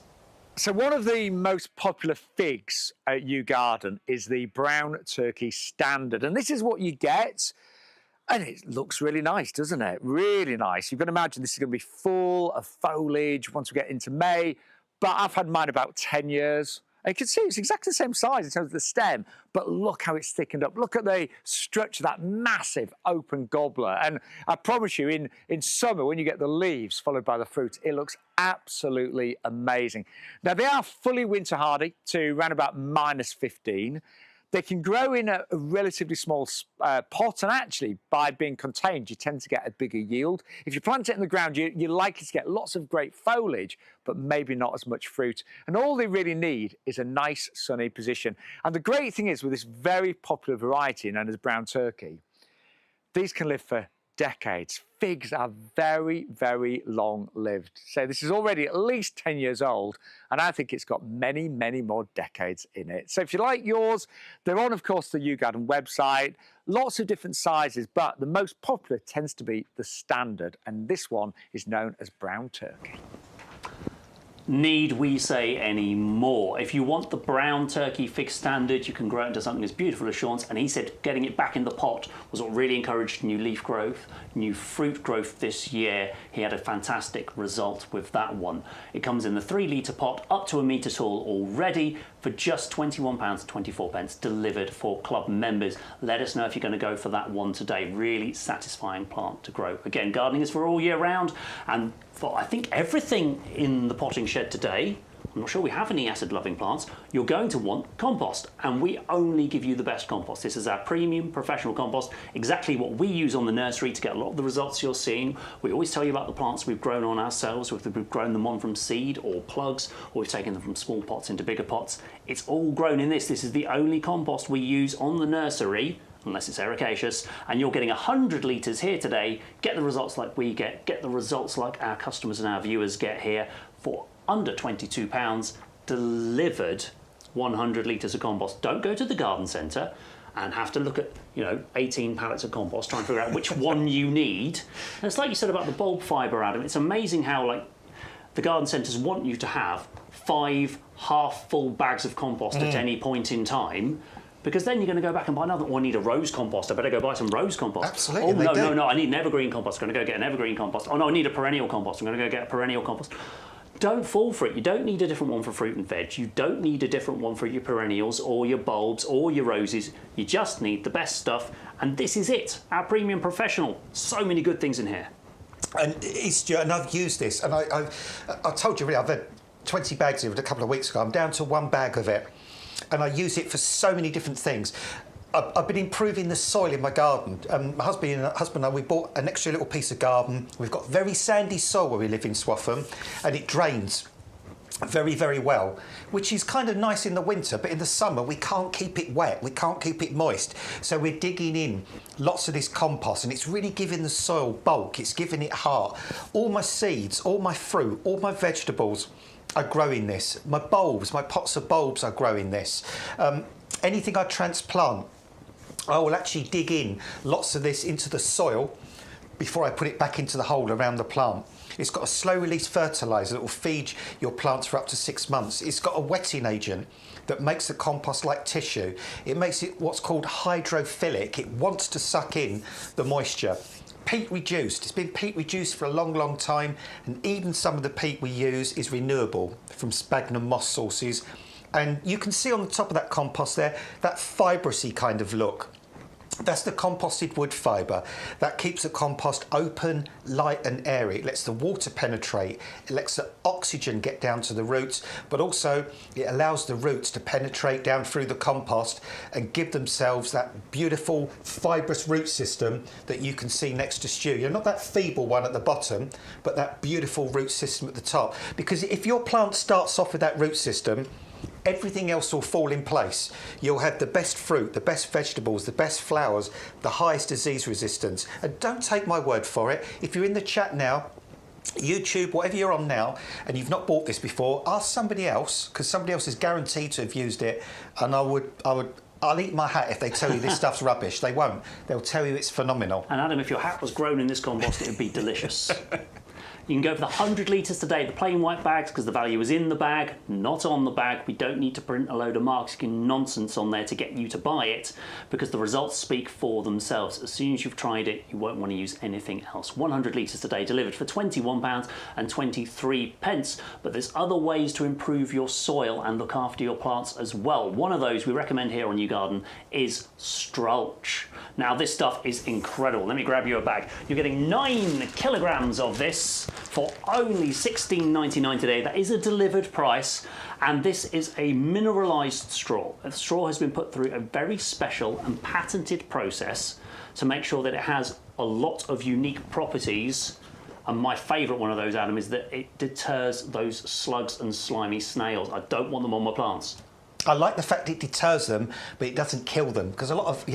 So one of the most popular figs at YouGarden is the brown turkey standard. And this is what you get. And it looks really nice, doesn't it? Really nice. You can imagine this is going to be full of foliage once we get into May. But I've had mine about 10 years. And you can see it's exactly the same size in terms of the stem, but look how it's thickened up. Look at the structure, that massive open gobbler. And I promise you, in summer, when you get the leaves followed by the fruit, it looks absolutely amazing. Now, they are fully winter hardy to around about -15. They can grow in a relatively small pot, and actually, by being contained, you tend to get a bigger yield. If you plant it in the ground, you're likely to get lots of great foliage, but maybe not as much fruit. And all they really need is a nice sunny position. And the great thing is, with this very popular variety known as brown turkey, these can live for decades. Figs are very, very long-lived. So this is already at least 10 years old, and I think it's got many, many more decades in it. So if you like yours, they're on, of course, the YouGarden website. Lots of different sizes, but the most popular tends to be the standard, and this one is known as brown turkey. Need we say any more? If you want the brown turkey fig standard, you can grow it into something as beautiful as Sean's, and he said getting it back in the pot was what really encouraged new leaf growth, new fruit growth this year. He had a fantastic result with that one. It comes in the 3-litre pot, up to a metre tall already, for just £21.24 delivered for club members. Let us know if you're going to go for that one today. Really satisfying plant to grow. Again, gardening is for all year round, and for I think everything in the potting shed today, I'm not sure we have any acid-loving plants, you're going to want compost, and we only give you the best compost. This is our premium professional compost, exactly what we use on the nursery to get a lot of the results you're seeing. We always tell you about the plants we've grown on ourselves, whether we've grown them on from seed or plugs, or we've taken them from small pots into bigger pots. It's all grown in this. This is the only compost we use on the nursery, unless it's ericaceous, and you're getting 100 litres here today. Get the results like we get the results like our customers and our viewers get here for under £22 delivered 100 litres of compost. Don't go to the garden centre and have to look at, 18 pallets of compost, try and figure out which one you need. And it's like you said about the bulb fibre, Adam. It's amazing how, the garden centres want you to have 5 half-full bags of compost at any point in time, because then you're going to go back and buy another. Oh, I need a rose compost. I better go buy some rose compost. Absolutely. Oh, no, I need an evergreen compost. I'm going to go get an evergreen compost. Oh, no, I need a perennial compost. I'm going to go get a perennial compost. Don't fall for it. You don't need a different one for fruit and veg. You don't need a different one for your perennials or your bulbs or your roses. You just need the best stuff. And this is it, our Premium Professional. So many good things in here. And I've used this, and I told you, really, I've had 20 bags of it a couple of weeks ago. I'm down to 1 bag of it, and I use it for so many different things. I've been improving the soil in my garden. My husband and I, we bought an extra little piece of garden. We've got very sandy soil where we live in Swaffham, and it drains very, very well, which is kind of nice in the winter, but in the summer we can't keep it wet, we can't keep it moist. So we're digging in lots of this compost, and it's really giving the soil bulk, it's giving it heart. All my seeds, all my fruit, all my vegetables are growing this. My bulbs, my pots of bulbs are growing this. Anything I transplant, I will actually dig in lots of this into the soil before I put it back into the hole around the plant. It's got a slow-release fertiliser that will feed your plants for up to 6 months. It's got a wetting agent that makes the compost like tissue. It makes it what's called hydrophilic. It wants to suck in the moisture. Peat reduced. It's been peat reduced for a long, long time, and even some of the peat we use is renewable from sphagnum moss sources. And you can see on the top of that compost there, that fibrousy kind of look. That's the composted wood fibre. That keeps the compost open, light and airy. It lets the water penetrate. It lets the oxygen get down to the roots, but also it allows the roots to penetrate down through the compost and give themselves that beautiful fibrous root system that you can see next to Stu. You're not that feeble one at the bottom, but that beautiful root system at the top. Because if your plant starts off with that root system, everything else will fall in place. You'll have the best fruit, the best vegetables, the best flowers, the highest disease resistance. And don't take my word for it. If you're in the chat now, YouTube, whatever you're on now, and you've not bought this before, ask somebody else, because somebody else is guaranteed to have used it. And I'll eat my hat if they tell you this stuff's rubbish. They won't. They'll tell you it's phenomenal. And Adam, if your hat was grown in this compost, it would be delicious. You can go for the 100 litres today, the plain white bags, because the value is in the bag, not on the bag. We don't need to print a load of marketing nonsense on there to get you to buy it, because the results speak for themselves. As soon as you've tried it, you won't want to use anything else. 100 litres today, delivered for £21.23. But there's other ways to improve your soil and look after your plants as well. One of those we recommend here on YouGarden is Strulch. Now, this stuff is incredible. Let me grab you a bag. You're getting 9 kilograms of this for only £16.99 today. That is a delivered price, and this is a mineralised straw. The straw has been put through a very special and patented process to make sure that it has a lot of unique properties. And my favourite one of those, Adam, is that it deters those slugs and slimy snails. I don't want them on my plants. I like the fact it deters them, but it doesn't kill them, because a lot of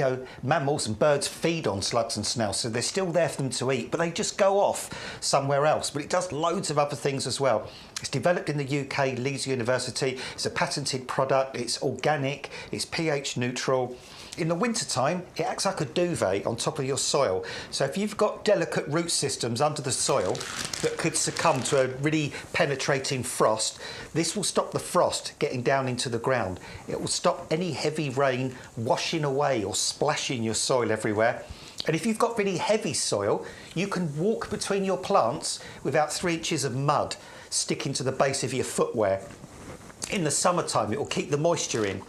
mammals and birds feed on slugs and snails, so they're still there for them to eat, but they just go off somewhere else. But it does loads of other things as well. It's developed in the UK, Leeds University. It's a patented product. It's organic. It's pH neutral. In the wintertime, it acts like a duvet on top of your soil. So if you've got delicate root systems under the soil that could succumb to a really penetrating frost, this will stop the frost getting down into the ground. It will stop any heavy rain washing away or splashing your soil everywhere. And if you've got really heavy soil, you can walk between your plants without 3 inches of mud sticking to the base of your footwear. In the summertime, it will keep the moisture in.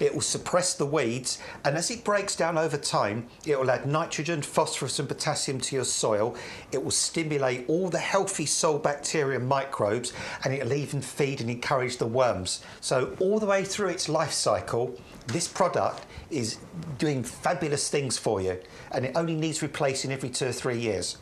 It will suppress the weeds, and as it breaks down over time, it will add nitrogen, phosphorus and potassium to your soil. It will stimulate all the healthy soil bacteria and microbes, and it will even feed and encourage the worms. So all the way through its life cycle, this product is doing fabulous things for you, and it only needs replacing every 2 or 3 years.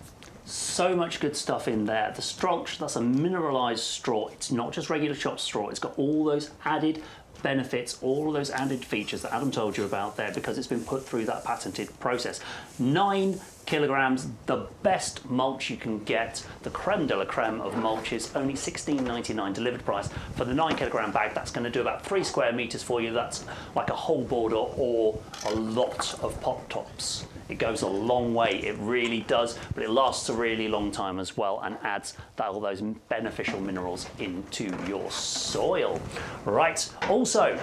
So much good stuff in there. The Strulch, that's a mineralised straw. It's not just regular shop straw. It's got all those added benefits, all of those added features that Adam told you about there, because it's been put through that patented process. 9 kilograms, the best mulch you can get, the creme de la creme of mulches, only $16.99 delivered price. For the 9 kilogram bag, that's going to do about 3 square meters for you. That's like a whole border or a lot of pot tops. It goes a long way, it really does, but it lasts a really long time as well and adds all those beneficial minerals into your soil. Right, also,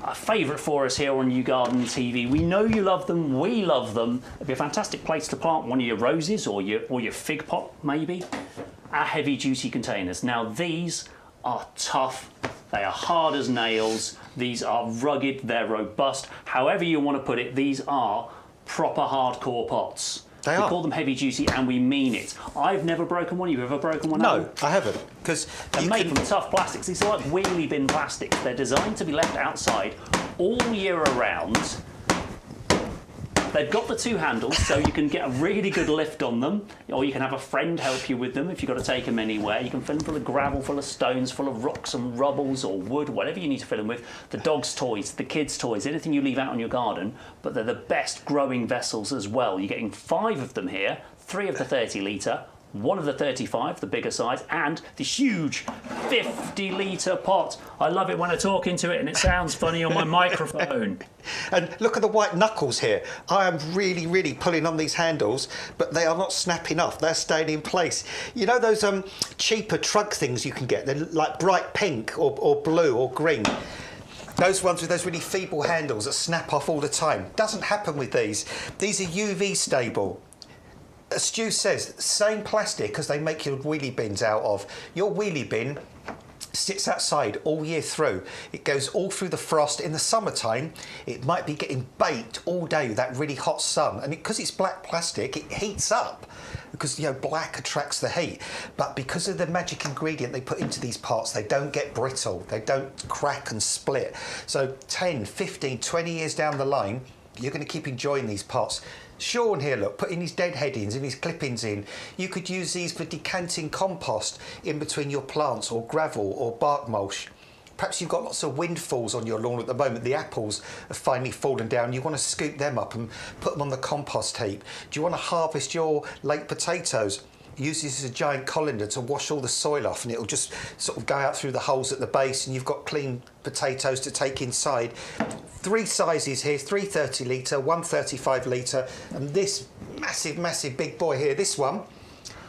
a favourite for us here on YouGarden TV. We know you love them, we love them. It'd be a fantastic place to plant one of your roses or your fig pot, maybe. Our heavy duty containers. Now these are tough, they are hard as nails, these are rugged, they're robust. However you want to put it, these are proper hardcore pots. We call them heavy duty and we mean it. I've never broken one. You've ever broken one? No, I haven't. Because they're made from tough plastics. These are like wheelie bin plastics. They're designed to be left outside all year around. They've got the 2 handles, so you can get a really good lift on them, or you can have a friend help you with them if you've got to take them anywhere. You can fill them full of gravel, full of stones, full of rocks and rubbles or wood, whatever you need to fill them with. The dog's toys, the kids' toys, anything you leave out in your garden, but they're the best growing vessels as well. You're getting 5 of them here, 3 of the 30 litre, 1 of the 35, the bigger size, and the huge 50-litre pot. I love it when I talk into it and it sounds funny on my microphone. And look at the white knuckles here. I am really, really pulling on these handles, but they are not snapping off. They're staying in place. You know those cheaper trug things you can get? They're like bright pink or blue or green. Those ones with those really feeble handles that snap off all the time. Doesn't happen with these. These are UV stable. As Stu says, same plastic as they make your wheelie bins out of. Your wheelie bin sits outside all year through. It goes all through the frost. In the summertime, it might be getting baked all day with that really hot sun. And because it's black plastic, it heats up because, you know, black attracts the heat. But because of the magic ingredient they put into these pots, they don't get brittle. They don't crack and split. So 10, 15, 20 years down the line, you're going to keep enjoying these pots. Sean here, look, putting his dead headings and his clippings in. You could use these for decanting compost in between your plants, or gravel or bark mulch. Perhaps you've got lots of windfalls on your lawn at the moment. The apples have finally fallen down. You want to scoop them up and put them on the compost heap. Do you want to harvest your late potatoes? Use this as a giant colander to wash all the soil off, and it'll just sort of go out through the holes at the base, and you've got clean potatoes to take inside. 3 sizes here, 3 30-litre, 1 35-litre, and this massive, massive big boy here, this one.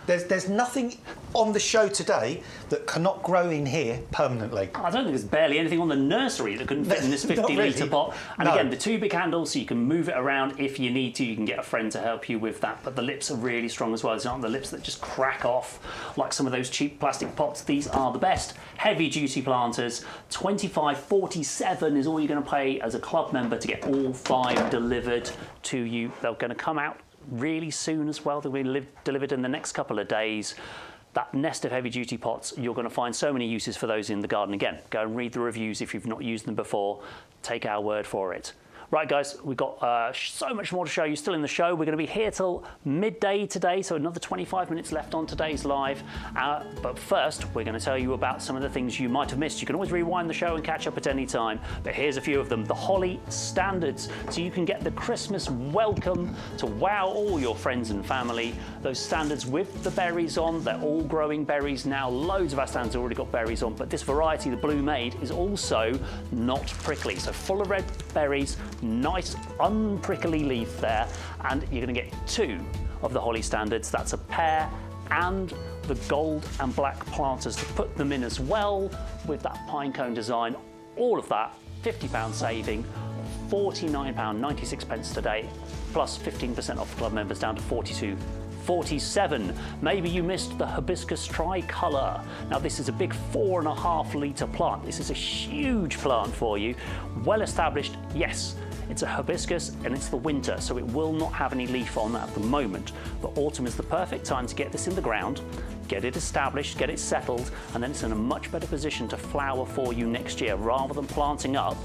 There's nothing on the show today that cannot grow in here permanently. I don't think there's barely anything on the nursery that couldn't fit in this 50-litre pot. And again, the 2 big handles, so you can move it around if you need to. You can get a friend to help you with that. But the lips are really strong as well. It's not the lips that just crack off like some of those cheap plastic pots. These are the best. Heavy-duty planters. $25.47 is all you're going to pay as a club member to get all 5 delivered to you. They're going to come out really soon as well. They'll be delivered in the next couple of days. That nest of heavy duty pots, you're going to find so many uses for those in the garden. Again, go and read the reviews if you've not used them before. Take our word for it. Right, guys, we've got so much more to show you still in the show. We're going to be here till midday today, so another 25 minutes left on today's live. But first, we're going to tell you about some of the things you might have missed. You can always rewind the show and catch up at any time, but here's a few of them. The holly standards, so you can get the Christmas welcome to wow all your friends and family. Those standards with the berries on, they're all growing berries now. Loads of our standards have already got berries on, but this variety, the Blue Maid, is also not prickly. So full of red berries, nice unprickly leaf there, and you're going to get 2 of the holly standards. That's a pear and the gold and black planters to put them in as well with that pine cone design. All of that, £50 saving, £49.96 today, plus 15% off club members down to $42.47. Maybe you missed the hibiscus tricolour. Now this is a big 4.5 litre plant. This is a huge plant for you. Well established, yes. It's a hibiscus and it's the winter, so it will not have any leaf on at the moment. But autumn is the perfect time to get this in the ground, get it established, get it settled, and then it's in a much better position to flower for you next year, rather than planting up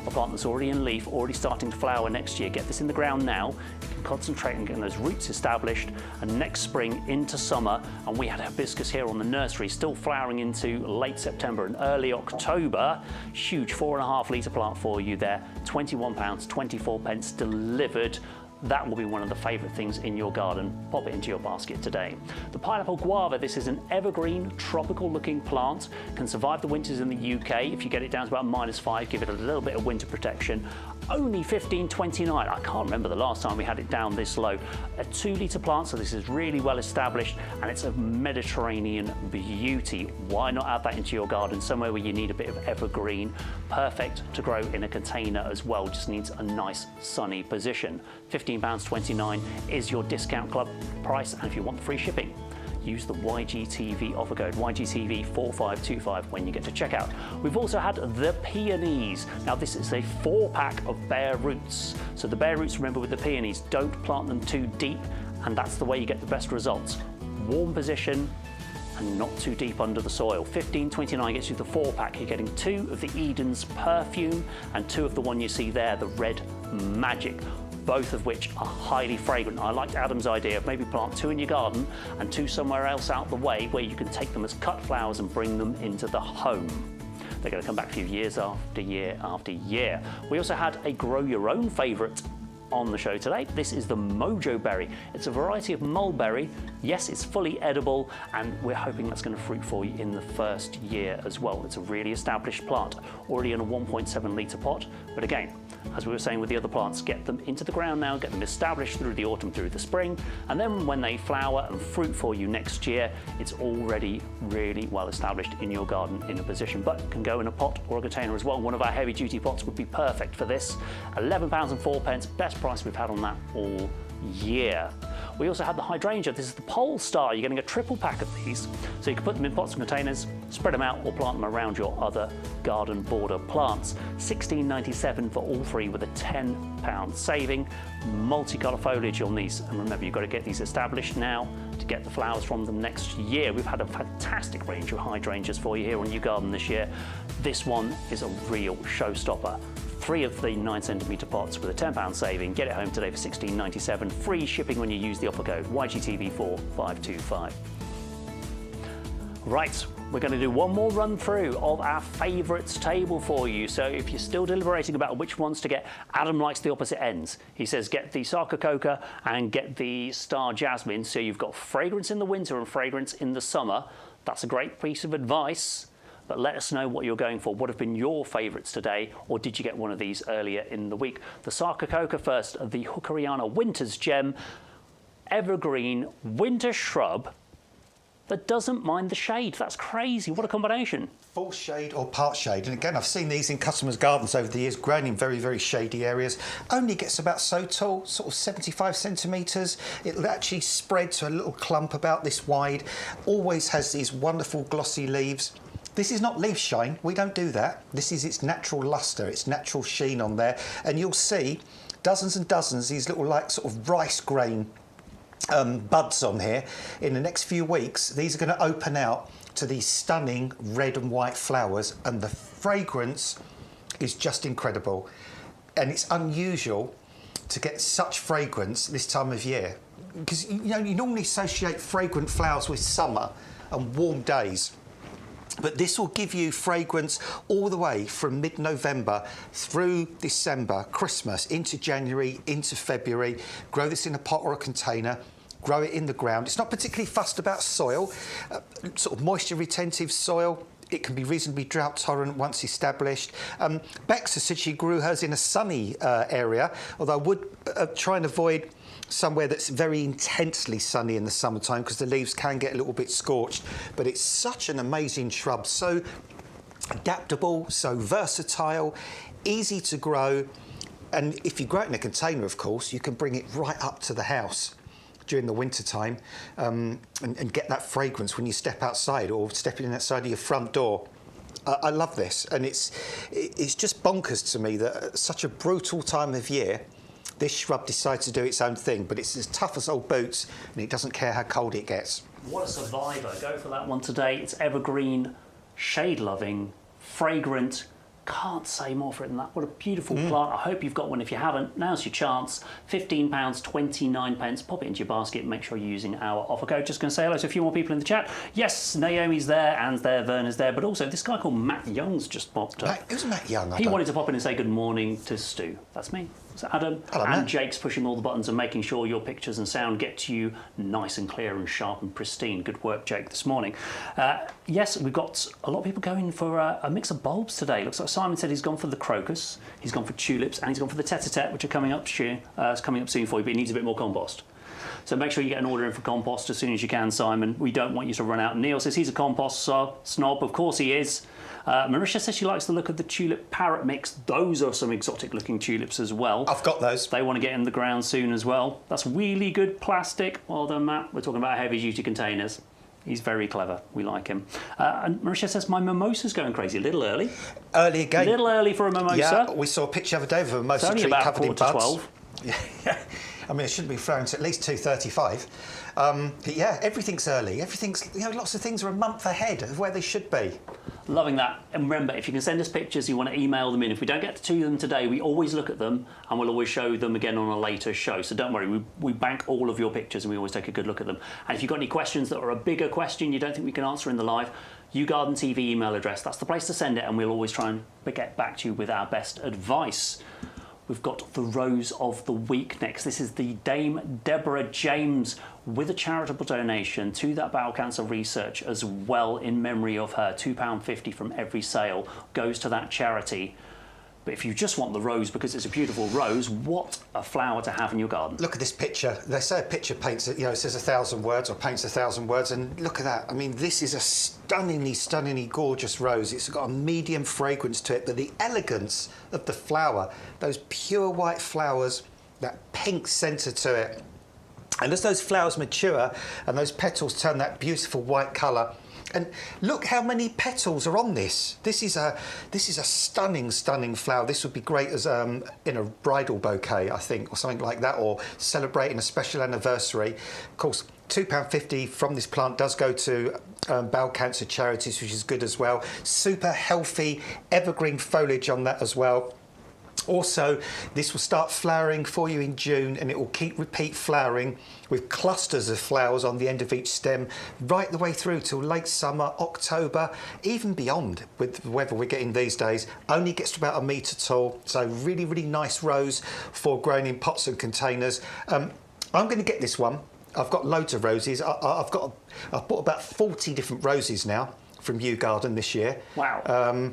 a plant that's already in leaf, already starting to flower next year. Get this in the ground now. You can concentrate on getting those roots established, and next spring into summer, and we had hibiscus here on the nursery still flowering into late September and early October. Huge 4.5 litre plant for you there, £21, 24 pence delivered. That will be one of the favourite things in your garden. Pop it into your basket today. The pineapple guava, this is an evergreen, tropical looking plant. Can survive the winters in the UK. If you get it down to about -5, give it a little bit of winter protection. Only $15.29. I can't remember the last time we had it down this low. A 2 litre plant, so this is really well established, and it's a Mediterranean beauty. Why not add that into your garden somewhere where you need a bit of evergreen? Perfect to grow in a container as well, just needs a nice sunny position. £15.29 is your discount club price, and if you want free shipping, use the YGTV offer code, YGTV4525 when you get to checkout. We've also had the peonies. Now this is a 4-pack of bare roots. So the bare roots, remember with the peonies, don't plant them too deep, and that's the way you get the best results. Warm position and not too deep under the soil. £15.29 gets you the 4-pack. You're getting 2 of the Eden's perfume and 2 of the one you see there, the Red Magic, both of which are highly fragrant. I liked Adam's idea of maybe plant 2 in your garden and 2 somewhere else out the way where you can take them as cut flowers and bring them into the home. They're going to come back for you years after year after year. We also had a grow your own favourite on the show today. This is the Mojo Berry. It's a variety of mulberry. Yes, it's fully edible, and we're hoping that's going to fruit for you in the first year as well. It's a really established plant, already in a 1.7 litre pot, but again, as we were saying with the other plants, get them into the ground now, get them established through the autumn, through the spring, and then when they flower and fruit for you next year, it's already really well established in your garden in a position, but can go in a pot or a container as well. One of our heavy duty pots would be perfect for this. £11.04, best price we've had on that all year. We also had the hydrangea. This is the Pole Star. You're getting a triple pack of these, so you can put them in pots and containers, spread them out, or plant them around your other garden border plants. £16.97 for all 3 with a £10 saving. Multicolour foliage on these, and remember, you've got to get these established now to get the flowers from them next year. We've had a fantastic range of hydrangeas for you here on YouGarden this year. This one is a real showstopper. 3 of the 9cm pots with a £10 saving. Get it home today for £16.97. Free shipping when you use the offer code YGTV4525. Right, we're going to do one more run through of our favourites table for you. So if you're still deliberating about which ones to get, Adam likes the opposite ends. He says get the Sarcococa and get the Star Jasmine, so you've got fragrance in the winter and fragrance in the summer. That's a great piece of advice. But let us know what you're going for. What have been your favourites today, or did you get one of these earlier in the week? The Sarcococa first, the Hookeriana Winter's Gem, evergreen winter shrub that doesn't mind the shade. That's crazy. What a combination. Full shade or part shade. And again, I've seen these in customers' gardens over the years, grown in very, very shady areas. Only gets about so tall, sort of 75 centimetres. It'll actually spread to a little clump about this wide. Always has these wonderful glossy leaves. This is not leaf shine, we don't do that. This is its natural lustre, its natural sheen on there. And you'll see dozens and dozens, these little like sort of rice grain buds on here. In the next few weeks, these are going to open out to these stunning red and white flowers, and the fragrance is just incredible. And it's unusual to get such fragrance this time of year, because you know, you normally associate fragrant flowers with summer and warm days. But this will give you fragrance all the way from mid-November through December, Christmas, into January, into February. Grow this in a pot or a container. Grow it in the ground. It's not particularly fussed about soil, sort of moisture retentive soil. It can be reasonably drought tolerant once established. Bexa said she grew hers in a sunny area, although I would try and avoid somewhere that's very intensely sunny in the summertime, because the leaves can get a little bit scorched. But it's such an amazing shrub, so adaptable, so versatile, easy to grow. And if you grow it in a container, of course, you can bring it right up to the house during the winter time and get that fragrance when you step outside or stepping in outside of your front door. I love this, and it's just bonkers to me that at such a brutal time of year, this shrub decides to do its own thing, but it's as tough as old boots, and it doesn't care how cold it gets. What a survivor. Go for that one today. It's evergreen, shade-loving, fragrant, can't say more for it than that. What a beautiful plant. I hope you've got one. If you haven't, now's your chance. £15.29. Pop it into your basket and make sure you're using our offer code. Just going to say hello to a few more people in the chat. Yes, Naomi's there, Anne's there, Verna's there, but also this guy called Matt Young's just popped up. Who's Matt Young? He wanted to pop in and say good morning to Stu. That's me. So Adam. Hello, and Matt. Jake's pushing all the buttons and making sure your pictures and sound get to you nice and clear and sharp and pristine. Good work, Jake, this morning. Yes, we've got a lot of people going for a mix of bulbs today. Looks like Simon said he's gone for the crocus, he's gone for tulips, and he's gone for the tete-a-tete, which are coming up soon for you, but he needs a bit more compost. So make sure you get an order in for compost as soon as you can, Simon. We don't want you to run out. Neil says he's a compost snob. Of course he is. Marisha says she likes the look of the tulip parrot mix. Those are some exotic looking tulips as well. I've got those. They want to get in the ground soon as well. That's really good plastic. Well done, Matt. We're talking about heavy duty containers. He's very clever. We like him. And Marisha says my mimosa's going crazy. A little early. Early again. A little early for a mimosa. Yeah, we saw a picture the other day of a mimosa It's only tree about covered in 12. buds. Yeah. I mean, it shouldn't be flowering to at least 2:35. But yeah, everything's early. Everything's, lots of things are a month ahead of where they should be. Loving that. And remember, if you can send us pictures, you want to email them in. If we don't get to them today, we always look at them and we'll always show them again on a later show. So don't worry, we bank all of your pictures and we always take a good look at them. And if you've got any questions that are a bigger question you don't think we can answer in the live, YouGarden TV email address, that's the place to send it, and we'll always try and get back to you with our best advice. We've got the Rose of the Week next. This is the Dame Deborah James with a charitable donation to that bowel cancer research as well in memory of her. £2.50 from every sale goes to that charity. But if you just want the rose because it's a beautiful rose, what a flower to have in your garden. Look at this picture. They say a picture paints, it says 1,000 words or paints 1,000 words, and look at that. I mean, this is a stunningly gorgeous rose. It's got a medium fragrance to it, but the elegance of the flower, those pure white flowers, that pink centre to it. And as those flowers mature and those petals turn that beautiful white colour, and look how many petals are on this. This is a stunning flower. This would be great as in a bridal bouquet, I think, or something like that, or celebrating a special anniversary. Of course, £2.50 from this plant does go to bowel cancer charities, which is good as well. Super healthy evergreen foliage on that as well. Also, this will start flowering for you in June, and it will repeat flowering with clusters of flowers on the end of each stem right the way through till late summer, October, even beyond with the weather we're getting these days. Only gets to about a metre tall, so really nice rose for growing in pots and containers. I'm going to get this one. I've got loads of roses. I've bought about 40 different roses now from YouGarden this year. Wow.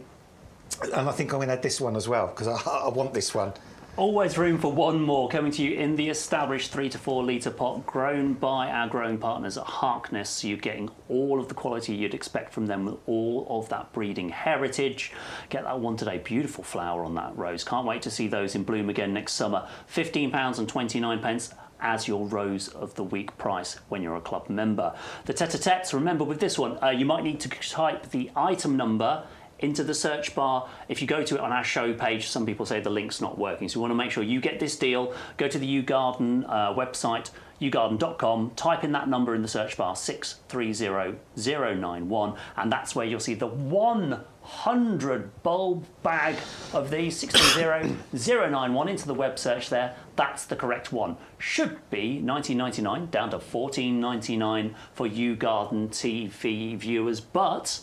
And I think I'm going to add this one as well, because I want this one. Always room for one more, coming to you in the established 3 to 4 litre pot, grown by our growing partners at Harkness. So you're getting all of the quality you'd expect from them with all of that breeding heritage. Get that one today. Beautiful flower on that rose. Can't wait to see those in bloom again next summer. £15.29 as your Rose of the Week price when you're a club member. The tete-a-tetes, remember with this one, you might need to type the item number into the search bar. If you go to it on our show page, some people say the link's not working. So we want to make sure you get this deal. Go to the YouGarden website, YouGarden.com, type in that number in the search bar, 630091, and that's where you'll see the 100 bulb bag of these, 630091 into the web search there. That's the correct one. Should be $19.99 down to $14.99 for YouGarden TV viewers, but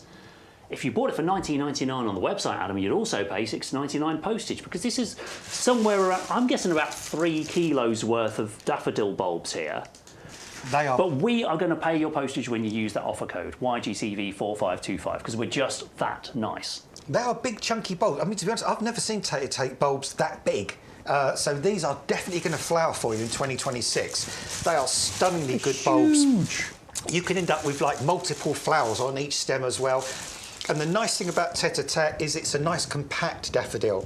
if you bought it for $19.99 on the website, Adam, you'd also pay $6.99 postage, because this is somewhere around, I'm guessing about 3 kilos worth of daffodil bulbs here. They are. But we are going to pay your postage when you use that offer code, YGTV4525, because we're just that nice. They are big, chunky bulbs. I mean, to be honest, I've never seen tete-a-tete bulbs that big. So these are definitely going to flower for you in 2026. They are stunningly good bulbs. You can end up with like multiple flowers on each stem as well. And the nice thing about tete-a-tete is it's a nice compact daffodil.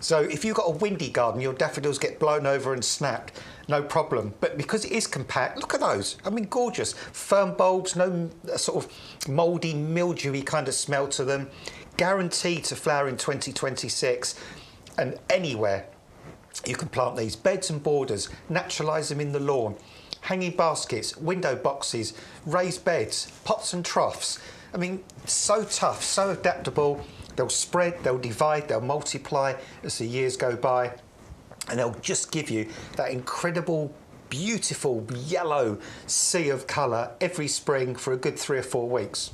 So if you've got a windy garden, your daffodils get blown over and snapped, no problem. But because it is compact, look at those. I mean, gorgeous. Firm bulbs, no sort of mouldy, mildewy kind of smell to them. Guaranteed to flower in 2026. And anywhere you can plant these. Beds and borders, naturalise them in the lawn. Hanging baskets, window boxes, raised beds, pots and troughs. I mean, so tough, so adaptable, They'll spread, they'll divide, they'll multiply as the years go by, and they'll just give you that incredible, beautiful yellow sea of colour every spring for a good 3 or 4 weeks.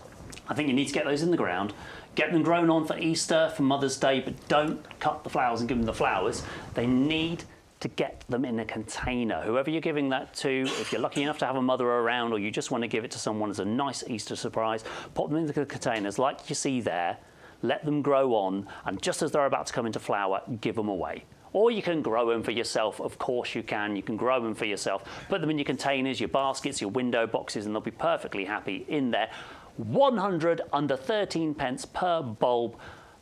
I think you need to get those in the ground, get them grown on for Easter, for Mother's Day, but don't cut the flowers and give them the flowers. They need to get them in a container. Whoever you're giving that to, if you're lucky enough to have a mother around or you just want to give it to someone as a nice Easter surprise, pop them into the containers like you see there, let them grow on, and just as they're about to come into flower, give them away. Or you can grow them for yourself. Of course you can. You can grow them for yourself. Put them in your containers, your baskets, your window boxes, and they'll be perfectly happy in there. 100 under 13 pence per bulb.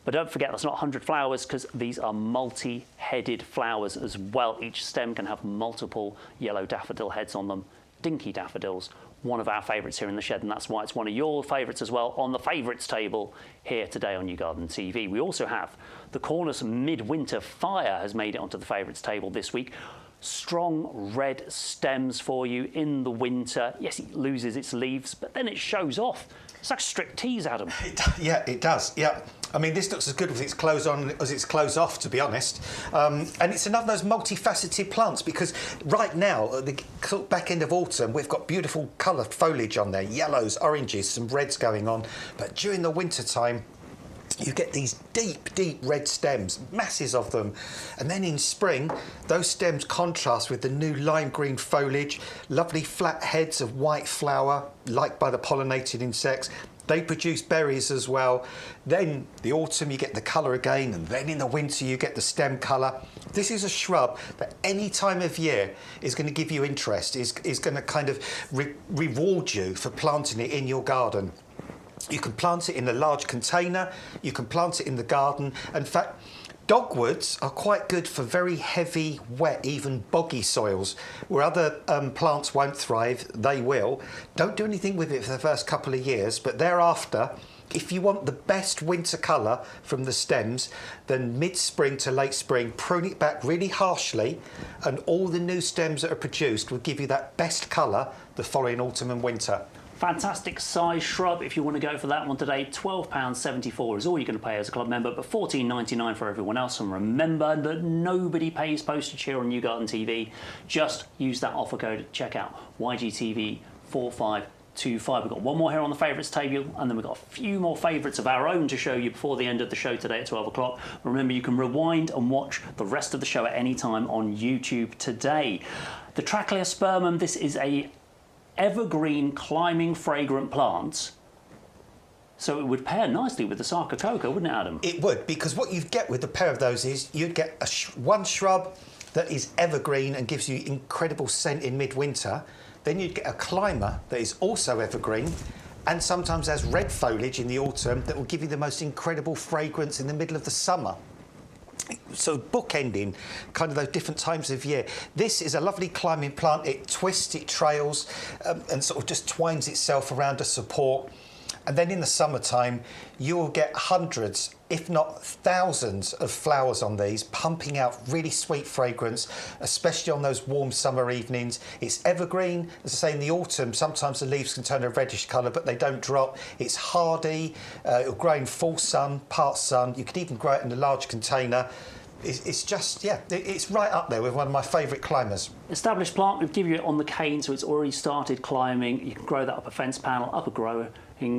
But don't forget, that's not 100 flowers because these are multi-headed flowers as well. Each stem can have multiple yellow daffodil heads on them. Dinky daffodils, one of our favourites here in the shed, and that's why it's one of your favourites as well on the favourites table here today on YouGarden TV. We also have the Cornus Midwinter Fire has made it onto the favourites table this week. Strong red stems for you in the winter. Yes, it loses its leaves, but then it shows off. It's like strict tease, Adam. Yeah, it does. Yeah. I mean, this looks as good with its clothes on as its clothes off, to be honest. And it's another of those multifaceted plants because right now, at the back end of autumn, we've got beautiful coloured foliage on there, yellows, oranges, some reds going on. But during the winter time, you get these deep, deep red stems, masses of them. And then in spring, those stems contrast with the new lime green foliage, lovely flat heads of white flower, liked by the pollinated insects. They produce berries as well. Then the autumn, you get the colour again, and then in the winter, you get the stem colour. This is a shrub that any time of year is going to give you interest, is going to kind of reward you for planting it in your garden. You can plant it in a large container, you can plant it in the garden. In fact, dogwoods are quite good for very heavy, wet, even boggy soils. Where other plants won't thrive, they will. Don't do anything with it for the first couple of years, but thereafter, if you want the best winter colour from the stems, then mid-spring to late spring, prune it back really harshly, and all the new stems that are produced will give you that best colour the following autumn and winter. Fantastic size shrub. If you want to go for that one today, £12.74 is all you're going to pay as a club member, but £14.99 for everyone else. And remember that nobody pays postage here on YouGarden TV. Just use that offer code at checkout, YGTV 4525. We've got one more here on the favourites table, and then we've got a few more favourites of our own to show you before the end of the show today at 12 o'clock. Remember, you can rewind and watch the rest of the show at any time on YouTube today. The Trachleospermum, this is a evergreen climbing fragrant plants, so it would pair nicely with the Sarcocoa, wouldn't it, Adam? It would, because what you'd get with a pair of those is you'd get one shrub that is evergreen and gives you incredible scent in midwinter. Then you'd get a climber that is also evergreen and sometimes has red foliage in the autumn that will give you the most incredible fragrance in the middle of the summer. So bookending kind of those different times of year. This is a lovely climbing plant. It twists, it trails, and sort of just twines itself around a support. And then in the summertime, you will get hundreds, if not thousands, of flowers on these, pumping out really sweet fragrance, especially on those warm summer evenings. It's evergreen. As I say, in the autumn, sometimes the leaves can turn a reddish colour, but they don't drop. It's hardy. It'll grow in full sun, part sun. You could even grow it in a large container. It's just, yeah, it's right up there with one of my favourite climbers. Established plant, we've given you it on the cane, so it's already started climbing. You can grow that up a fence panel, up a growing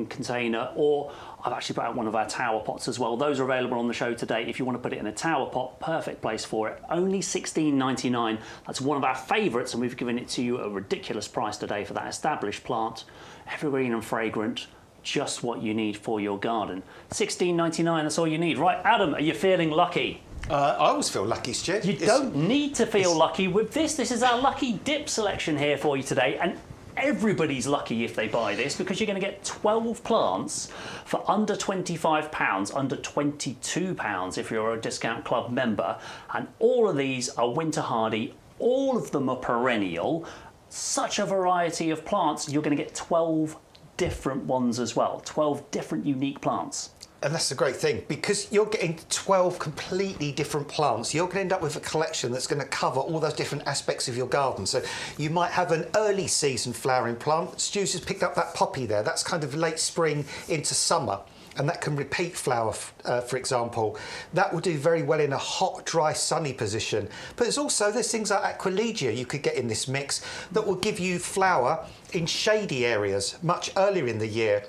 container, or I've actually put out one of our tower pots as well. Those are available on the show today. If you want to put it in a tower pot, perfect place for it. Only $16.99. That's one of our favourites, and we've given it to you at a ridiculous price today for that established plant. Evergreen and fragrant. Just what you need for your garden. $16.99, that's all you need. Right, Adam, are you feeling lucky? I always feel lucky, Stuart. You don't need to feel lucky with this. This is our lucky dip selection here for you today, and everybody's lucky if they buy this because you're going to get 12 plants for under £25, under £22 if you're a discount club member, and all of these are winter hardy. All of them are perennial. Such a variety of plants. You're going to get 12 different ones as well, 12 different unique plants. And that's the great thing, because you're getting 12 completely different plants. You're going to end up with a collection that's going to cover all those different aspects of your garden. So you might have an early season flowering plant. Stu's just picked up that poppy there. That's kind of late spring into summer. and that can repeat flower, for example. That will do very well in a hot, dry, sunny position. But there's things like Aquilegia you could get in this mix that will give you flower in shady areas much earlier in the year.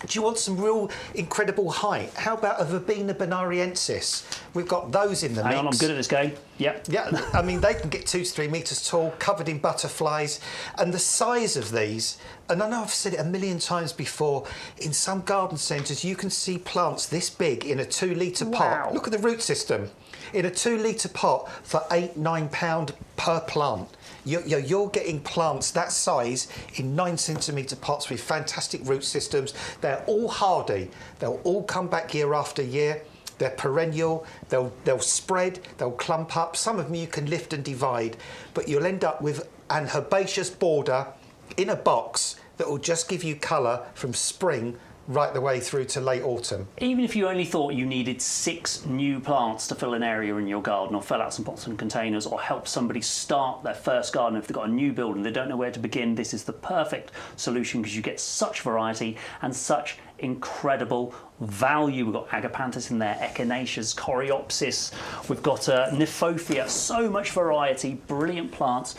Do you want some real incredible height? How about a Verbena bonariensis? We've got those in the mix. Hang on, I'm good at this game. Yep. Yeah, I mean, they can get 2 to 3 metres tall, covered in butterflies. And the size of these, and I know I've said it a million times before, in some garden centres you can see plants this big in a 2 litre pot. Look at the root system. In a 2 litre pot for £8–9 per plant. You're getting plants that size in 9 centimetre pots with fantastic root systems. They're all hardy. They'll all come back year after year. They're perennial. They'll spread. They'll clump up. Some of them you can lift and divide, but you'll end up with an herbaceous border in a box that will just give you colour from spring right the way through to late autumn. Even if you only thought you needed 6 new plants to fill an area in your garden, or fill out some pots and containers, or help somebody start their first garden if they've got a new build and they don't know where to begin, this is the perfect solution because you get such variety and such incredible value. We've got Agapanthus in there, Echinaceas, Coreopsis, we've got Nymphofia, so much variety, brilliant plants,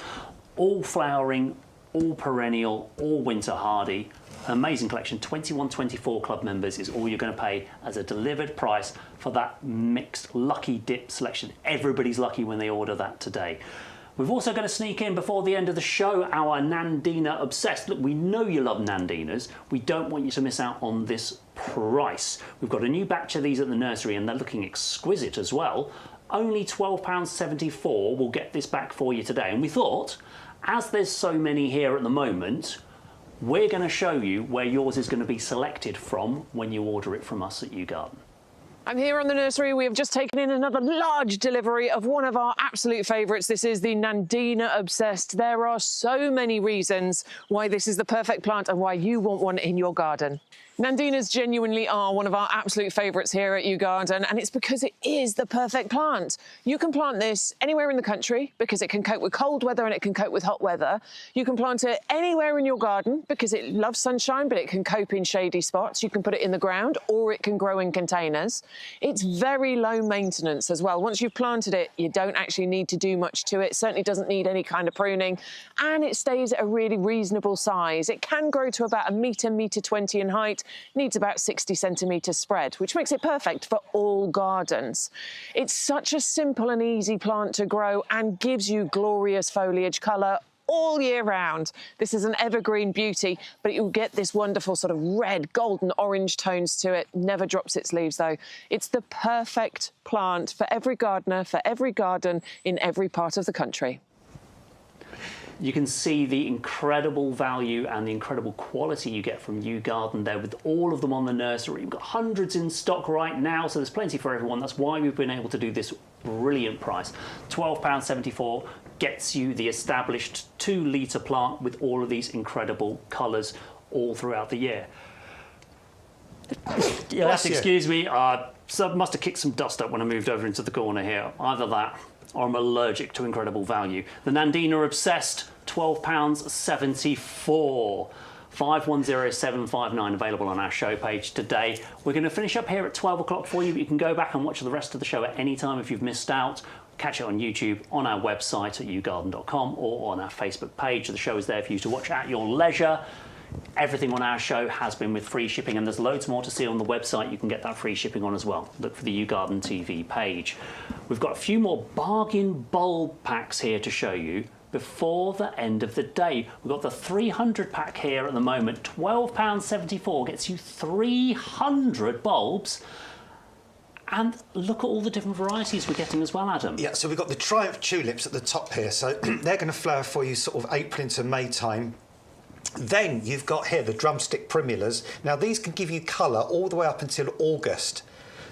all flowering, all perennial, all winter hardy. Amazing collection. 2124 club members is all you're going to pay as a delivered price for that mixed lucky dip selection. Everybody's lucky when they order that today. We've also got to sneak in before the end of the show our Nandina Obsessed. Look, we know you love Nandinas. We don't want you to miss out on this price. We've got a new batch of these at the nursery and they're looking exquisite as well. Only £12.74 will get this back for you today. And we thought, as there's so many here at the moment, we're going to show you where yours is going to be selected from when you order it from us at YouGarden. I'm here on the nursery. We have just taken in another large delivery of one of our absolute favourites. This is the Nandina Obsessed. There are so many reasons why this is the perfect plant and why you want one in your garden. Nandinas genuinely are one of our absolute favourites here at YouGarden, and it's because it is the perfect plant. You can plant this anywhere in the country because it can cope with cold weather and it can cope with hot weather. You can plant it anywhere in your garden because it loves sunshine, but it can cope in shady spots. You can put it in the ground or it can grow in containers. It's very low maintenance as well. Once you've planted it, you don't actually need to do much to it. Certainly doesn't need any kind of pruning, and it stays at a really reasonable size. It can grow to about 1 metre, 1.20 metre in height. Needs about 60 centimetres spread, which makes it perfect for all gardens. It's such a simple and easy plant to grow and gives you glorious foliage colour all year round. This is an evergreen beauty, but you'll get this wonderful sort of red, golden, orange tones to it. Never drops its leaves, though. It's the perfect plant for every gardener, for every garden in every part of the country. You can see the incredible value and the incredible quality you get from YouGarden there with all of them on the nursery. We've got hundreds in stock right now, so there's plenty for everyone. That's why we've been able to do this brilliant price. £12.74 gets you the established 2 litre plant with all of these incredible colours all throughout the year. You'll have to excuse me, so must have kicked some dust up when I moved over into the corner here. Either that or I'm allergic to incredible value. The Nandina Obsessed, £12.74. 510759 available on our show page today. We're going to finish up here at 12 o'clock for you, but you can go back and watch the rest of the show at any time if you've missed out. Catch it on YouTube, on our website at yougarden.com, or on our Facebook page. The show is there for you to watch at your leisure. Everything on our show has been with free shipping, and there's loads more to see on the website. You can get that free shipping on as well. Look for the YouGarden TV page. We've got a few more bargain bulb packs here to show you before the end of the day. We've got the 300 pack here at the moment. £12.74 gets you 300 bulbs. And look at all the different varieties we're getting as well, Adam. Yeah, so we've got the Triumph tulips at the top here. So they're going to flower for you sort of April into May time. Then you've got here the drumstick primulas. Now these can give you colour all the way up until August.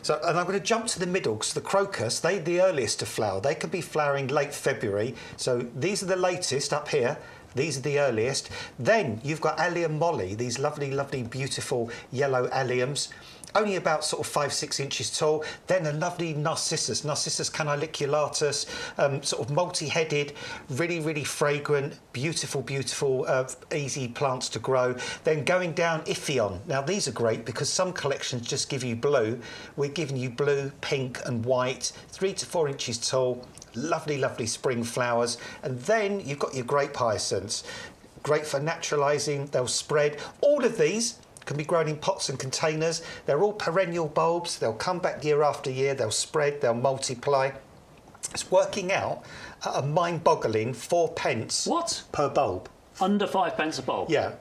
So, and I'm going to jump to the middle because the crocus, they're the earliest to flower. They could be flowering late February. So these are the latest up here. These are the earliest. Then you've got Allium Molly, these lovely, lovely, beautiful yellow alliums. only about sort of 5-6 inches tall. Then a lovely Narcissus, Narcissus canaliculatus, sort of multi-headed, really, really fragrant, beautiful, beautiful, easy plants to grow. Then going down Iphion. Now these are great because some collections just give you blue. We're giving you blue, pink and white, 3 to 4 inches tall. Lovely, lovely spring flowers. And then you've got your grape hyacinths. Great for naturalising, they'll spread. All of these can be grown in pots and containers. They're all perennial bulbs. They'll come back year after year. They'll spread, they'll multiply. It's working out at a mind-boggling 4p. What? Per bulb. Under 5p a bulb? Yeah.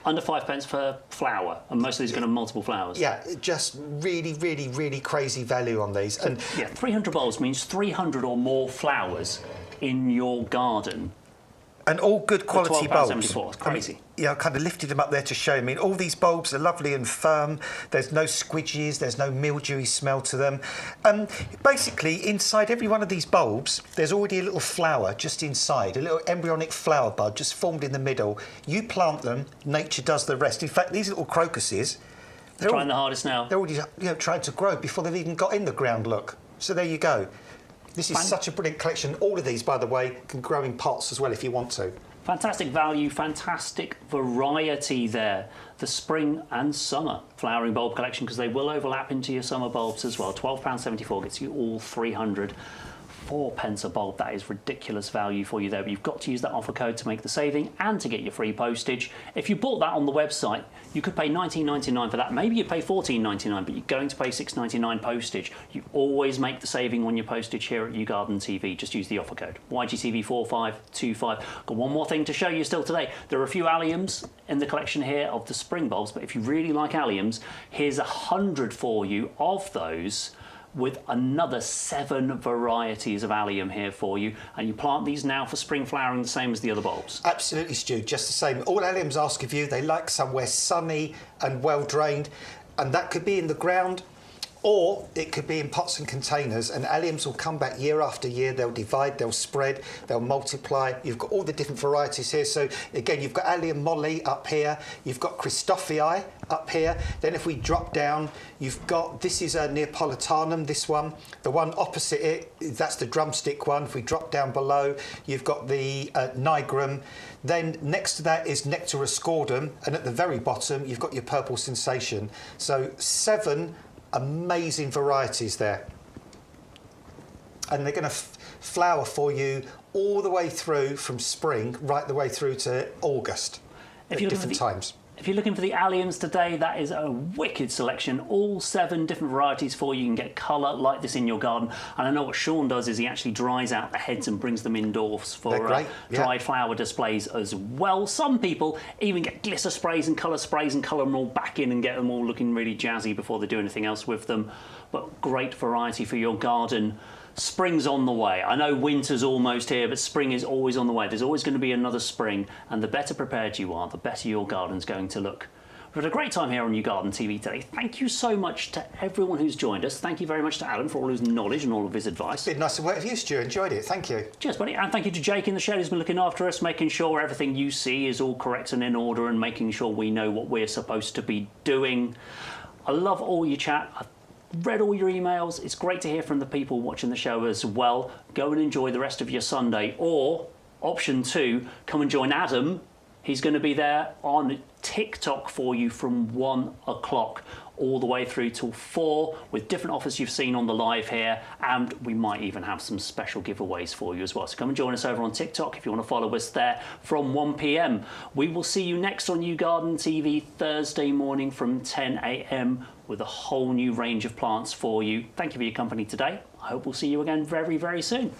Under 5p per flower, and most of these are going to have multiple flowers. Yeah, just really, really, really crazy value on these. And yeah, 300 bulbs means 300 or more flowers in your garden. And all good quality bulbs. It's crazy. I mean, yeah, I kind of lifted them up there to show you. I mean, all these bulbs are lovely and firm. There's no squidges, there's no mildewy smell to them. Basically, inside every one of these bulbs, there's already a little flower just inside, a little embryonic flower bud just formed in the middle. You plant them, nature does the rest. In fact, these little crocuses... They're trying the hardest now. They're already trying to grow before they've even got in the ground, look. So there you go. This is such a brilliant collection. All of these, by the way, can grow in pots as well if you want to. Fantastic value, fantastic variety there. The spring and summer flowering bulb collection, because they will overlap into your summer bulbs as well. £12.74 gets you all 300. 4p a bulb, that is ridiculous value for you there, but you've got to use that offer code to make the saving and to get your free postage. If you bought that on the website, you could pay $19.99 for that. Maybe you pay $14.99, but you're going to pay $6.99 postage. You always make the saving on your postage here at YouGarden TV. Just use the offer code YGTV4525. Got one more thing to show you still today. There are a few alliums in the collection here of the spring bulbs, but if you really like alliums, here's 100 for you of those, with another 7 varieties of allium here for you, and you plant these now for spring flowering the same as the other bulbs. Absolutely, Stu, just the same. All alliums ask of you, they like somewhere sunny and well drained, and that could be in the ground or it could be in pots and containers, and alliums will come back year after year. They'll divide, they'll spread, they'll multiply. You've got all the different varieties here. So again, you've got allium molly up here, you've got Christophii up here. Then if we drop down, you've got, this is a Neapolitanum, this one. The one opposite it, that's the drumstick one. If we drop down below, you've got the nigrum. Then next to that is Nectaroscordum, and at the very bottom, you've got your purple sensation. So 7 amazing varieties there, and they're going to flower for you all the way through from spring right the way through to August at different times. If you're looking for the alliums today, that is a wicked selection. All 7 different varieties for you. You can get colour like this in your garden. And I know what Sean does is he actually dries out the heads and brings them indoors for dried flower displays as well. Some people even get glitter sprays and colour them all back in and get them all looking really jazzy before they do anything else with them. But great variety for your garden. Spring's on the way. I know winter's almost here, but spring is always on the way. There's always going to be another spring, and the better prepared you are, the better your garden's going to look. We've had a great time here on YouGarden TV today. Thank you so much to everyone who's joined us. Thank you very much to Adam for all his knowledge and all of his advice. It's been nice to work with you, Stu. Enjoyed it. Thank you. Cheers, buddy. And thank you to Jake in the shed who's been looking after us, making sure everything you see is all correct and in order, and making sure we know what we're supposed to be doing. I love all your chat. Read all your emails. It's great to hear from the people watching the show as well. Go and enjoy the rest of your Sunday. Or, option 2, come and join Adam. He's going to be there on TikTok for you from 1 o'clock all the way through till 4 with different offers you've seen on the live here, and we might even have some special giveaways for you as well. So come and join us over on TikTok if you want to follow us there from 1 p.m. We will see you next on YouGarden TV Thursday morning from 10 a.m. with a whole new range of plants for you. Thank you for your company today. I hope we'll see you again very, very soon.